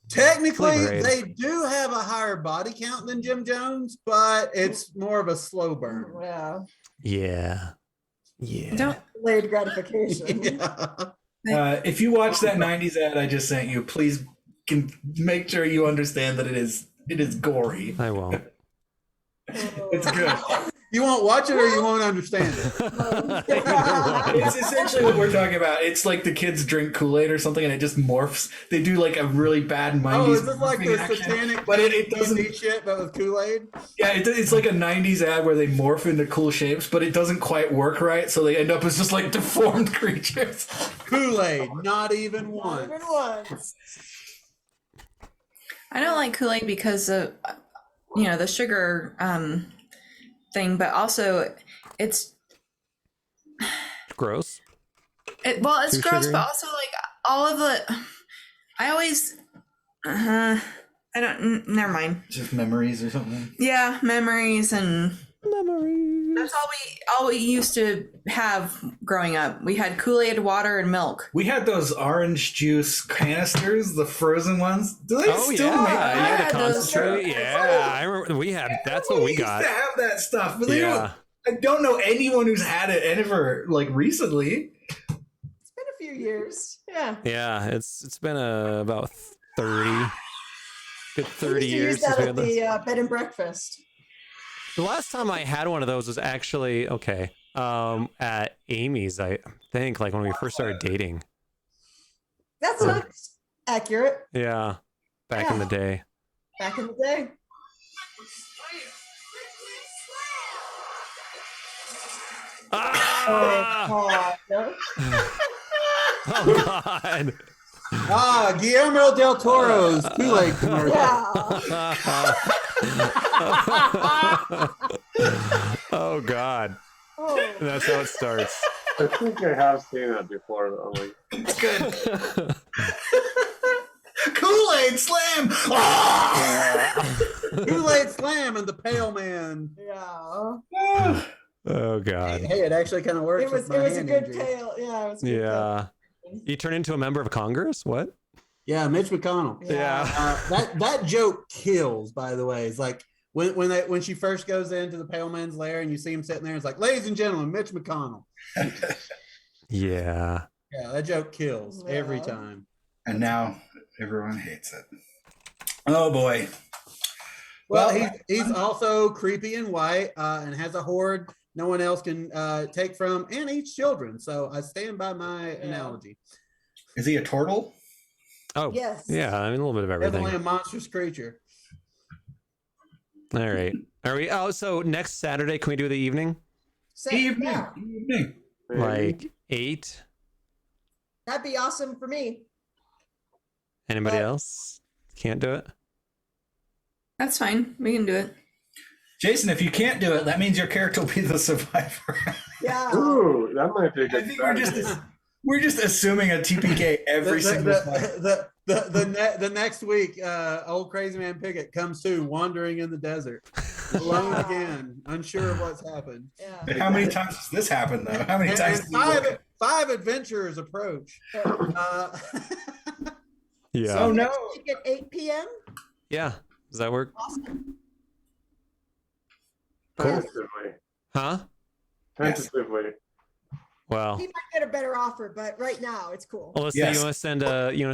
Technically, Flavor Aid. they do have a higher body count than Jim Jones, but it's more of a slow burn. Yeah. Yeah. Yeah. Don't Delayed gratification. Yeah. If you watch that 90s ad I just sent you, please make sure you understand that it is gory. I won't. It's good. You won't watch it or you won't understand it. It's essentially what we're talking about. It's like the kids drink Kool-Aid or something and it just morphs. They do like a really bad 90s. Oh, is this like the morphing action, satanic but it doesn't. eat shit, but with Kool-Aid? Yeah, it's like a 90s ad where they morph into cool shapes, but it doesn't quite work right. So they end up as just like deformed creatures. Kool-Aid, not even Not one. even once. I don't like Kool-Aid because of the sugar thing, but also it's Gross. it's Too gross, sugary? but also like all of the I always I don't never mind. Just memories or something. Yeah, memories, and Memories. that's all we used to have growing up. We had Kool-Aid, water, and milk. We had those orange juice canisters, the frozen ones. Do they Oh still yeah, make you that? had had to those concentrate. too. Yeah, I remember we had. That's what we used got. to have that stuff, but they Yeah. I don't know anyone who's had it ever like recently. It's been a few years. Yeah. Yeah, it's been about 30, good 30 We used to years use since that we at had this. the bed and breakfast. The last time I had one of those was actually at Amy's, I think, like when we first started dating. That's not accurate. Yeah, back in the day. Back in the day. Ah! Oh, no. Oh God! Guillermo del Toro's Kool-Aid commercial. Yeah. Oh God! Oh. And that's how it starts. I think I have seen that before, though. Like, It's good. Kool-Aid slam. Kool-Aid Slam and the Pale Man. Yeah. Oh God! Hey, it actually kind of works. It was with my a hand good injury. tale. Yeah. It was a good Yeah, you turn into a member of Congress? What? Yeah, Mitch McConnell. tale. Yeah. That joke kills. By the way, it's like when she first goes into the Pale Man's lair and you see him sitting there, it's like, ladies and gentlemen, Mitch McConnell. Yeah. Yeah, that joke kills every Yeah. time. And now everyone hates it. Oh boy. Well, he's also creepy and white and has a horde no one else can take from and eats children. So I stand by my analogy. Is he a turtle? Oh, Yes. yeah. I mean, a little bit of everything. Definitely a monstrous creature. All right. Are we? Oh, so next Saturday, can we do the evening? Evening. Yeah, Evening. maybe. Like 8? that'd be awesome for me. Anybody But- else? Can't do it? That's fine. We can do it. Jason, if you can't do it, that means your character will be the survivor. Yeah. Ooh, that might be a I good think strategy. we're just assuming a TPK every single fight. The next week, old crazy man Pickett comes to wandering in the desert, alone again, unsure of what's happened. Yeah. How many times does this happen though? How many And, times? and do you look at- five adventurers approach. Uh, Yeah. Oh no! Week at 8 p.m. Yeah. Does that work? Awesome. Cool. Tentatively. Huh? Tentatively. Well, He might get a better offer, but right now it's cool. Alyssa, Yes. you want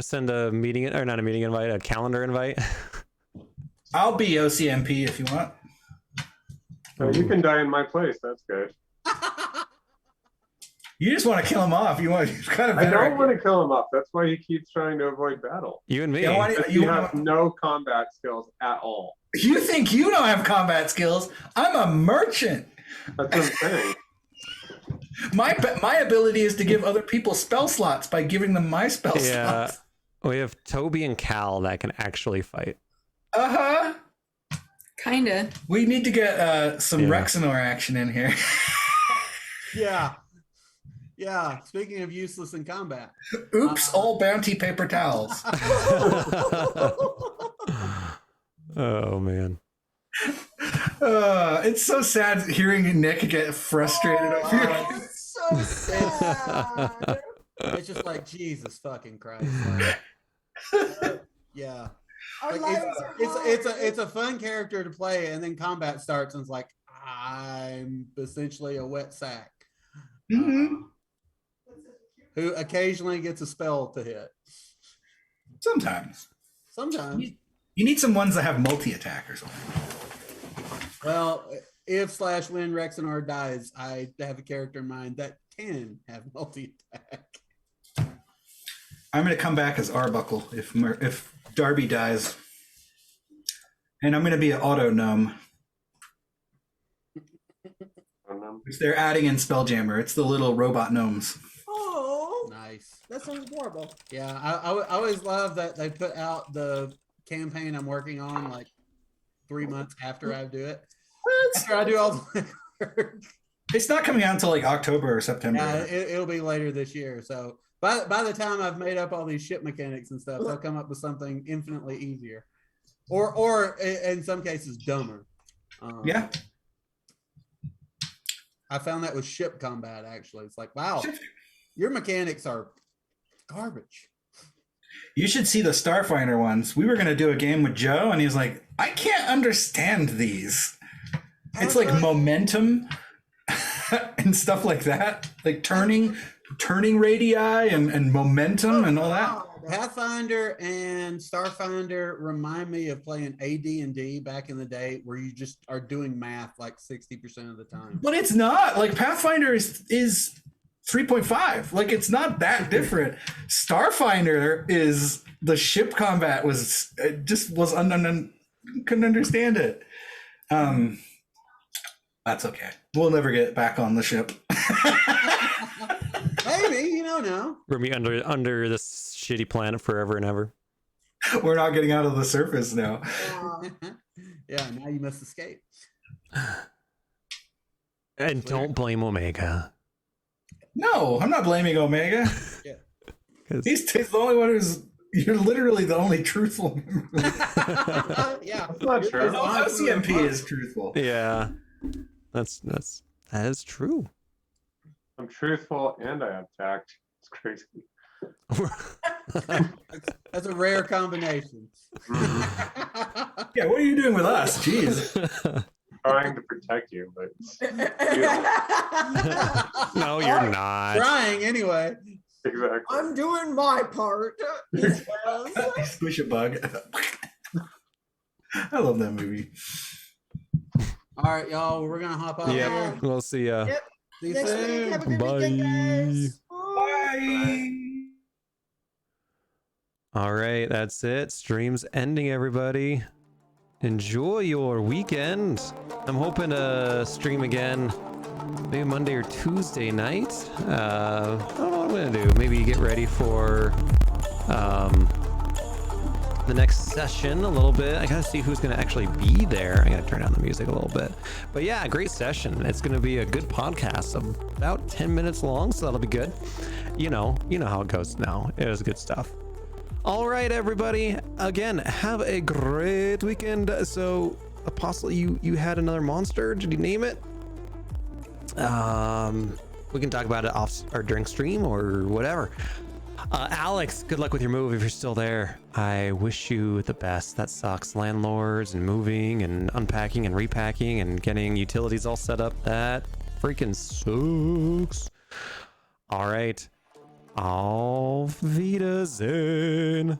to send a meeting or not a meeting invite, a calendar invite? I'll be OCMP if you want. You can die in my place. That's good. You just want to kill him off. You want to kind of I better. don't want to kill him off. That's why he keeps trying to avoid battle. You and me. Yeah, why- Because you he wanna- has no combat skills at all. You think you don't have combat skills? I'm a merchant. That's what I'm saying. My ability is to give other people spell slots by giving them my spell Yeah. slots. We have Toby and Cal that can actually fight. Uh-huh. Kinda. We need to get some Yeah. Rexenor action in here. Yeah. Yeah. Speaking of useless in combat. Oops, all bounty paper towels. Oh man. It's so sad hearing Nick get frustrated over here. Oh, so sad. It's just like Jesus fucking Christ. Like, yeah. Our Like, lives are it's a fun character to play, and then combat starts, and it's like I'm essentially a wet sack Mhm. who occasionally gets a spell to hit. Sometimes. Sometimes. You need some ones that have multi-attack or something. Well, if/when Rexenor dies, I have a character in mind that can have multi-attack. I'm going to come back as Arbuckle if Darby dies. And I'm going to be an auto gnome. If they're adding in Spelljammer, it's the little robot gnomes. Oh, Nice. that sounds adorable. Yeah, I always love that they put out the campaign I'm working on like 3 months after I do it. After I do all the work. It's not coming out until like October or September. Yeah, it'll be later this year. So by the time I've made up all these ship mechanics and stuff, they'll come up with something infinitely easier, or in some cases dumber. Yeah. I found that with ship combat. Actually, it's like, wow, your mechanics are garbage. You should see the Starfinder ones. We were going to do a game with Joe, and he was like, I can't understand these. It's like momentum and stuff like that, like turning radii and momentum and all that. Pathfinder and Starfinder remind me of playing AD&D back in the day, where you just are doing math like 60% of the time. But it's not. Like Pathfinder is 3.5. Like it's not that different. Starfinder is the ship combat was couldn't understand it. That's okay. We'll never get back on the ship. Maybe, you don't know. We're gonna be under this shitty planet forever and ever. We're not getting out of the surface now. Yeah, now you must escape. And don't blame Omega. No, I'm not blaming Omega. Yeah. 'Cause- He's the only one who's. You're literally the only truthful member. Yeah, That's not true. It's No, honestly OCMP is truthful. Yeah. That is true. I'm truthful and I have tact. It's crazy. That's a rare combination. Yeah, what are you doing with us? Jeez. Trying to protect you, but No, you're not. Trying anyway. exactly. I'm doing my part. He says. Squish a bug. I love that movie. All right, y'all, we're gonna hop off Yep. here. We'll see ya. Yep. See you Next week, soon. have a good weekend, guys. Bye. All right, that's it. Stream's ending, everybody. Enjoy your weekend. I'm hoping to stream again maybe Monday or Tuesday night. I don't know what I'm gonna do. Maybe get ready for the next session a little bit. I gotta see who's gonna actually be there. I gotta turn down the music a little bit. But yeah, great session. It's gonna be a good podcast, about 10 minutes long, so that'll be good. You know how it goes now. It was good stuff. All right, everybody. Again, have a great weekend. So, Apostle, you had another monster. Did you name it? We can talk about it off or during stream or whatever. Alex, good luck with your move if you're still there. I wish you the best. That sucks. Landlords and moving and unpacking and repacking and getting utilities all set up. That freaking sucks. All right. Auf Wiedersehen.